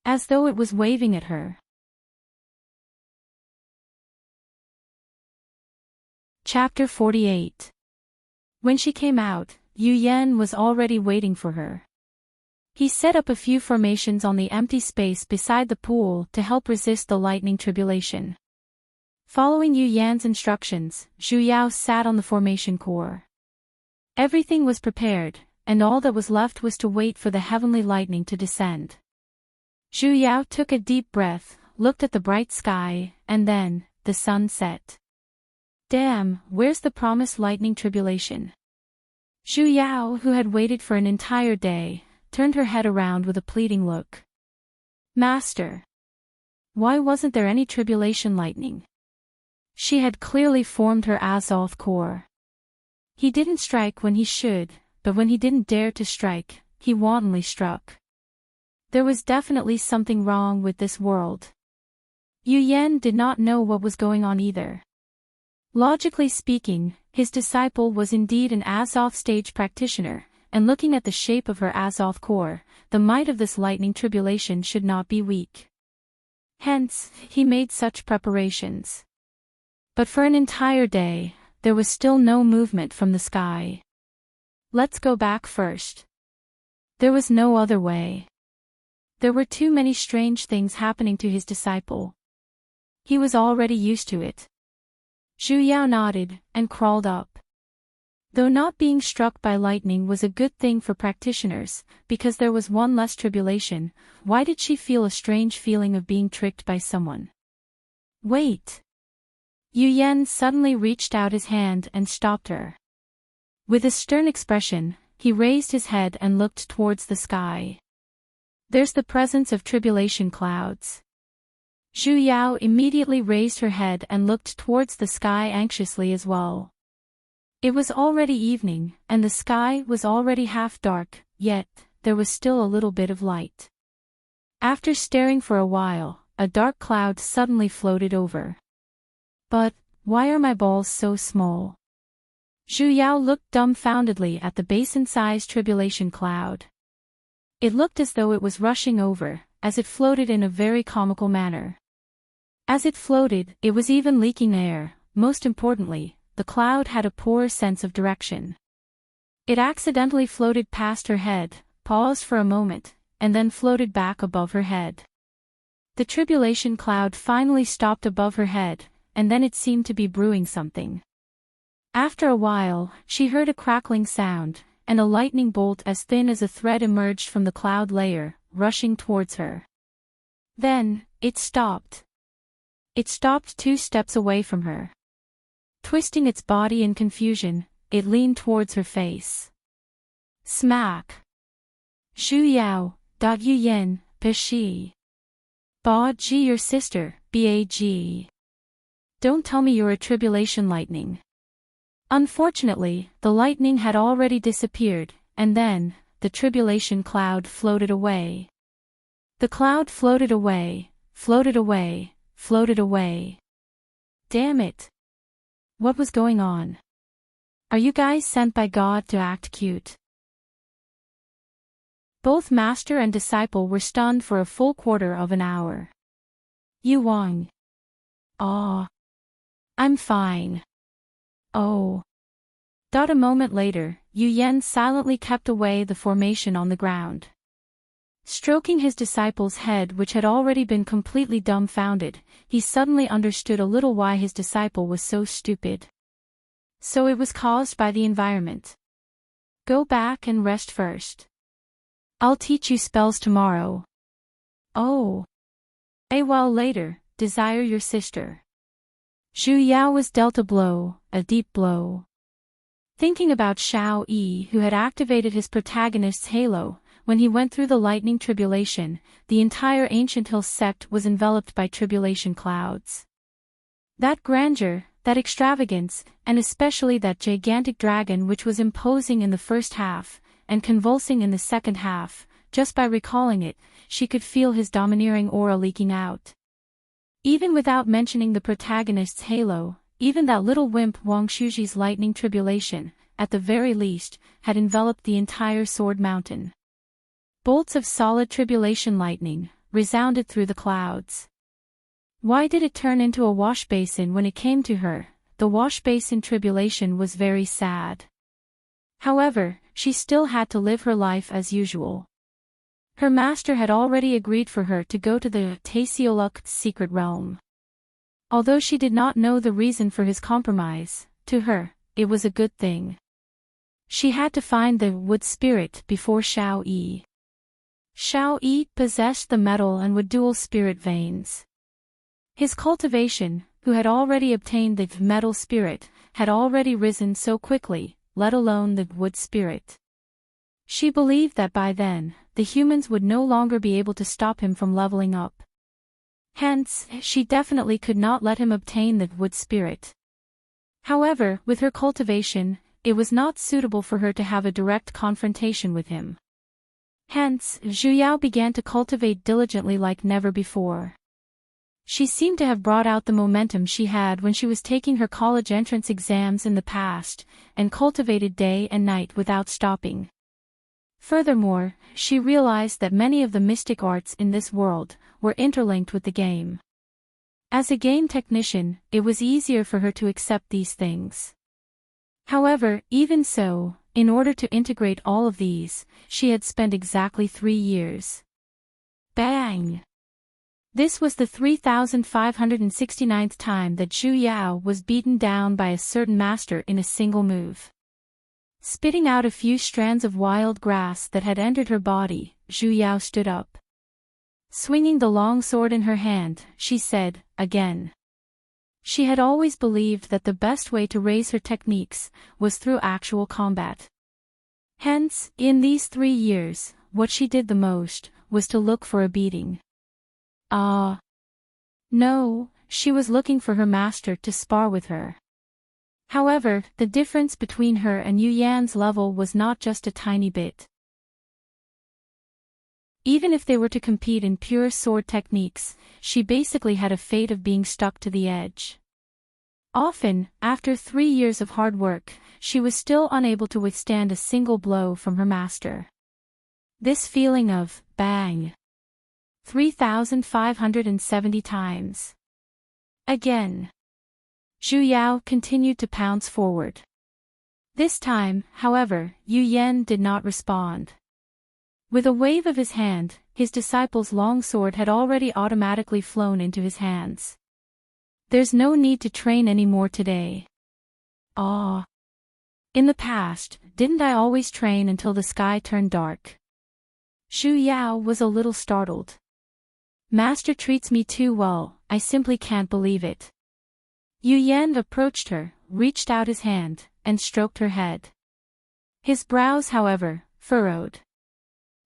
as though it was waving at her. Chapter 48. When she came out, Yu Yan was already waiting for her. He set up a few formations on the empty space beside the pool to help resist the lightning tribulation. Following Yu Yan's instructions, Zhu Yao sat on the formation core. Everything was prepared, and all that was left was to wait for the heavenly lightning to descend. Zhu Yao took a deep breath, looked at the bright sky, and then, the sun set. Damn, where's the promised lightning tribulation? Zhu Yao, who had waited for an entire day, turned her head around with a pleading look. Master! Why wasn't there any tribulation lightning? She had clearly formed her Azoth core. He didn't strike when he should, but when he didn't dare to strike, he wantonly struck. There was definitely something wrong with this world. Yu Yan did not know what was going on either. Logically speaking, his disciple was indeed an Azoth stage practitioner, and looking at the shape of her Azoth core, the might of this lightning tribulation should not be weak. Hence, he made such preparations. But for an entire day, there was still no movement from the sky. Let's go back first. There was no other way. There were too many strange things happening to his disciple. He was already used to it. Zhu Yao nodded, and crawled up. Though not being struck by lightning was a good thing for practitioners, because there was one less tribulation, why did she feel a strange feeling of being tricked by someone? Wait! Yu Yan suddenly reached out his hand and stopped her. With a stern expression, he raised his head and looked towards the sky. There's the presence of tribulation clouds. Zhu Yao immediately raised her head and looked towards the sky anxiously as well. It was already evening, and the sky was already half dark, yet, there was still a little bit of light. After staring for a while, a dark cloud suddenly floated over. But, Why are my balls so small? Zhu Yao looked dumbfoundedly at the basin-sized tribulation cloud. It looked as though it was rushing over, as it floated in a very comical manner. As it floated, it was even leaking air. Most importantly, the cloud had a poor sense of direction. It accidentally floated past her head, paused for a moment, and then floated back above her head. The tribulation cloud finally stopped above her head, and then it seemed to be brewing something. After a while, she heard a crackling sound, and a lightning bolt as thin as a thread emerged from the cloud layer, rushing towards her. Then, it stopped. It stopped 2 steps away from her. Twisting its body in confusion, it leaned towards her face. Smack! Zhu Yao, Yu Yen, Peshi. Ba Ji your sister, Bag. Don't tell me you're a tribulation lightning. Unfortunately, the lightning had already disappeared, and then, the tribulation cloud floated away. The cloud floated away, floated away, floated away. Damn it! What was going on? Are you guys sent by God to act cute? Both master and disciple were stunned for a full quarter of an hour. Yu Wang. Ah. I'm fine. Oh. A moment later, Yu Yen silently kept away the formation on the ground. Stroking his disciple's head, which had already been completely dumbfounded, he suddenly understood a little why his disciple was so stupid. So it was caused by the environment. Go back and rest first. I'll teach you spells tomorrow. Oh. A while later, desire your sister. Zhu Yao was dealt a blow, a deep blow. Thinking about Xiao Yi, who had activated his protagonist's halo, when he went through the lightning tribulation, the entire ancient hill sect was enveloped by tribulation clouds. That grandeur, that extravagance, and especially that gigantic dragon which was imposing in the first half, and convulsing in the second half, just by recalling it, she could feel his domineering aura leaking out. Even without mentioning the protagonist's halo, even that little wimp Wang Shuji's lightning tribulation, at the very least, had enveloped the entire Sword Mountain. Bolts of solid tribulation lightning resounded through the clouds. Why did it turn into a wash basin when it came to her? The wash basin tribulation was very sad. However, she still had to live her life as usual. Her master had already agreed for her to go to the Taesioluk's secret realm. Although she did not know the reason for his compromise, to her, it was a good thing. She had to find the wood spirit before Xiao Yi. Xiao Yi possessed the metal and wood dual spirit veins. His cultivation, who had already obtained the metal spirit, had already risen so quickly, let alone the wood spirit. She believed that by then, the humans would no longer be able to stop him from leveling up. Hence, she definitely could not let him obtain the wood spirit. However, with her cultivation, it was not suitable for her to have a direct confrontation with him. Hence, Zhu Yao began to cultivate diligently like never before. She seemed to have brought out the momentum she had when she was taking her college entrance exams in the past, and cultivated day and night without stopping. Furthermore, she realized that many of the mystic arts in this world were interlinked with the game. As a game technician, it was easier for her to accept these things. However, even so, in order to integrate all of these, she had spent exactly 3 years. Bang! This was the 3,569th time that Zhu Yao was beaten down by a certain master in a single move. Spitting out a few strands of wild grass that had entered her body, Zhu Yao stood up. Swinging the long sword in her hand, she said, again. She had always believed that the best way to raise her techniques was through actual combat. Hence, in these 3 years, what she did the most was to look for a beating. No, she was looking for her master to spar with her. However, the difference between her and Yu Yan's level was not just a tiny bit. Even if they were to compete in pure sword techniques, she basically had a fate of being stuck to the edge. Often, after 3 years of hard work, she was still unable to withstand a single blow from her master. This feeling of bang 3,570 times. Again. Zhu Yao continued to pounce forward. This time, however, Yu Yan did not respond. With a wave of his hand, his disciple's long sword had already automatically flown into his hands. There's no need to train anymore today. Ah. In the past, didn't I always train until the sky turned dark? Zhu Yao was a little startled. Master treats me too well, I simply can't believe it. Yu Yan approached her, reached out his hand, and stroked her head. His brows, however, furrowed.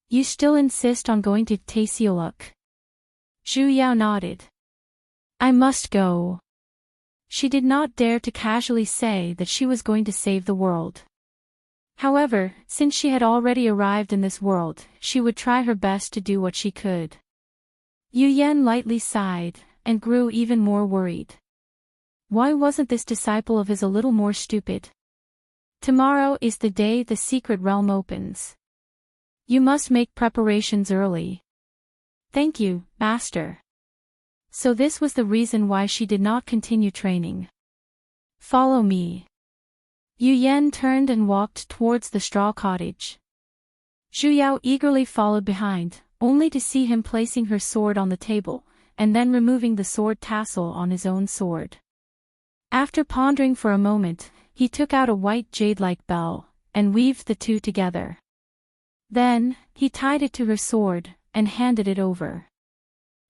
You still insist on going to Taesioluk? Zhu Yao nodded. I must go. She did not dare to casually say that she was going to save the world. However, since she had already arrived in this world, she would try her best to do what she could. Yu Yan lightly sighed, and grew even more worried. Why wasn't this disciple of his a little more stupid? Tomorrow is the day the secret realm opens. You must make preparations early. Thank you, Master. So this was the reason why she did not continue training. Follow me. Yu Yan turned and walked towards the straw cottage. Zhu Yao eagerly followed behind, only to see him placing her sword on the table, and then removing the sword tassel on his own sword. After pondering for a moment, he took out a white jade-like bell, and weaved the two together. Then, he tied it to her sword, and handed it over.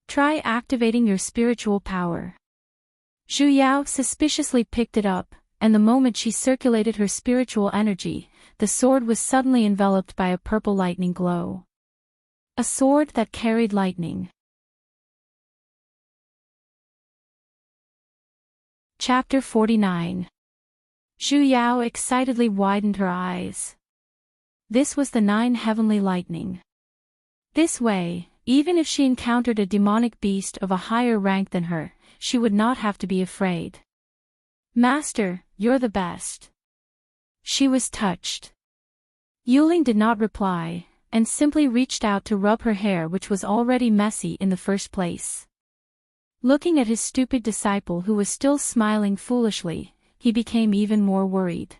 Try activating your spiritual power. Zhu Yao suspiciously picked it up, and the moment she circulated her spiritual energy, the sword was suddenly enveloped by a purple lightning glow. A sword that carried lightning. Chapter 49. Zhu Yao excitedly widened her eyes. This was the 9 heavenly lightning. This way, even if she encountered a demonic beast of a higher rank than her, she would not have to be afraid. Master, you're the best. She was touched. Yuling did not reply, and simply reached out to rub her hair, which was already messy in the first place. Looking at his stupid disciple who was still smiling foolishly, he became even more worried.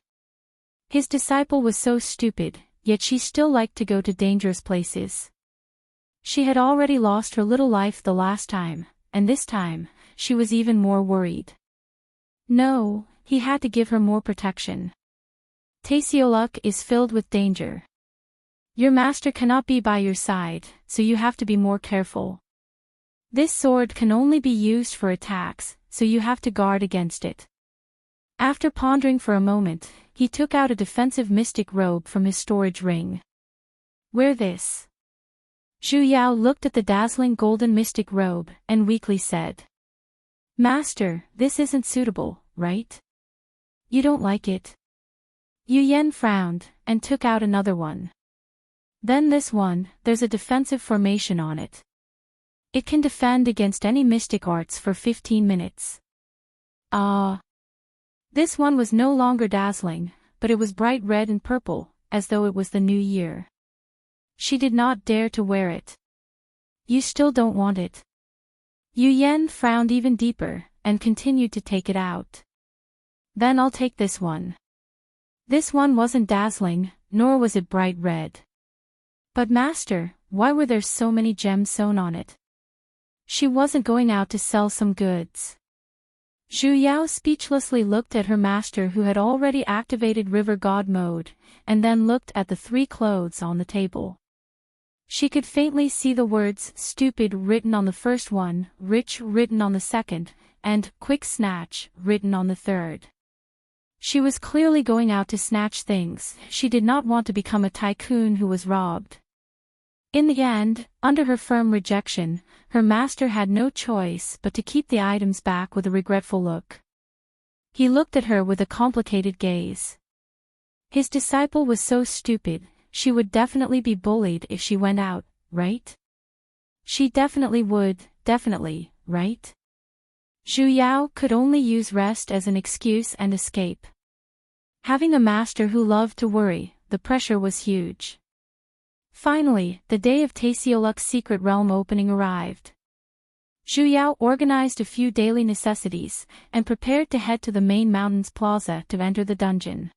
His disciple was so stupid, yet she still liked to go to dangerous places. She had already lost her little life the last time, and this time, she was even more worried. No, he had to give her more protection. Taesioluk is filled with danger. Your master cannot be by your side, so you have to be more careful. This sword can only be used for attacks, so you have to guard against it. After pondering for a moment, he took out a defensive mystic robe from his storage ring. Wear this. Zhu Yao looked at the dazzling golden mystic robe, and weakly said. Master, this isn't suitable, right? You don't like it? Yu Yan frowned, and took out another one. Then this one, there's a defensive formation on it. It can defend against any mystic arts for 15 minutes. This one was no longer dazzling, but it was bright red and purple, as though it was the new year. She did not dare to wear it. You still don't want it? Yu Yan frowned even deeper, and continued to take it out. Then I'll take this one. This one wasn't dazzling, nor was it bright red. But master, why were there so many gems sewn on it? She wasn't going out to sell some goods. Zhu Yao speechlessly looked at her master who had already activated river god mode, and then looked at the 3 clothes on the table. She could faintly see the words stupid written on the first one, rich written on the second, and quick snatch written on the third. She was clearly going out to snatch things. She did not want to become a tycoon who was robbed. In the end, under her firm rejection, her master had no choice but to keep the items back with a regretful look. He looked at her with a complicated gaze. His disciple was so stupid, she would definitely be bullied if she went out, right? She definitely would, definitely, right? Zhu Yao could only use rest as an excuse and escape. Having a master who loved to worry, the pressure was huge. Finally, the day of Taesioluk's secret realm opening arrived. Zhu Yao organized a few daily necessities, and prepared to head to the main mountain's plaza to enter the dungeon.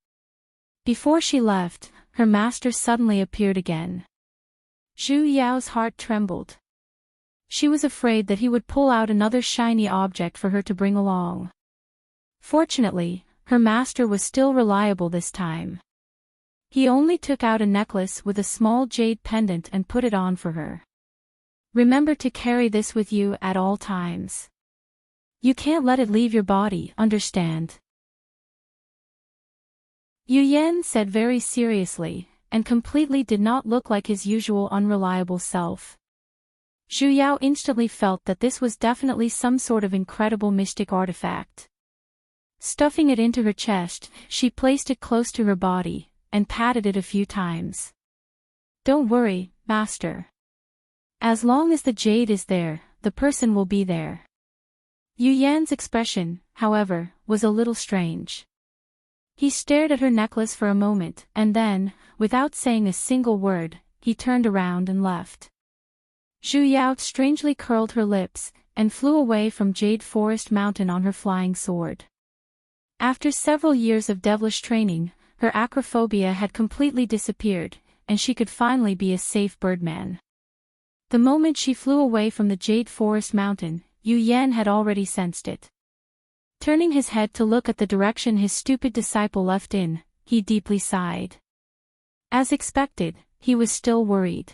Before she left, her master suddenly appeared again. Zhu Yao's heart trembled. She was afraid that he would pull out another shiny object for her to bring along. Fortunately, her master was still reliable this time. He only took out a necklace with a small jade pendant and put it on for her. Remember to carry this with you at all times. You can't let it leave your body, understand? Yu Yan said very seriously, and completely did not look like his usual unreliable self. Zhu Yao instantly felt that this was definitely some sort of incredible mystic artifact. Stuffing it into her chest, she placed it close to her body, and patted it a few times. Don't worry, master. As long as the jade is there, the person will be there. Yu Yan's expression, however, was a little strange. He stared at her necklace for a moment, and then, without saying a single word, he turned around and left. Zhu Yao strangely curled her lips, and flew away from Jade Forest Mountain on her flying sword. After several years of devilish training, her acrophobia had completely disappeared, and she could finally be a safe birdman. The moment she flew away from the Jade Forest Mountain, Yu Yan had already sensed it. Turning his head to look at the direction his stupid disciple left in, he deeply sighed. As expected, he was still worried.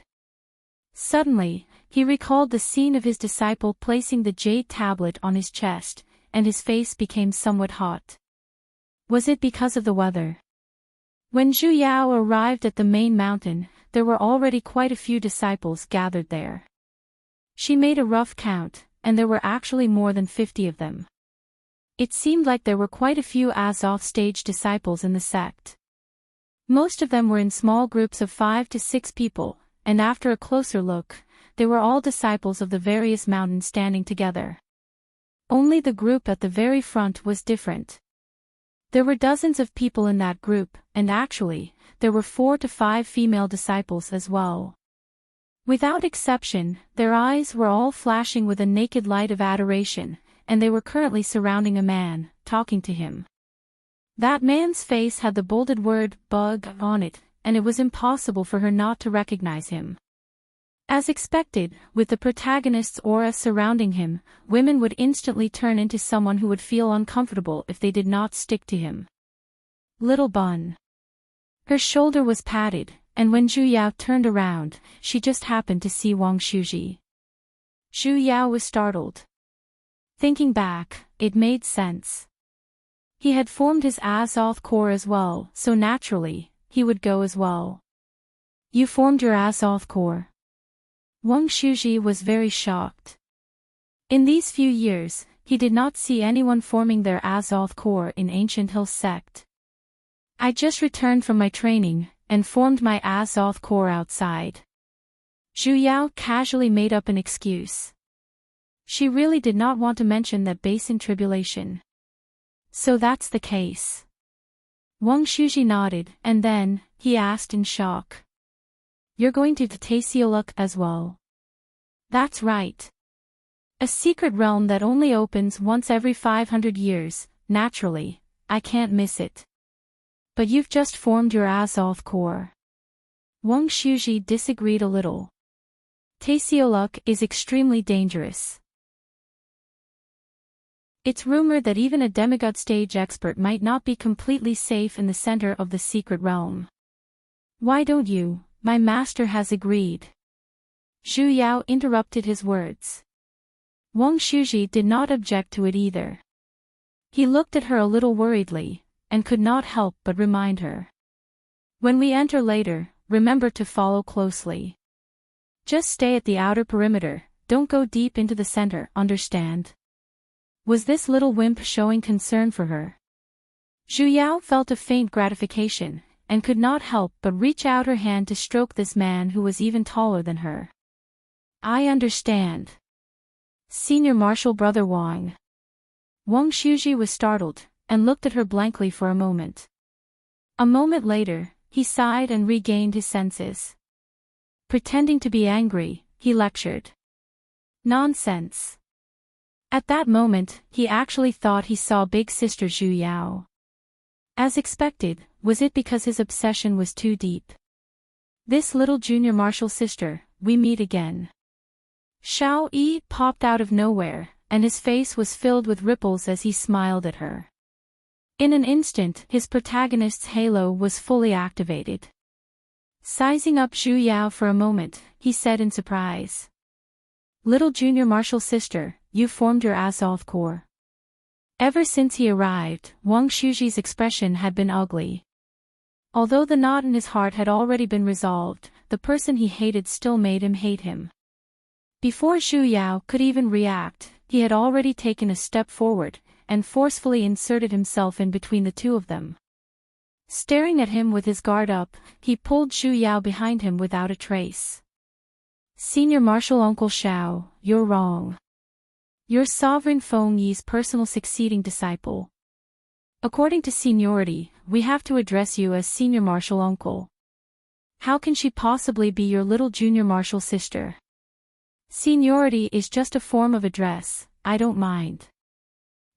Suddenly, he recalled the scene of his disciple placing the jade tablet on his chest, and his face became somewhat hot. Was it because of the weather? When Zhu Yao arrived at the main mountain, there were already quite a few disciples gathered there. She made a rough count, and there were actually more than 50 of them. It seemed like there were quite a few as-off-stage disciples in the sect. Most of them were in small groups of 5 to 6 people, and after a closer look, they were all disciples of the various mountains standing together. Only the group at the very front was different. There were dozens of people in that group, and actually, there were 4 to 5 female disciples as well. Without exception, their eyes were all flashing with a naked light of adoration, and they were currently surrounding a man, talking to him. That man's face had the bolded word, "bug," on it, and it was impossible for her not to recognize him. As expected, with the protagonist's aura surrounding him, women would instantly turn into someone who would feel uncomfortable if they did not stick to him. Little Bun. Her shoulder was patted, and when Zhu Yao turned around, she just happened to see Wang Shuji. Zhu Yao was startled. Thinking back, it made sense. He had formed his Azoth core as well, so naturally, he would go as well. You formed your Azoth core? Wang Shuji was very shocked. In these few years, he did not see anyone forming their Azoth core in Ancient Hill sect. I just returned from my training, and formed my Azoth core outside. Zhu Yao casually made up an excuse. She really did not want to mention that basin tribulation. So that's the case. Wang Shuji nodded, and then, he asked in shock. You're going to Taesioluk as well? That's right. A secret realm that only opens once every 500 years, naturally, I can't miss it. But you've just formed your Azoth core. Wang Shuji disagreed a little. Taesioluk is extremely dangerous. It's rumored that even a demigod stage expert might not be completely safe in the center of the secret realm. Why don't you? My master has agreed. Zhu Yao interrupted his words. Wang Shuji did not object to it either. He looked at her a little worriedly, and could not help but remind her. When we enter later, remember to follow closely. Just stay at the outer perimeter, don't go deep into the center, understand? Was this little wimp showing concern for her? Zhu Yao felt a faint gratification, and could not help but reach out her hand to stroke this man who was even taller than her. I understand. Senior Marshal Brother Wang. Wang Shuji was startled, and looked at her blankly for a moment. A moment later, he sighed and regained his senses. Pretending to be angry, he lectured. Nonsense. At that moment, he actually thought he saw big sister Zhu Yao. As expected, was it because his obsession was too deep? This little junior martial sister, we meet again. Xiao Yi popped out of nowhere, and his face was filled with ripples as he smiled at her. In an instant, his protagonist's halo was fully activated. Sizing up Zhu Yao for a moment, he said in surprise. Little junior martial sister, you formed your Azov core. Ever since he arrived, Wang Shuji's expression had been ugly. Although the knot in his heart had already been resolved, the person he hated still made him hate him. Before Zhu Yao could even react, he had already taken a step forward, and forcefully inserted himself in between the two of them. Staring at him with his guard up, he pulled Zhu Yao behind him without a trace. Senior Marshal Uncle Xiao, you're wrong. You're Sovereign Feng Yi's personal succeeding disciple. According to seniority, we have to address you as Senior Marshal Uncle. How can she possibly be your little junior martial sister? Seniority is just a form of address, I don't mind.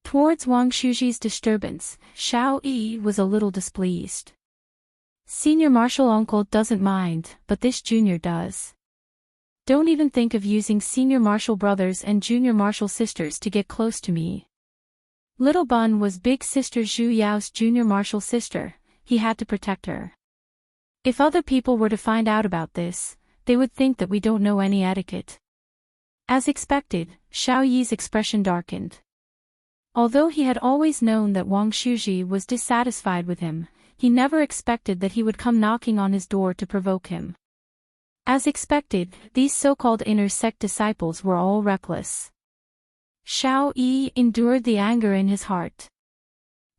Towards Wang Shuji's disturbance, Xiao Yi was a little displeased. Senior Marshal Uncle doesn't mind, but this junior does. Don't even think of using senior martial brothers and junior martial sisters to get close to me. Little Bun was big sister Zhu Yao's junior martial sister, he had to protect her. If other people were to find out about this, they would think that we don't know any etiquette. As expected, Xiao Yi's expression darkened. Although he had always known that Wang Shuji was dissatisfied with him, he never expected that he would come knocking on his door to provoke him. As expected, these so-called inner sect disciples were all reckless. Xiao Yi endured the anger in his heart.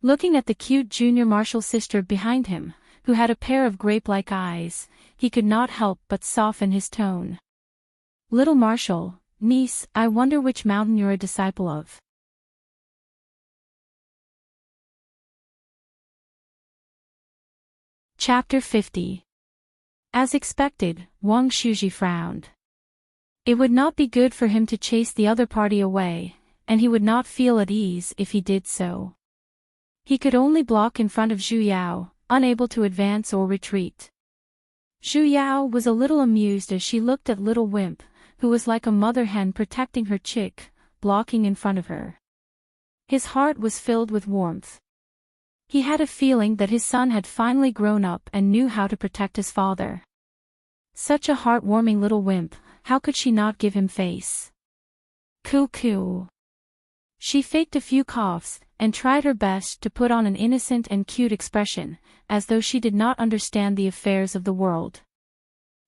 Looking at the cute junior martial sister behind him, who had a pair of grape-like eyes, he could not help but soften his tone. Little Marshal, niece, I wonder which mountain you're a disciple of. Chapter 50. As expected, Wang Shuji frowned. It would not be good for him to chase the other party away, and he would not feel at ease if he did so. He could only block in front of Zhu Yao, unable to advance or retreat. Zhu Yao was a little amused as she looked at little Wimp, who was like a mother hen protecting her chick, blocking in front of her. His heart was filled with warmth. He had a feeling that his son had finally grown up and knew how to protect his father. Such a heartwarming little wimp, how could she not give him face? Coo. She faked a few coughs, and tried her best to put on an innocent and cute expression, as though she did not understand the affairs of the world.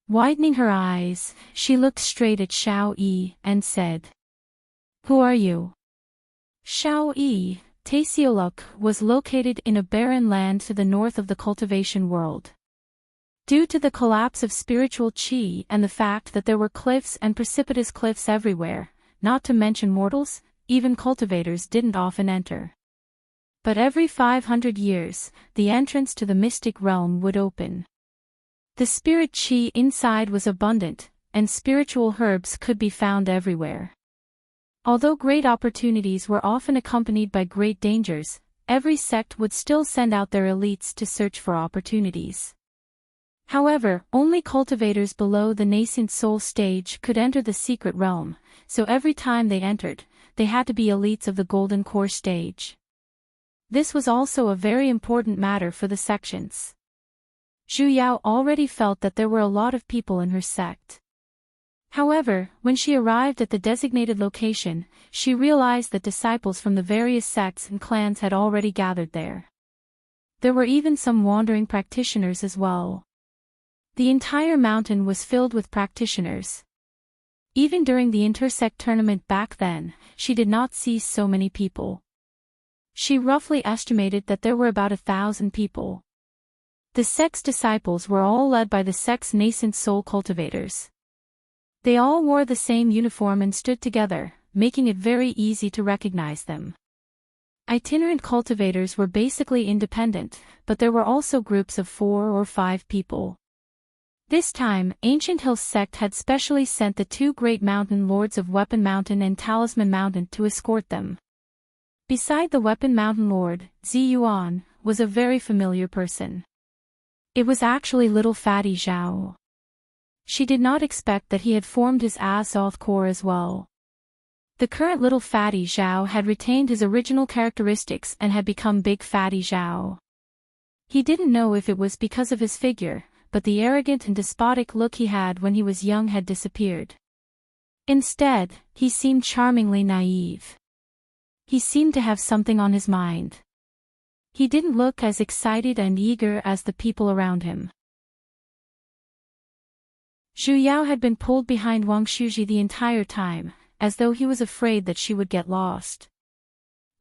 Widening her eyes, she looked straight at Xiao Yi and said, "Who are you?" Xiao Yi, Taesioluk, was located in a barren land to the north of the cultivation world. Due to the collapse of spiritual qi and the fact that there were cliffs and precipitous cliffs everywhere, not to mention mortals, even cultivators didn't often enter. But every 500 years, the entrance to the mystic realm would open. The spirit qi inside was abundant, and spiritual herbs could be found everywhere. Although great opportunities were often accompanied by great dangers, every sect would still send out their elites to search for opportunities. However, only cultivators below the nascent soul stage could enter the secret realm, so every time they entered, they had to be elites of the golden core stage. This was also a very important matter for the sections. Zhu Yao already felt that there were a lot of people in her sect. However, when she arrived at the designated location, she realized that disciples from the various sects and clans had already gathered there. There were even some wandering practitioners as well. The entire mountain was filled with practitioners. Even during the intersect tournament back then, she did not see so many people. She roughly estimated that there were about 1,000 people. The sect's disciples were all led by the sect's nascent soul cultivators. They all wore the same uniform and stood together, making it very easy to recognize them. Itinerant cultivators were basically independent, but there were also groups of 4 or 5 people. This time, Ancient Hill's sect had specially sent the 2 great mountain lords of Weapon Mountain and Talisman Mountain to escort them. Beside the Weapon Mountain Lord, Ziyuan, was a very familiar person. It was actually little fatty Zhao. She did not expect that he had formed his Azoth core as well. The current little fatty Zhao had retained his original characteristics and had become big fatty Zhao. He didn't know if it was because of his figure, but the arrogant and despotic look he had when he was young had disappeared. Instead, he seemed charmingly naive. He seemed to have something on his mind. He didn't look as excited and eager as the people around him. Zhu Yao had been pulled behind Wang Shuji the entire time, as though he was afraid that she would get lost.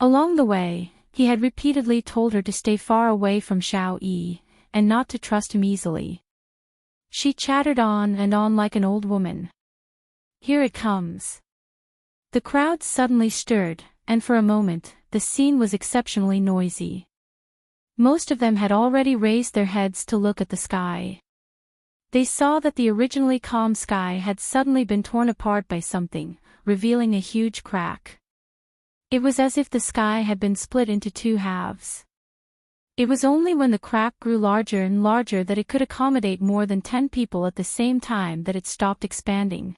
Along the way, he had repeatedly told her to stay far away from Xiao Yi, and not to trust him easily. She chattered on and on like an old woman. Here it comes. The crowd suddenly stirred, and for a moment, the scene was exceptionally noisy. Most of them had already raised their heads to look at the sky. They saw that the originally calm sky had suddenly been torn apart by something, revealing a huge crack. It was as if the sky had been split into 2 halves. It was only when the crack grew larger and larger that it could accommodate more than 10 people at the same time that it stopped expanding.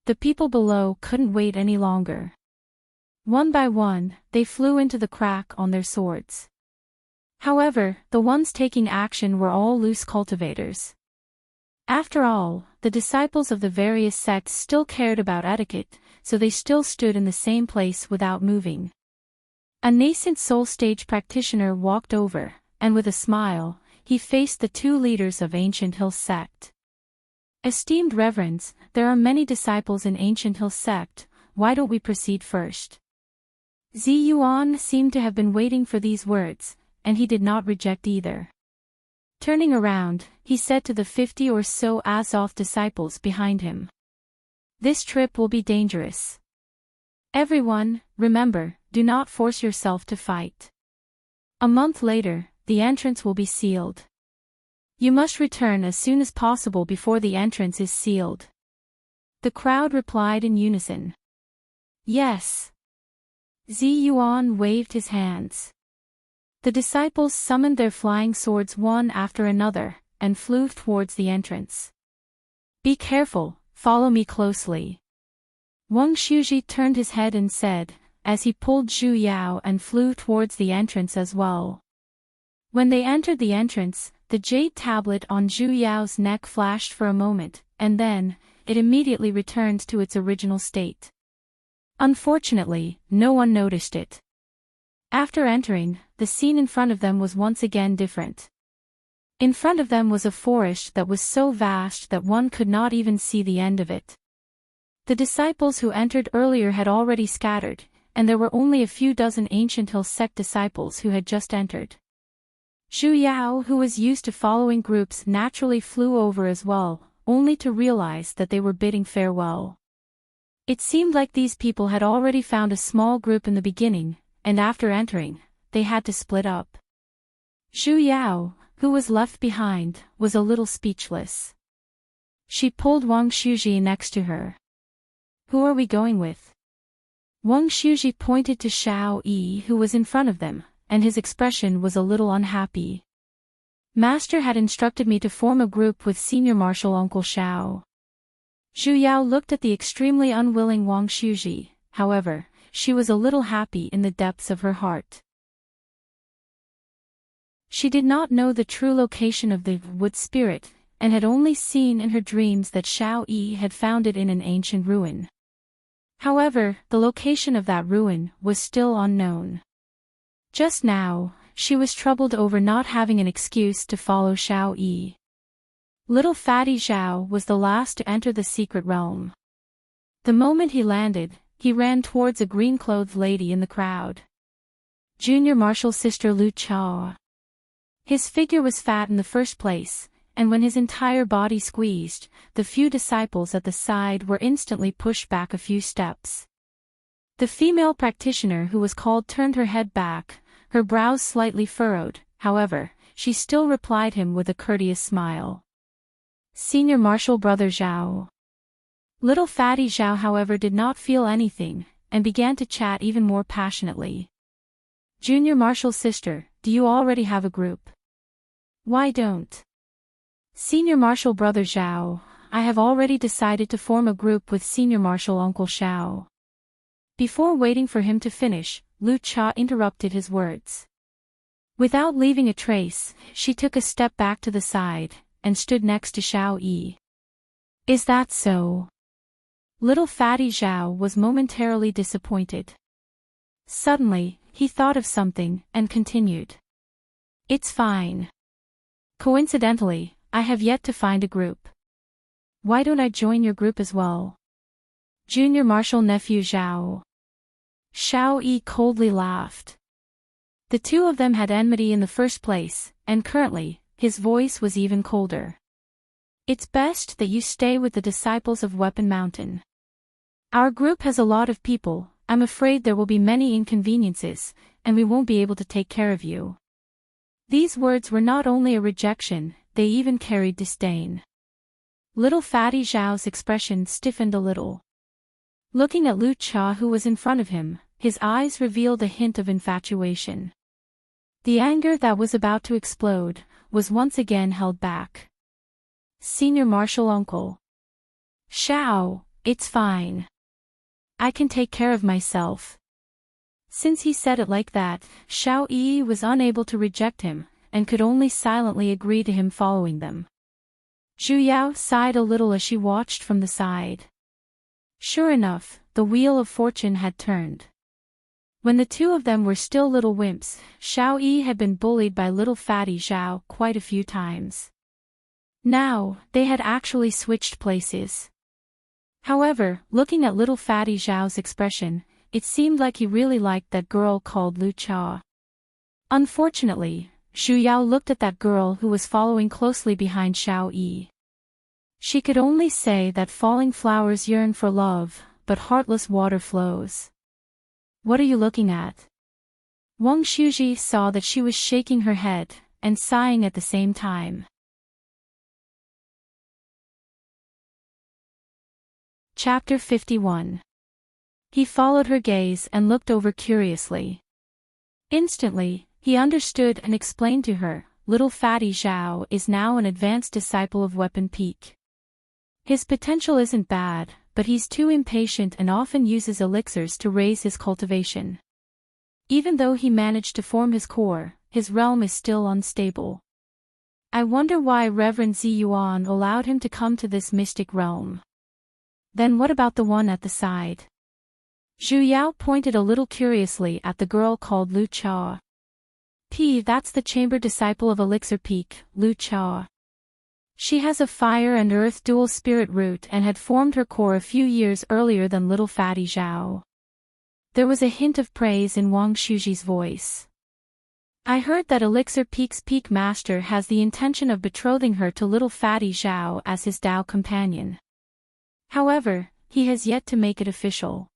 The people below couldn't wait any longer. One by one, they flew into the crack on their swords. However, the ones taking action were all loose cultivators. After all, the disciples of the various sects still cared about etiquette, so they still stood in the same place without moving. A nascent soul stage practitioner walked over, and with a smile, he faced the 2 leaders of Ancient Hill's sect. Esteemed reverends, there are many disciples in Ancient Hill's sect, why don't we proceed first? Ziyuan seemed to have been waiting for these words, and he did not reject either. Turning around, he said to the 50 or so Azoth disciples behind him. This trip will be dangerous. Everyone, remember, do not force yourself to fight. A month later, the entrance will be sealed. You must return as soon as possible before the entrance is sealed. The crowd replied in unison. Yes. Ziyuan waved his hands. The disciples summoned their flying swords one after another, and flew towards the entrance. Be careful, follow me closely. Wang Shuji turned his head and said, as he pulled Zhu Yao and flew towards the entrance as well. When they entered the entrance, the jade tablet on Zhu Yao's neck flashed for a moment, and then, it immediately returned to its original state. Unfortunately, no one noticed it. After entering, the scene in front of them was once again different. In front of them was a forest that was so vast that one could not even see the end of it. The disciples who entered earlier had already scattered, and there were only a few dozen Ancient Hill sect disciples who had just entered. Zhu Yao, who was used to following groups, naturally flew over as well, only to realize that they were bidding farewell. It seemed like these people had already found a small group in the beginning, and after entering, they had to split up. Zhu Yao, who was left behind, was a little speechless. She pulled Wang Shuji next to her. Who are we going with? Wang Shuji pointed to Xiao Yi, who was in front of them, and his expression was a little unhappy. Master had instructed me to form a group with Senior Marshal Uncle Xiao. Zhu Yao looked at the extremely unwilling Wang Shuji, however, she was a little happy in the depths of her heart. She did not know the true location of the wood spirit, and had only seen in her dreams that Xiao Yi had found it in an ancient ruin. However, the location of that ruin was still unknown. Just now, she was troubled over not having an excuse to follow Xiao Yi. Little fatty Zhao was the last to enter the secret realm. The moment he landed, he ran towards a green-clothed lady in the crowd. Junior Marshal Sister Lu Chao. His figure was fat in the first place, and when his entire body squeezed, the few disciples at the side were instantly pushed back a few steps. The female practitioner who was called turned her head back, her brows slightly furrowed. However, she still replied him with a courteous smile. Senior Marshal Brother Zhao. Little Fatty Zhao, however, did not feel anything, and began to chat even more passionately. Junior Marshal Sister, do you already have a group? Why don't? Senior Marshal Brother Zhao, I have already decided to form a group with Senior Marshal Uncle Xiao. Before waiting for him to finish, Lu Cha interrupted his words. Without leaving a trace, she took a step back to the side, and stood next to Xiao Yi. Is that so? Little Fatty Zhao was momentarily disappointed. Suddenly, he thought of something, and continued. It's fine. Coincidentally, I have yet to find a group. Why don't I join your group as well? Junior Marshal Nephew Zhao. Xiao Yi coldly laughed. The two of them had enmity in the first place, and currently, his voice was even colder. It's best that you stay with the disciples of Weapon Mountain. Our group has a lot of people. I'm afraid there will be many inconveniences, and we won't be able to take care of you. These words were not only a rejection, they even carried disdain. Little Fatty Zhao's expression stiffened a little. Looking at Lu Cha, who was in front of him, his eyes revealed a hint of infatuation. The anger that was about to explode was once again held back. Senior Marshal Uncle Xiao, it's fine. I can take care of myself. Since he said it like that, Xiao Yi was unable to reject him, and could only silently agree to him following them. Zhu Yao sighed a little as she watched from the side. Sure enough, the wheel of fortune had turned. When the two of them were still little wimps, Xiao Yi had been bullied by little Fatty Zhao quite a few times. Now, they had actually switched places. However, looking at little Fatty Zhao's expression, it seemed like he really liked that girl called Lu Cha. Unfortunately, Zhu Yao looked at that girl who was following closely behind Xiao Yi. She could only say that falling flowers yearn for love, but heartless water flows. What are you looking at? Wang Shuji saw that she was shaking her head, and sighing at the same time. Chapter 51. He followed her gaze and looked over curiously. Instantly, he understood and explained to her, little Fatty Zhao is now an advanced disciple of Weapon Peak. His potential isn't bad, but he's too impatient and often uses elixirs to raise his cultivation. Even though he managed to form his core, his realm is still unstable. I wonder why Reverend Zi Yuan allowed him to come to this mystic realm. Then what about the one at the side? Zhu Yao pointed a little curiously at the girl called Lu Cha. That's the chamber disciple of Elixir Peak, Lu Cha. She has a fire and earth dual spirit root and had formed her core a few years earlier than little Fatty Zhao. There was a hint of praise in Wang Shuji's voice. I heard that Elixir Peak's peak master has the intention of betrothing her to little Fatty Zhao as his Dao companion. However, he has yet to make it official.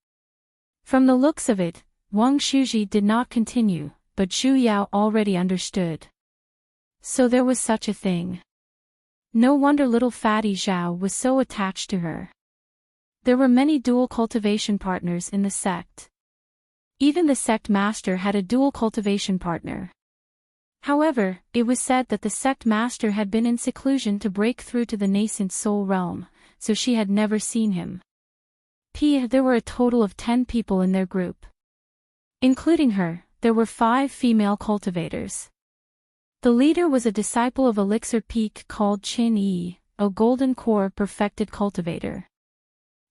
From the looks of it, Wang Shuji did not continue, but Zhu Yao already understood. So there was such a thing. No wonder little Fatty Zhao was so attached to her. There were many dual cultivation partners in the sect. Even the sect master had a dual cultivation partner. However, it was said that the sect master had been in seclusion to break through to the nascent soul realm, so she had never seen him. There were a total of 10 people in their group. Including her, there were 5 female cultivators. The leader was a disciple of Elixir Peak called Qin Yi, a golden core perfected cultivator.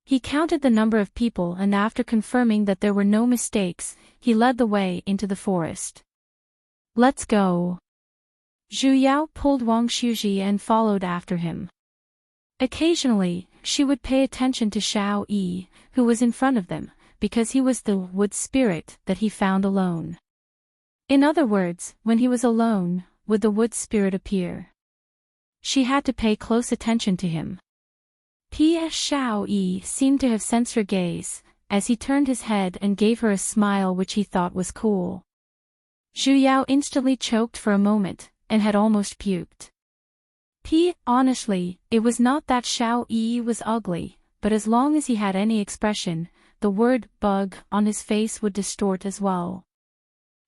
He counted the number of people and after confirming that there were no mistakes, he led the way into the forest. Let's go. Zhu Yao pulled Wang Shuji and followed after him. Occasionally, she would pay attention to Xiao Yi, who was in front of them, because he was the wood spirit that he found alone. In other words, when he was alone, would the wood spirit appear? She had to pay close attention to him. Xiao Yi seemed to have sensed her gaze, as he turned his head and gave her a smile which he thought was cool. Zhu Yao instantly choked for a moment, and had almost puked. Honestly, it was not that Xiao Yi was ugly, but as long as he had any expression, the word bug on his face would distort as well.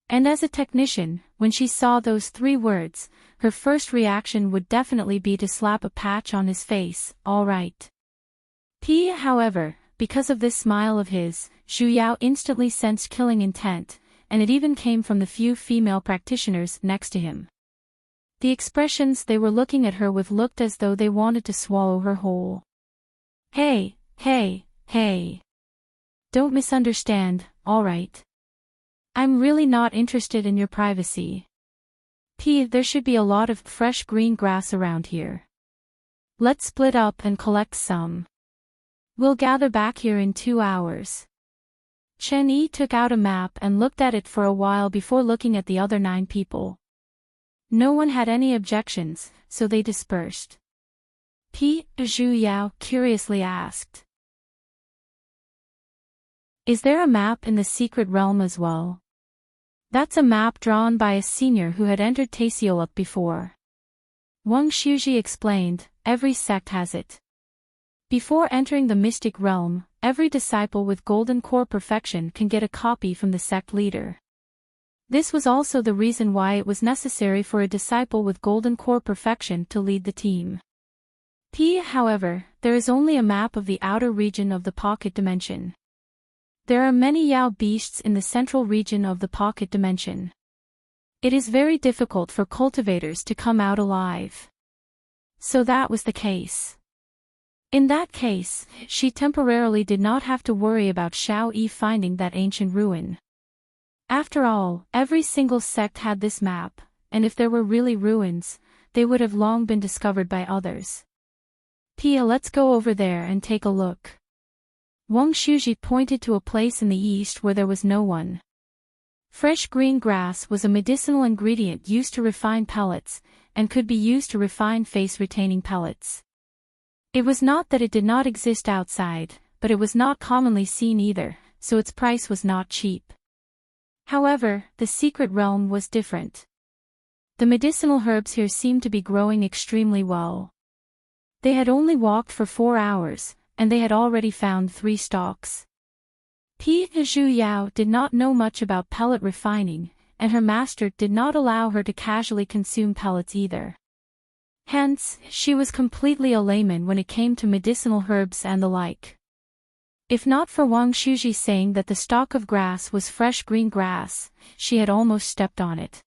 And as a technician, when she saw those 3 words, her first reaction would definitely be to slap a patch on his face, all right. However, because of this smile of his, Zhu Yao instantly sensed killing intent, and it even came from the few female practitioners next to him. The expressions they were looking at her with looked as though they wanted to swallow her whole. Hey. Don't misunderstand, all right? I'm really not interested in your privacy. There should be a lot of fresh green grass around here. Let's split up and collect some. We'll gather back here in 2 hours. Chen Yi took out a map and looked at it for a while before looking at the other 9 people. No one had any objections, so they dispersed. Zhu Yao curiously asked. Is there a map in the secret realm as well? That's a map drawn by a senior who had entered Taesioluk before. Wang Shuji explained, every sect has it. Before entering the mystic realm, every disciple with golden core perfection can get a copy from the sect leader. This was also the reason why it was necessary for a disciple with golden core perfection to lead the team. However, there is only a map of the outer region of the pocket dimension. There are many Yao beasts in the central region of the pocket dimension. It is very difficult for cultivators to come out alive. So that was the case. In that case, she temporarily did not have to worry about Xiao Yi finding that ancient ruin. After all, every single sect had this map, and if there were really ruins, they would have long been discovered by others. Let's go over there and take a look. Wang Shuji pointed to a place in the east where there was no one. Fresh green grass was a medicinal ingredient used to refine pellets, and could be used to refine face-retaining pellets. It was not that it did not exist outside, but it was not commonly seen either, so its price was not cheap. However, the secret realm was different. The medicinal herbs here seemed to be growing extremely well. They had only walked for 4 hours, and they had already found 3 stalks. Zhu Yao did not know much about pellet refining, and her master did not allow her to casually consume pellets either. Hence, she was completely a layman when it came to medicinal herbs and the like. If not for Wang Shuji saying that the stalk of grass was fresh green grass, she had almost stepped on it.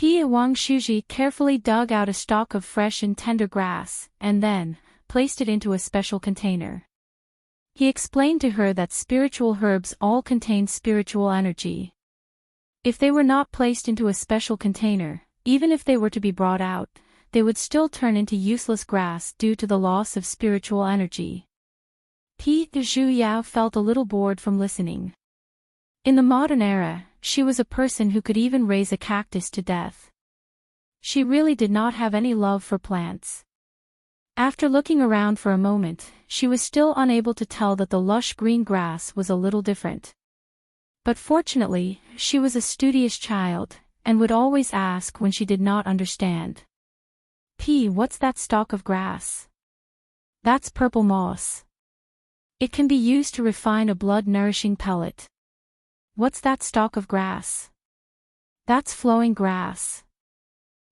Wang Shuji carefully dug out a stalk of fresh and tender grass, and then placed it into a special container. He explained to her that spiritual herbs all contain spiritual energy. If they were not placed into a special container, even if they were to be brought out, they would still turn into useless grass due to the loss of spiritual energy. Zhu Yao felt a little bored from listening. In the modern era, she was a person who could even raise a cactus to death. She really did not have any love for plants. After looking around for a moment, she was still unable to tell that the lush green grass was a little different. But fortunately, she was a studious child, and would always ask when she did not understand. What's that stalk of grass? That's purple moss. It can be used to refine a blood-nourishing pellet. What's that stalk of grass? That's flowing grass.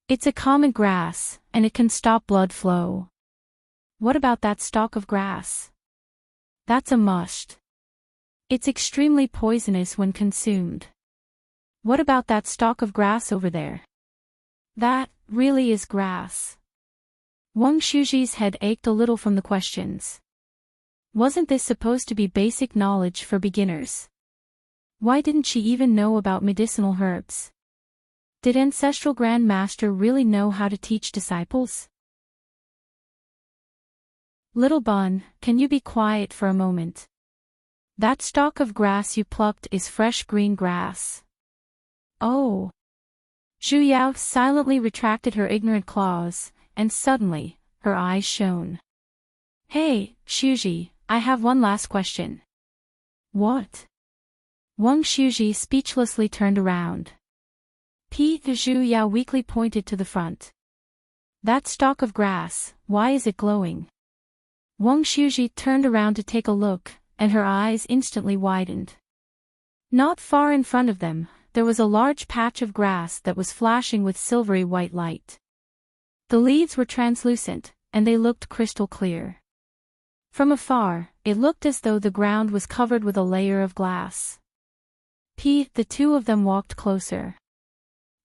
It's a common grass, and it can stop blood flow. What about that stalk of grass? That's a must. It's extremely poisonous when consumed. What about that stalk of grass over there? That really is grass. Wang Shuji's head ached a little from the questions. Wasn't this supposed to be basic knowledge for beginners? Why didn't she even know about medicinal herbs? Did Ancestral Grand Master really know how to teach disciples? Little Bun, can you be quiet for a moment? That stalk of grass you plucked is fresh green grass. Oh. Zhu Yao silently retracted her ignorant claws, and suddenly, her eyes shone. Hey, Shuji, I have one last question. What? Wang Shuji speechlessly turned around. Zhu Yao weakly pointed to the front. That stalk of grass, why is it glowing? Wang Shuji turned around to take a look, and her eyes instantly widened. Not far in front of them, there was a large patch of grass that was flashing with silvery white light. The leaves were translucent, and they looked crystal clear. From afar, it looked as though the ground was covered with a layer of glass. The two of them walked closer.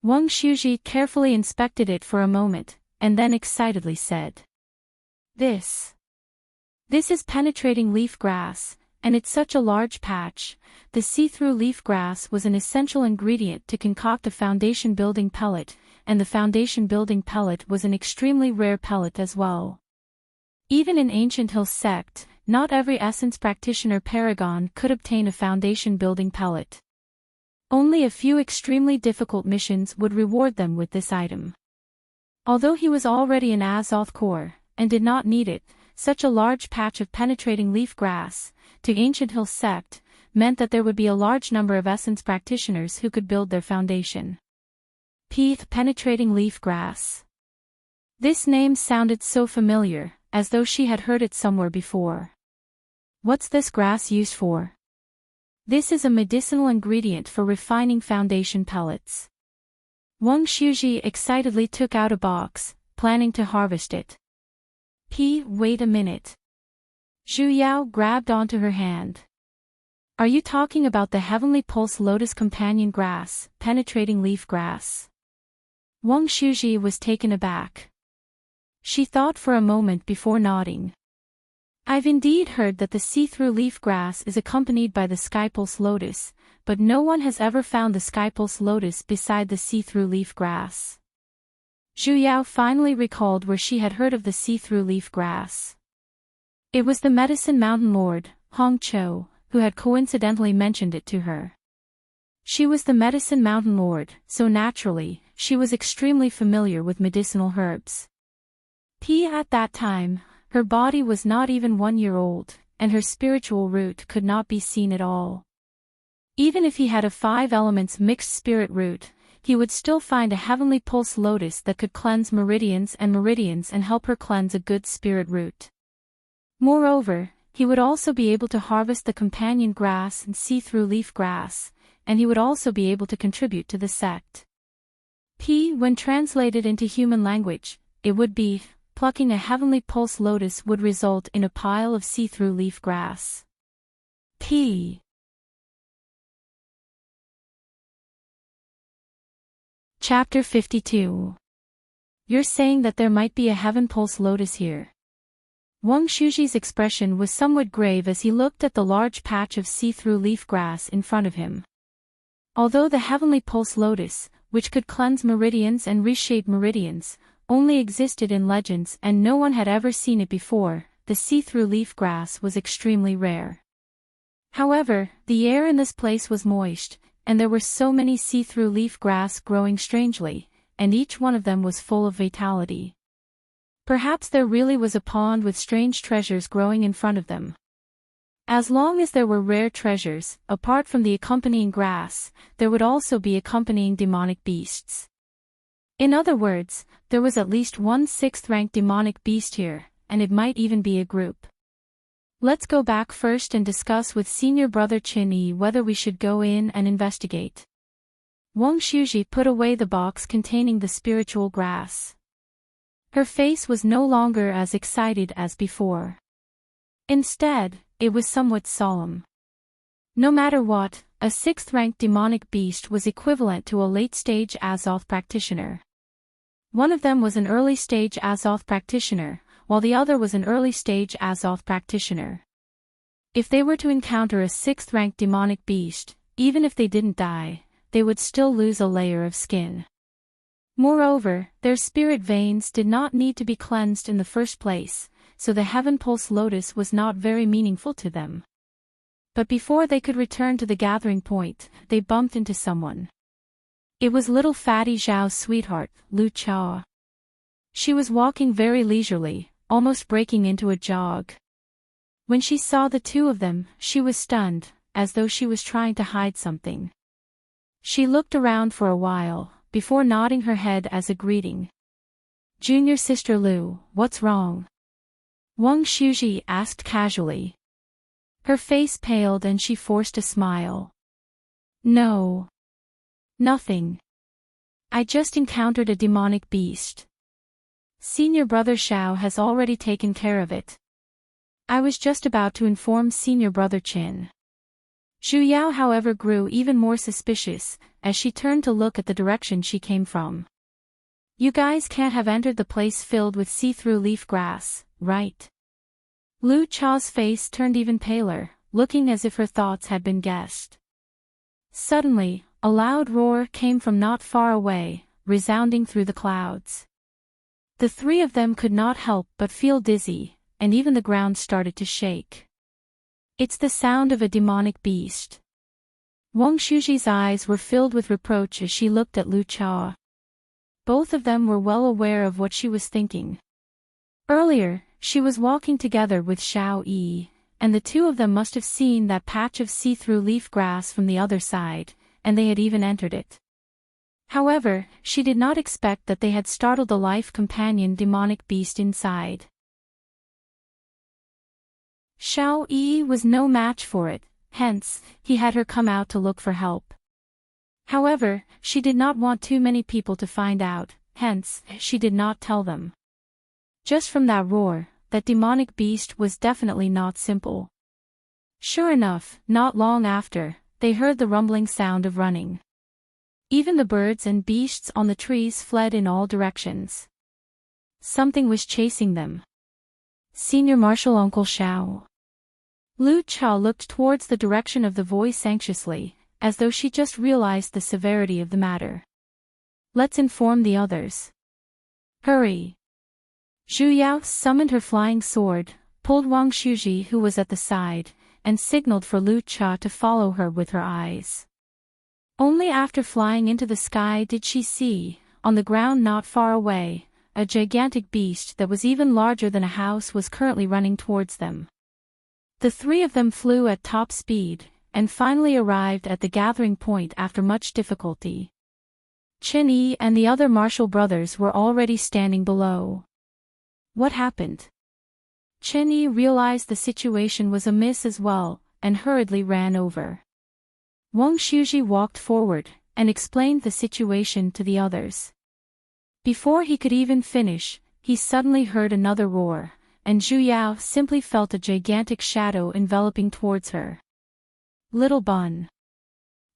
Wang Shuji carefully inspected it for a moment, and then excitedly said, This is penetrating leaf grass, and it's such a large patch. The see-through leaf grass was an essential ingredient to concoct a foundation building pellet, and the foundation building pellet was an extremely rare pellet as well. Even in Ancient Hill sect, not every essence practitioner paragon could obtain a foundation building pellet. Only a few extremely difficult missions would reward them with this item. Although he was already an Azoth core, and did not need it, such a large patch of penetrating leaf grass, to Ancient Hill sect, meant that there would be a large number of essence practitioners who could build their foundation. Penetrating leaf grass. This name sounded so familiar, as though she had heard it somewhere before. What's this grass used for? This is a medicinal ingredient for refining foundation pellets. Wang Shuji excitedly took out a box, planning to harvest it. Wait a minute. Zhu Yao grabbed onto her hand. Are you talking about the Heavenly Pulse Lotus Companion Grass, penetrating leaf grass? Wang Shuji was taken aback. She thought for a moment before nodding. I've indeed heard that the see-through leaf grass is accompanied by the Skypulse Lotus, but no one has ever found the Skypulse Lotus beside the see-through leaf grass. Zhu Yao finally recalled where she had heard of the see-through leaf grass. It was the Medicine Mountain Lord, Hong Cho, who had coincidentally mentioned it to her. She was the Medicine Mountain Lord, so naturally, she was extremely familiar with medicinal herbs. At that time, her body was not even 1 year old, and her spiritual root could not be seen at all. Even if he had a 5 elements mixed spirit root, he would still find a heavenly pulse lotus that could cleanse meridians and help her cleanse a good spirit root. Moreover, he would also be able to harvest the companion grass and see-through leaf grass, and he would also be able to contribute to the sect. When translated into human language, it would be, plucking a heavenly pulse lotus would result in a pile of see-through leaf grass. Chapter 52. You're saying that there might be a heaven pulse lotus here. Wang Shuji's expression was somewhat grave as he looked at the large patch of see-through leaf grass in front of him. Although the heavenly pulse lotus, which could cleanse meridians and reshape meridians, only existed in legends and no one had ever seen it before, the see-through leaf grass was extremely rare. However, the air in this place was moist, and there were so many see-through leaf grass growing strangely, and each one of them was full of vitality. Perhaps there really was a pond with strange treasures growing in front of them. As long as there were rare treasures, apart from the accompanying grass, there would also be accompanying demonic beasts. In other words, there was at least one 6th-ranked demonic beast here, and it might even be a group. Let's go back first and discuss with Senior Brother Chin Yi whether we should go in and investigate. Wang Shuji put away the box containing the spiritual grass. Her face was no longer as excited as before. Instead, it was somewhat solemn. No matter what, a 6th-ranked demonic beast was equivalent to a late-stage Azoth practitioner. One of them was an early-stage Azoth practitioner, while the other was an early-stage Azoth practitioner. If they were to encounter a 6th-ranked demonic beast, even if they didn't die, they would still lose a layer of skin. Moreover, their spirit veins did not need to be cleansed in the first place, so the Heaven Pulse Lotus was not very meaningful to them. But before they could return to the gathering point, they bumped into someone. It was little fatty Zhao's sweetheart, Lu Cha. She was walking very leisurely, almost breaking into a jog. When she saw the two of them, she was stunned, as though she was trying to hide something. She looked around for a while, before nodding her head as a greeting. "Junior Sister Lu, what's wrong?" Wang Shuji asked casually. Her face paled and she forced a smile. "No. Nothing. I just encountered a demonic beast. Senior brother Xiao has already taken care of it. I was just about to inform senior brother Qin." Zhu Yao however grew even more suspicious, as she turned to look at the direction she came from. "You guys can't have entered the place filled with see-through leaf grass, right?" Lu Cha's face turned even paler, looking as if her thoughts had been guessed. Suddenly, a loud roar came from not far away, resounding through the clouds. The three of them could not help but feel dizzy, and even the ground started to shake. "It's the sound of a demonic beast." Wang Shuji's eyes were filled with reproach as she looked at Lu Cha. Both of them were well aware of what she was thinking. Earlier, she was walking together with Xiao Yi, and the two of them must have seen that patch of see-through leaf grass from the other side, and they had even entered it. However, she did not expect that they had startled the life-companion demonic beast inside. Xiao Yi was no match for it, hence, he had her come out to look for help. However, she did not want too many people to find out, hence, she did not tell them. Just from that roar, that demonic beast was definitely not simple. Sure enough, not long after, they heard the rumbling sound of running. Even the birds and beasts on the trees fled in all directions. Something was chasing them. Senior Marshal Uncle Xiao. Lu Cha looked towards the direction of the voice anxiously, as though she just realized the severity of the matter. "Let's inform the others. Hurry." Zhu Yao summoned her flying sword, pulled Wang Shuji who was at the side, and signaled for Lu Cha to follow her with her eyes. Only after flying into the sky did she see, on the ground not far away, a gigantic beast that was even larger than a house was currently running towards them. The three of them flew at top speed, and finally arrived at the gathering point after much difficulty. Qin Yi and the other martial brothers were already standing below. What happened? Qin Yi realized the situation was amiss as well, and hurriedly ran over. Wang Shuji walked forward, and explained the situation to the others. Before he could even finish, he suddenly heard another roar, and Zhu Yao simply felt a gigantic shadow enveloping towards her. "Little Bun!"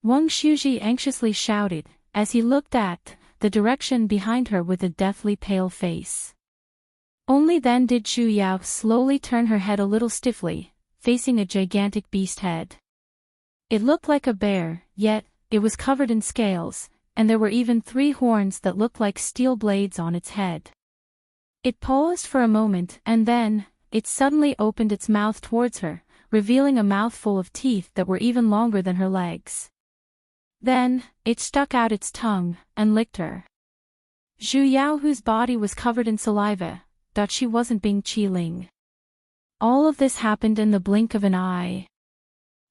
Wang Shuji anxiously shouted, as he looked at the direction behind her with a deathly pale face. Only then did Zhu Yao slowly turn her head a little stiffly, facing a gigantic beast head. It looked like a bear, yet, it was covered in scales, and there were even 3 horns that looked like steel blades on its head. It paused for a moment and then, it suddenly opened its mouth towards her, revealing a mouthful of teeth that were even longer than her legs. Then, it stuck out its tongue, and licked her. Zhu Yao, whose body was covered in saliva, thought she wasn't being Qiling. All of this happened in the blink of an eye.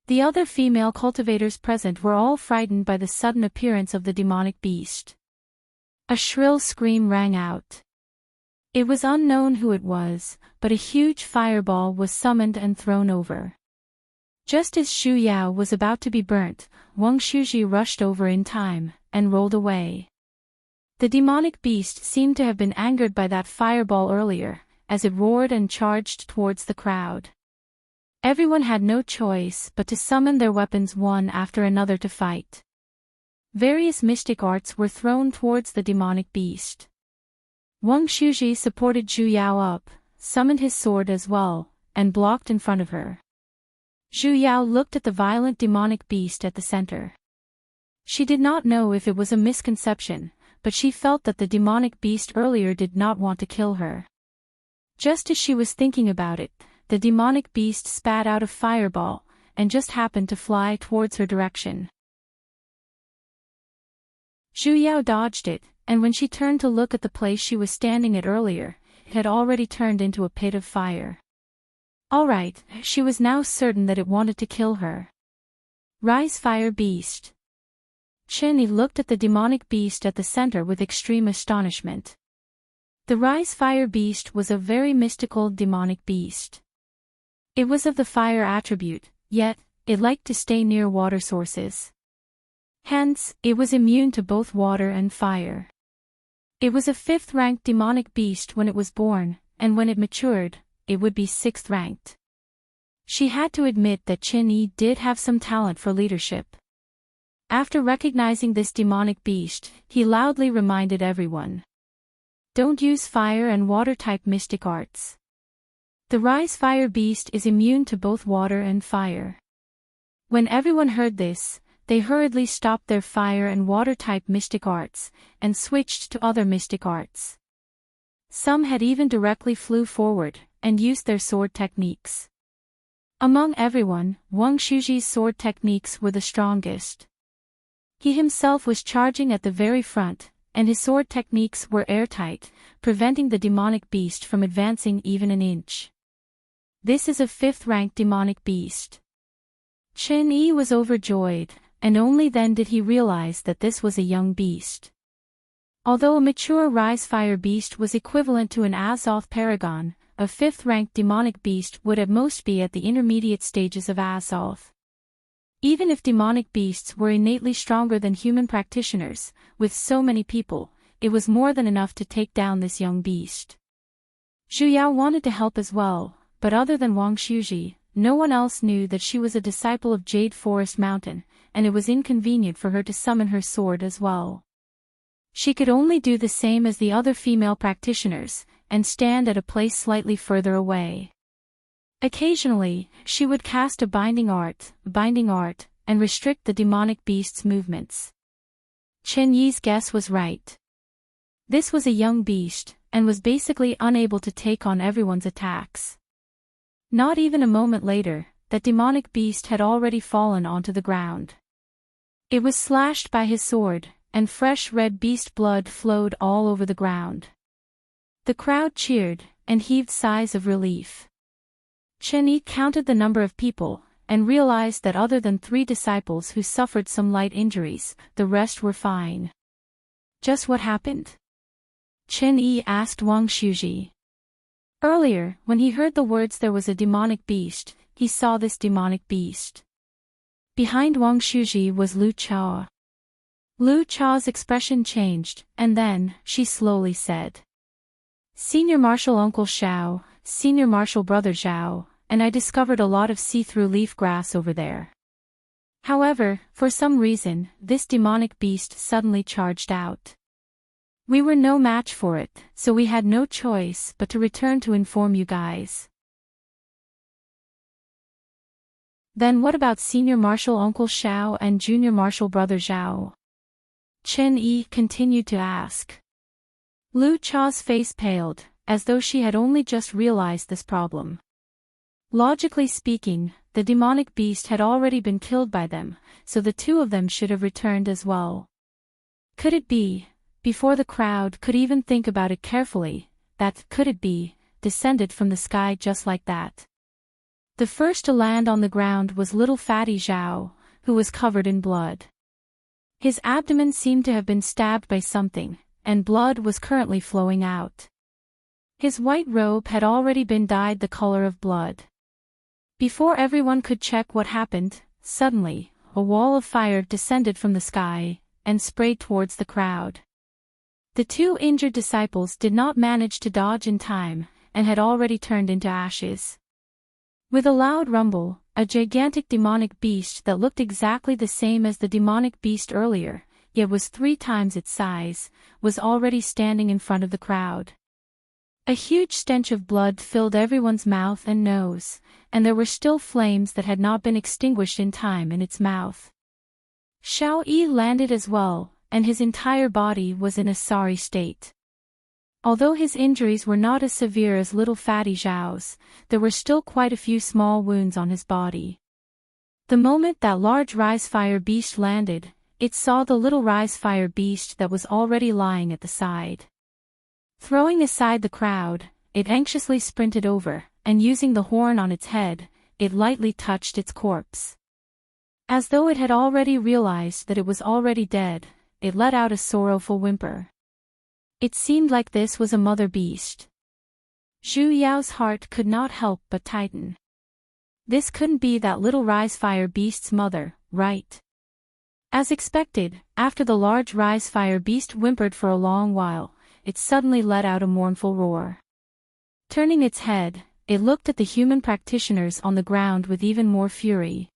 The other female cultivators present were all frightened by the sudden appearance of the demonic beast. A shrill scream rang out. It was unknown who it was, but a huge fireball was summoned and thrown over. Just as Zhu Yao was about to be burnt, Wang Shuji rushed over in time, and rolled away. The demonic beast seemed to have been angered by that fireball earlier, as it roared and charged towards the crowd. Everyone had no choice but to summon their weapons one after another to fight. Various mystic arts were thrown towards the demonic beast. Wang Shuji supported Zhu Yao up, summoned his sword as well, and blocked in front of her. Zhu Yao looked at the violent demonic beast at the center. She did not know if it was a misconception, but she felt that the demonic beast earlier did not want to kill her. Just as she was thinking about it, the demonic beast spat out a fireball, and just happened to fly towards her direction. Zhu Yao dodged it, and when she turned to look at the place she was standing at earlier, it had already turned into a pit of fire. Alright, she was now certain that it wanted to kill her. Rise Fire Beast. Chen Yi looked at the demonic beast at the center with extreme astonishment. The Rise Fire Beast was a very mystical demonic beast. It was of the fire attribute, yet, it liked to stay near water sources. Hence, it was immune to both water and fire. It was a 5th-ranked demonic beast when it was born, and when it matured, it would be 6th-ranked. She had to admit that Chen Yi did have some talent for leadership. After recognizing this demonic beast, he loudly reminded everyone. Don't use fire and water-type mystic arts. The Rise Fire Beast is immune to both water and fire. When everyone heard this, they hurriedly stopped their fire and water-type mystic arts, and switched to other mystic arts. Some had even directly flew forward, and used their sword techniques. Among everyone, Wang Shuji's sword techniques were the strongest. He himself was charging at the very front, and his sword techniques were airtight, preventing the demonic beast from advancing even an inch. This is a 5th-ranked demonic beast. Chen Yi was overjoyed, and only then did he realize that this was a young beast. Although a mature Rise Fire Beast was equivalent to an Azoth Paragon, a 5th-ranked demonic beast would at most be at the intermediate stages of Azoth. Even if demonic beasts were innately stronger than human practitioners, with so many people, it was more than enough to take down this young beast. Zhu Yao wanted to help as well, but other than Wang Shuji, no one else knew that she was a disciple of Jade Forest Mountain, and it was inconvenient for her to summon her sword as well. She could only do the same as the other female practitioners, and stand at a place slightly further away. Occasionally, she would cast a binding art, and restrict the demonic beast's movements. Chen Yi's guess was right. This was a young beast, and was basically unable to take on everyone's attacks. Not even a moment later, that demonic beast had already fallen onto the ground. It was slashed by his sword, and fresh red beast blood flowed all over the ground. The crowd cheered, and heaved sighs of relief. Chen Yi counted the number of people, and realized that other than 3 disciples who suffered some light injuries, the rest were fine. Just what happened? Chen Yi asked Wang Shuji. Earlier, when he heard the words there was a demonic beast, he saw this demonic beast. Behind Wang Shuji was Lu Chao. Lu Chao's expression changed, and then, she slowly said. Senior Marshal Uncle Xiao, Senior Marshal Brother Zhao, and I discovered a lot of see-through leaf grass over there. However, for some reason, this demonic beast suddenly charged out. We were no match for it, so we had no choice but to return to inform you guys. Then what about Senior Marshal Uncle Xiao and Junior Marshal Brother Zhao? Chen Yi continued to ask. Lu Chao's face paled, as though she had only just realized this problem. Logically speaking, the demonic beast had already been killed by them, so the 2 of them should have returned as well. Could it be, before the crowd could even think about it carefully, that, could it be, descended from the sky just like that? The first to land on the ground was little fatty Zhao, who was covered in blood. His abdomen seemed to have been stabbed by something, and blood was currently flowing out. His white robe had already been dyed the color of blood. Before everyone could check what happened, suddenly, a wall of fire descended from the sky, and sprayed towards the crowd. The 2 injured disciples did not manage to dodge in time, and had already turned into ashes. With a loud rumble, a gigantic demonic beast that looked exactly the same as the demonic beast earlier, yet was 3 times its size, was already standing in front of the crowd. A huge stench of blood filled everyone's mouth and nose, and there were still flames that had not been extinguished in time in its mouth. Xiao Yi landed as well, and his entire body was in a sorry state. Although his injuries were not as severe as little fatty Zhao's, there were still quite a few small wounds on his body. The moment that large Rise Fire Beast landed, it saw the little Rise Fire Beast that was already lying at the side. Throwing aside the crowd, it anxiously sprinted over, and using the horn on its head, it lightly touched its corpse. As though it had already realized that it was already dead, it let out a sorrowful whimper. It seemed like this was a mother beast. Zhu Yao's heart could not help but tighten. This couldn't be that little rise-fire beast's mother, right? As expected, after the large rise-fire beast whimpered for a long while, it suddenly let out a mournful roar. Turning its head, it looked at the human practitioners on the ground with even more fury.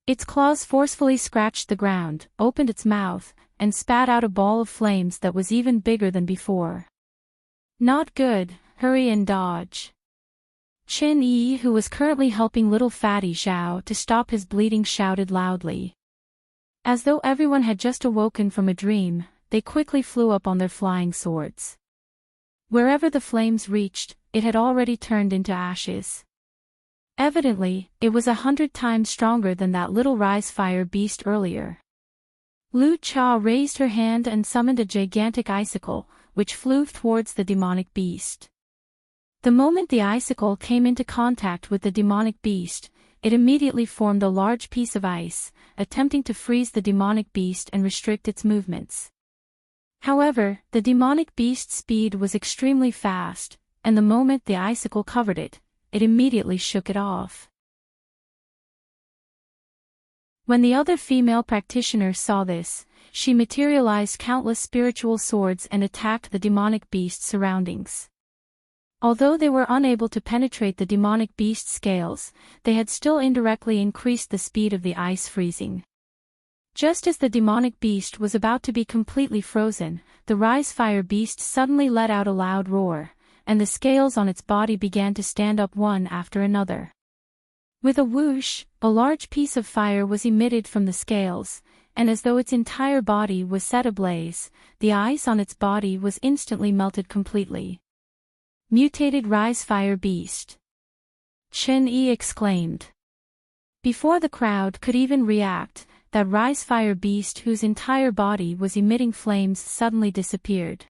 Its claws forcefully scratched the ground, opened its mouth, and spat out a ball of flames that was even bigger than before. Not good, hurry and dodge. Chen Yi, who was currently helping little fatty Zhao to stop his bleeding, shouted loudly. As though everyone had just awoken from a dream, they quickly flew up on their flying swords. Wherever the flames reached, it had already turned into ashes. Evidently, it was 100 times stronger than that little rise-fire beast earlier. Lu Cha raised her hand and summoned a gigantic icicle, which flew towards the demonic beast. The moment the icicle came into contact with the demonic beast, it immediately formed a large piece of ice, attempting to freeze the demonic beast and restrict its movements. However, the demonic beast's speed was extremely fast, and the moment the icicle covered it, it immediately shook it off. When the other female practitioner saw this, she materialized countless spiritual swords and attacked the demonic beast's surroundings. Although they were unable to penetrate the demonic beast's scales, they had still indirectly increased the speed of the ice freezing. Just as the demonic beast was about to be completely frozen, the rise-fire beast suddenly let out a loud roar, and the scales on its body began to stand up one after another. With a whoosh, a large piece of fire was emitted from the scales, and as though its entire body was set ablaze, the ice on its body was instantly melted completely. Mutated rise-fire beast. Chen Yi exclaimed. Before the crowd could even react, that rise-fire beast whose entire body was emitting flames suddenly disappeared.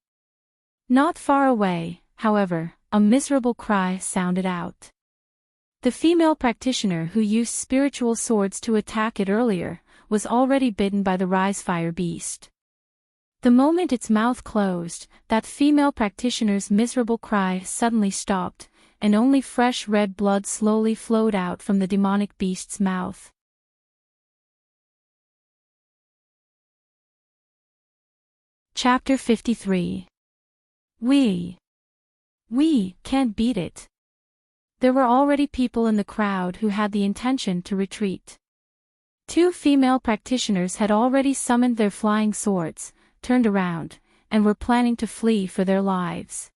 Not far away, however, a miserable cry sounded out. The female practitioner who used spiritual swords to attack it earlier, was already bitten by the rise-fire beast. The moment its mouth closed, that female practitioner's miserable cry suddenly stopped, and only fresh red blood slowly flowed out from the demonic beast's mouth. Chapter 53. We can't beat it. There were already people in the crowd who had the intention to retreat. 2 female practitioners had already summoned their flying swords, turned around, and were planning to flee for their lives.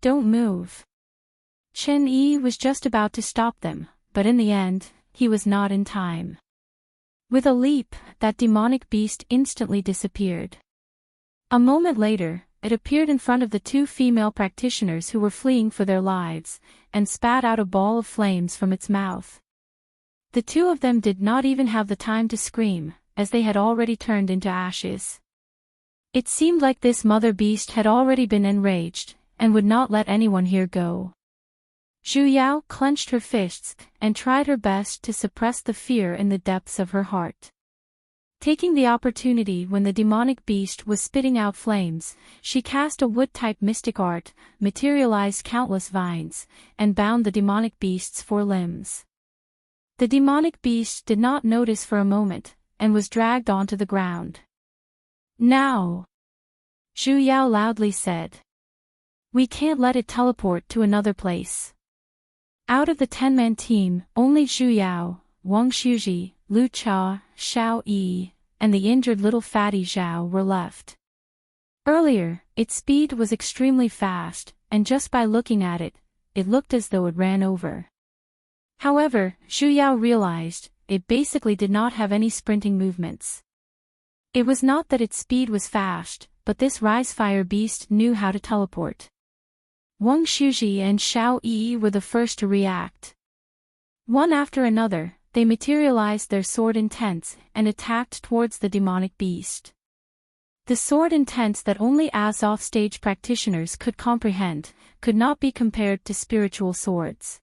Don't move. Chen Yi was just about to stop them, but in the end, he was not in time. With a leap, that demonic beast instantly disappeared. A moment later, it appeared in front of the 2 female practitioners who were fleeing for their lives, and spat out a ball of flames from its mouth. The 2 of them did not even have the time to scream, as they had already turned into ashes. It seemed like this mother beast had already been enraged, and would not let anyone here go. Zhu Yao clenched her fists, and tried her best to suppress the fear in the depths of her heart. Taking the opportunity when the demonic beast was spitting out flames, she cast a wood-type mystic art, materialized countless vines, and bound the demonic beast's 4 limbs. The demonic beast did not notice for a moment, and was dragged onto the ground. Now! Zhu Yao loudly said. We can't let it teleport to another place. Out of the 10-man team, only Zhu Yao, Wang Xuji, Lu Cha, Xiao Yi, and the injured little fatty Zhao were left. Earlier, its speed was extremely fast, and just by looking at it, it looked as though it ran over. However, Zhu Yao realized, it basically did not have any sprinting movements. It was not that its speed was fast, but this rise-fire beast knew how to teleport. Wang Xuji and Xiao Yi were the first to react. One after another, they materialized their sword intents and attacked towards the demonic beast. The sword intents that only as off-stage practitioners could comprehend, could not be compared to spiritual swords.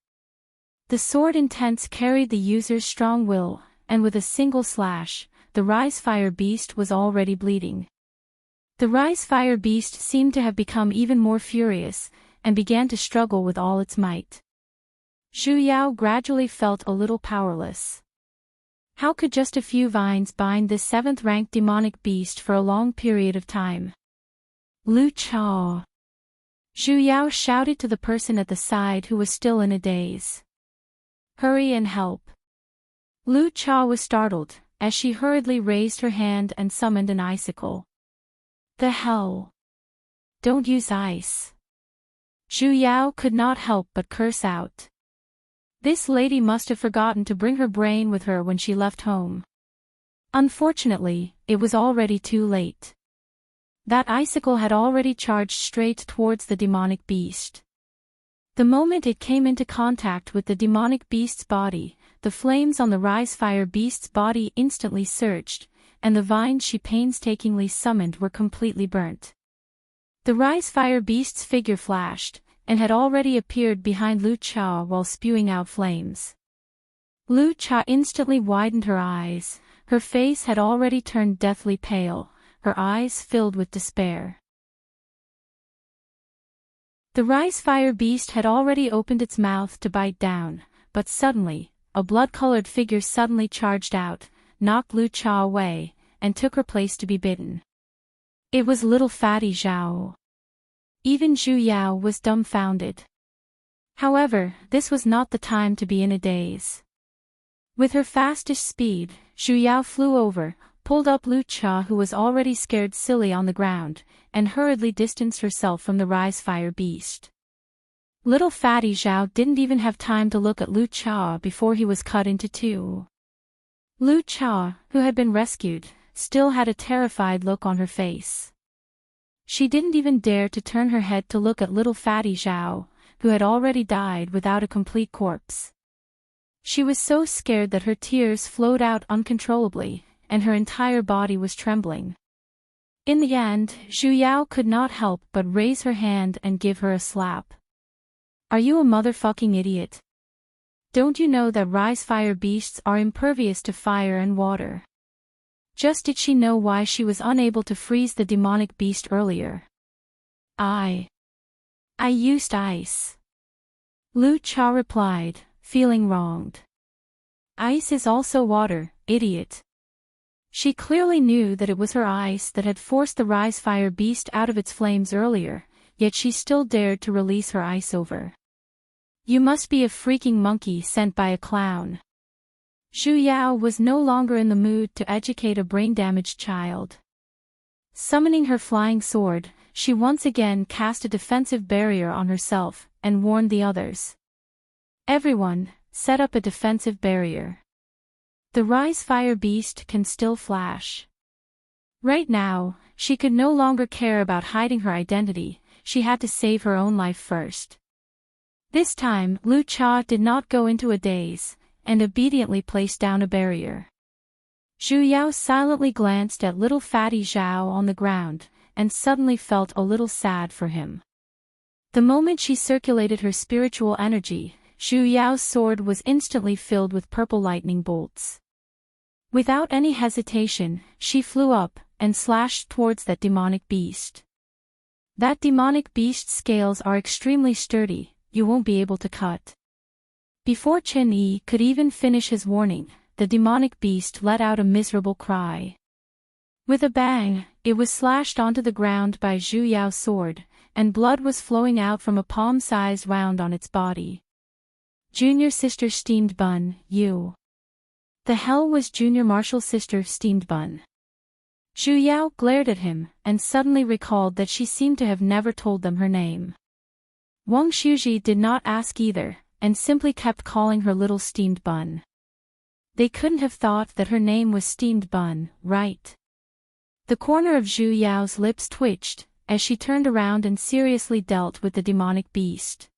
The sword intents carried the user's strong will, and with a single slash, the Rise Fire Beast was already bleeding. The Rise Fire Beast seemed to have become even more furious, and began to struggle with all its might. Zhu Yao gradually felt a little powerless. How could just a few vines bind this 7th-ranked demonic beast for a long period of time? Lu Cha! Zhu Yao shouted to the person at the side who was still in a daze. Hurry and help. Lu Cha was startled, as she hurriedly raised her hand and summoned an icicle. The hell? Don't use ice. Zhu Yao could not help but curse out. This lady must have forgotten to bring her brain with her when she left home. Unfortunately, it was already too late. That icicle had already charged straight towards the demonic beast. The moment it came into contact with the demonic beast's body, the flames on the Rise Fire Beast's body instantly surged, and the vines she painstakingly summoned were completely burnt. The Rise Fire Beast's figure flashed, and had already appeared behind Lu Cha while spewing out flames. Lu Cha instantly widened her eyes, her face had already turned deathly pale, her eyes filled with despair. The Rise Fire Beast had already opened its mouth to bite down, but suddenly, a blood-colored figure suddenly charged out, knocked Lu Cha away, and took her place to be bitten. It was little fatty Zhao. Even Zhu Yao was dumbfounded. However, this was not the time to be in a daze. With her fastest speed, Zhu Yao flew over, pulled up Lu Cha who was already scared silly on the ground, and hurriedly distanced herself from the Rise Fire Beast. Little fatty Zhao didn't even have time to look at Lu Cha before he was cut into two. Lu Cha, who had been rescued, still had a terrified look on her face. She didn't even dare to turn her head to look at little fatty Zhao, who had already died without a complete corpse. She was so scared that her tears flowed out uncontrollably, and her entire body was trembling. In the end, Zhu Yao could not help but raise her hand and give her a slap. Are you a motherfucking idiot? Don't you know that Rise Fire Beasts are impervious to fire and water? Just did she know why she was unable to freeze the demonic beast earlier? I used ice. Lu Cha replied, feeling wronged. Ice is also water, idiot. She clearly knew that it was her ice that had forced the Rise Fire Beast out of its flames earlier, yet she still dared to release her ice over. You must be a freaking monkey sent by a clown. Zhu Yao was no longer in the mood to educate a brain-damaged child. Summoning her flying sword, she once again cast a defensive barrier on herself, and warned the others. Everyone, set up a defensive barrier. The Rise Fire Beast can still flash. Right now, she could no longer care about hiding her identity, she had to save her own life first. This time, Lu Cha did not go into a daze, and obediently placed down a barrier. Zhu Yao silently glanced at little fatty Zhao on the ground, and suddenly felt a little sad for him. The moment she circulated her spiritual energy, Zhu Yao's sword was instantly filled with purple lightning bolts. Without any hesitation, she flew up, and slashed towards that demonic beast. That demonic beast's scales are extremely sturdy, you won't be able to cut. Before Chen Yi could even finish his warning, the demonic beast let out a miserable cry. With a bang, it was slashed onto the ground by Zhu Yao's sword, and blood was flowing out from a palm-sized wound on its body. Junior Sister Steamed Bun, you. The hell was Junior Martial Sister Steamed Bun? Zhu Yao glared at him, and suddenly recalled that she seemed to have never told them her name. Wang Shuji did not ask either, and simply kept calling her Little Steamed Bun. They couldn't have thought that her name was Steamed Bun, right? The corner of Zhu Yao's lips twitched, as she turned around and seriously dealt with the demonic beast.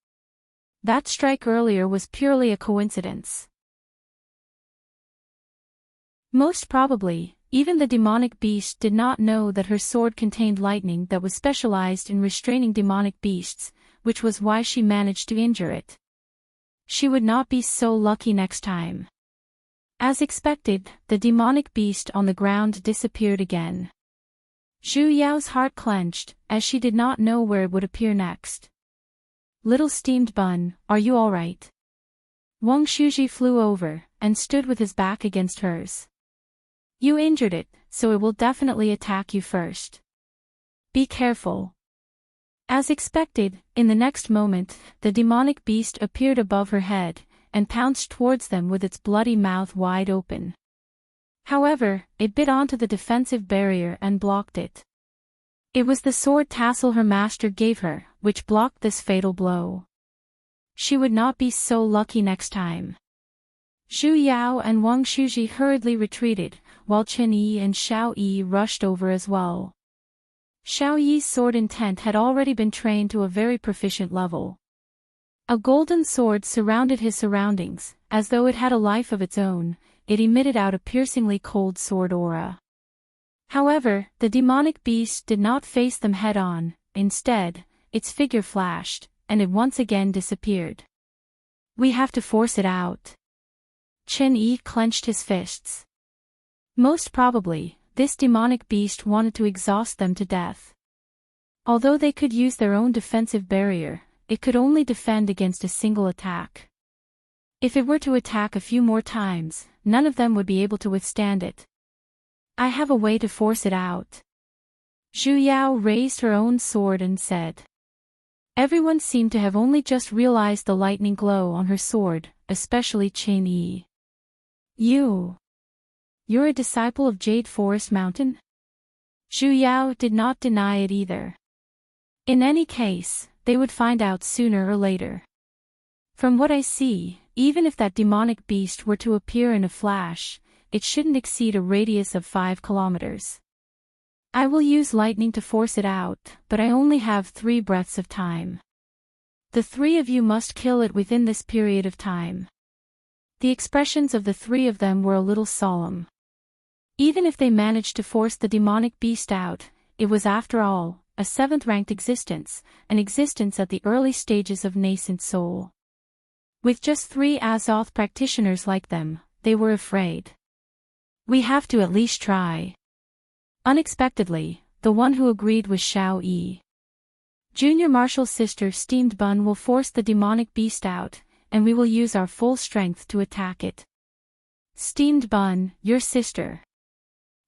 That strike earlier was purely a coincidence. Most probably, even the demonic beast did not know that her sword contained lightning that was specialized in restraining demonic beasts, which was why she managed to injure it. She would not be so lucky next time. As expected, the demonic beast on the ground disappeared again. Zhu Yao's heart clenched, as she did not know where it would appear next. "Little steamed bun, are you all right?" Wang Shuji flew over, and stood with his back against hers. "You injured it, so it will definitely attack you first. Be careful." As expected, in the next moment, the demonic beast appeared above her head, and pounced towards them with its bloody mouth wide open. However, it bit onto the defensive barrier and blocked it. It was the sword tassel her master gave her, which blocked this fatal blow. She would not be so lucky next time. Zhu Yao and Wang Shuji hurriedly retreated, while Chen Yi and Xiao Yi rushed over as well. Xiao Yi's sword intent had already been trained to a very proficient level. A golden sword surrounded his surroundings, as though it had a life of its own. It emitted out a piercingly cold sword aura. However, the demonic beast did not face them head-on. Instead, its figure flashed, and it once again disappeared. "We have to force it out." Chen Yi clenched his fists. Most probably, this demonic beast wanted to exhaust them to death. Although they could use their own defensive barrier, it could only defend against a single attack. If it were to attack a few more times, none of them would be able to withstand it. "I have a way to force it out." Zhu Yao raised her own sword and said. Everyone seemed to have only just realized the lightning glow on her sword, especially Chen Yi. You're a disciple of Jade Forest Mountain?" Zhu Yao did not deny it either. In any case, they would find out sooner or later. "From what I see, even if that demonic beast were to appear in a flash, it shouldn't exceed a radius of 5 kilometers. I will use lightning to force it out, but I only have 3 breaths of time. The 3 of you must kill it within this period of time." The expressions of the 3 of them were a little solemn. Even if they managed to force the demonic beast out, it was after all, a 7th-ranked existence, an existence at the early stages of nascent soul. With just 3 Azoth practitioners like them, they were afraid. "We have to at least try." Unexpectedly, the one who agreed was Xiao Yi. "Junior Marshal's sister Steamed Bun will force the demonic beast out, and we will use our full strength to attack it." "Steamed Bun, your sister."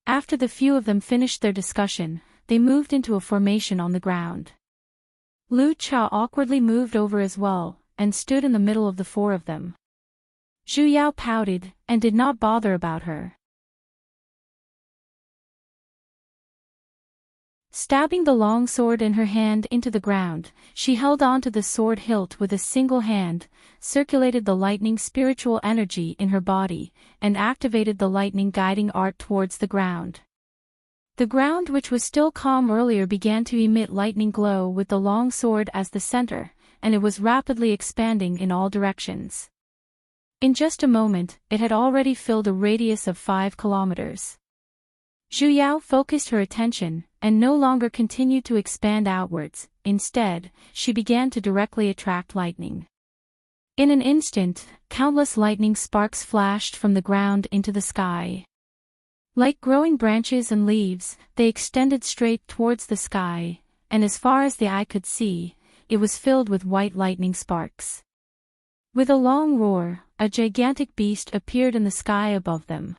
After the few of them finished their discussion, they moved into a formation on the ground. Lu Cha awkwardly moved over as well, and stood in the middle of the 4 of them. Zhu Yao pouted, and did not bother about her. Stabbing the long sword in her hand into the ground, she held on to the sword hilt with a single hand, circulated the lightning spiritual energy in her body, and activated the lightning guiding art towards the ground. The ground, which was still calm earlier, began to emit lightning glow with the long sword as the center, and it was rapidly expanding in all directions. In just a moment, it had already filled a radius of 5 kilometers. Zhu Yao focused her attention, and no longer continued to expand outwards. Instead, she began to directly attract lightning. In an instant, countless lightning sparks flashed from the ground into the sky. Like growing branches and leaves, they extended straight towards the sky, and as far as the eye could see, it was filled with white lightning sparks. With a long roar, a gigantic beast appeared in the sky above them.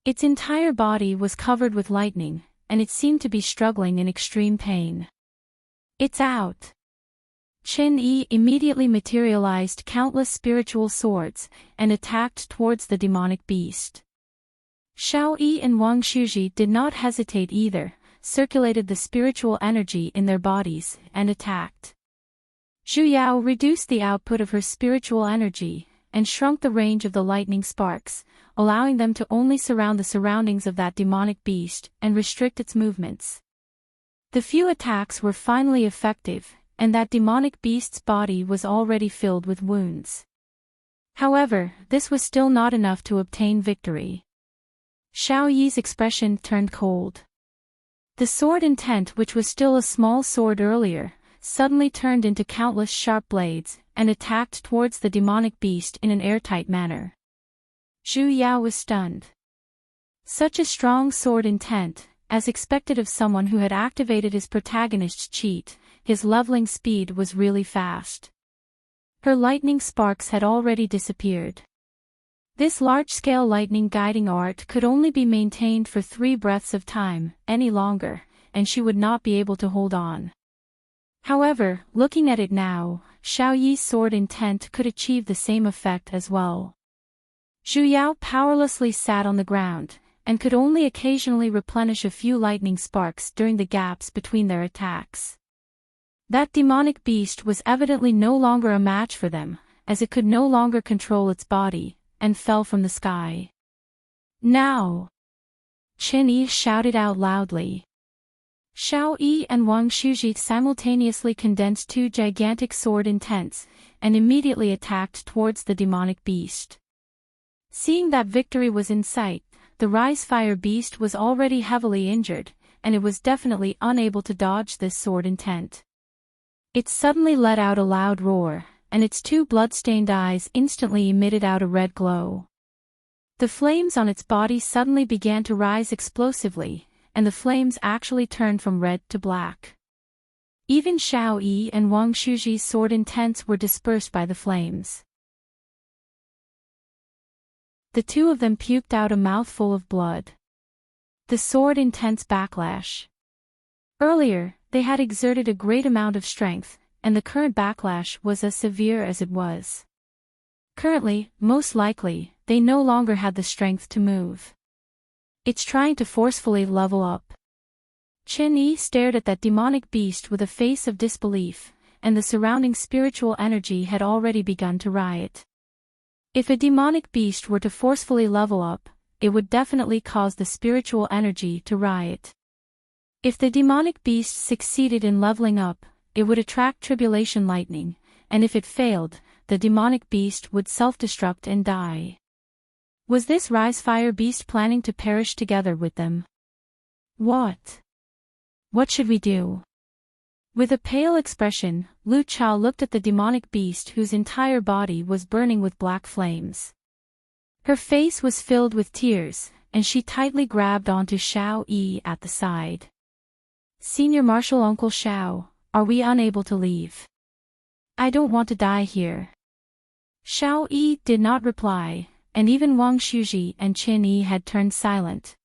Its entire body was covered with lightning, and it seemed to be struggling in extreme pain. "It's out!" Chen Yi immediately materialized countless spiritual swords, and attacked towards the demonic beast. Xiao Yi and Wang Shuji did not hesitate either, circulated the spiritual energy in their bodies, and attacked. Zhu Yao reduced the output of her spiritual energy, and shrunk the range of the lightning sparks, allowing them to only surround the surroundings of that demonic beast and restrict its movements. The few attacks were finally effective, and that demonic beast's body was already filled with wounds. However, this was still not enough to obtain victory. Xiao Yi's expression turned cold. The sword intent, which was still a small sword earlier, suddenly turned into countless sharp blades, and attacked towards the demonic beast in an airtight manner. Zhu Yao was stunned. Such a strong sword intent, as expected of someone who had activated his protagonist's cheat, his leveling speed was really fast. Her lightning sparks had already disappeared. This large-scale lightning guiding art could only be maintained for 3 breaths of time, any longer, and she would not be able to hold on. However, looking at it now, Xiao Yi's sword intent could achieve the same effect as well. Zhu Yao powerlessly sat on the ground, and could only occasionally replenish a few lightning sparks during the gaps between their attacks. That demonic beast was evidently no longer a match for them, as it could no longer control its body, and fell from the sky. Now! Qin Yi shouted out loudly. Xiao Yi and Wang Shuji simultaneously condensed 2 gigantic sword intents, and immediately attacked towards the demonic beast. Seeing that victory was in sight, the Rise Fire beast was already heavily injured, and it was definitely unable to dodge this sword intent. It suddenly let out a loud roar, and its 2 blood-stained eyes instantly emitted out a red glow. The flames on its body suddenly began to rise explosively, and the flames actually turned from red to black. Even Xiao Yi and Wang Shuji's sword intents were dispersed by the flames. The 2 of them puked out a mouthful of blood. The sword intents backlash. Earlier, they had exerted a great amount of strength, and the current backlash was as severe as it was. Currently, most likely, they no longer had the strength to move. It's trying to forcefully level up. Qin Yi stared at that demonic beast with a face of disbelief, and the surrounding spiritual energy had already begun to riot. If a demonic beast were to forcefully level up, it would definitely cause the spiritual energy to riot. If the demonic beast succeeded in leveling up, it would attract tribulation lightning, and if it failed, the demonic beast would self-destruct and die. Was this Rise Fire beast planning to perish together with them? What should we do? With a pale expression, Lu Chao looked at the demonic beast whose entire body was burning with black flames. Her face was filled with tears, and she tightly grabbed onto Xiao Yi at the side. Senior Marshal Uncle Xiao, are we unable to leave? I don't want to die here. Xiao Yi did not reply, and even Wang Shuji and Qin Yi had turned silent.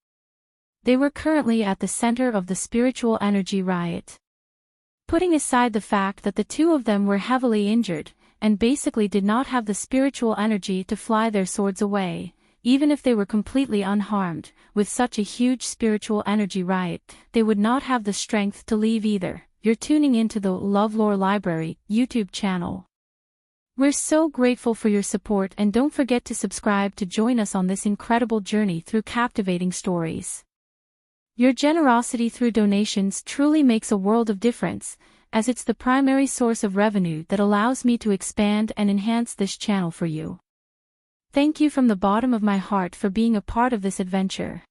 They were currently at the center of the spiritual energy riot. Putting aside the fact that the 2 of them were heavily injured, and basically did not have the spiritual energy to fly their swords away, even if they were completely unharmed, with such a huge spiritual energy riot, they would not have the strength to leave either. You're tuning into the LoveLore Library YouTube channel. We're so grateful for your support, and don't forget to subscribe to join us on this incredible journey through captivating stories. Your generosity through donations truly makes a world of difference, as it's the primary source of revenue that allows me to expand and enhance this channel for you. Thank you from the bottom of my heart for being a part of this adventure.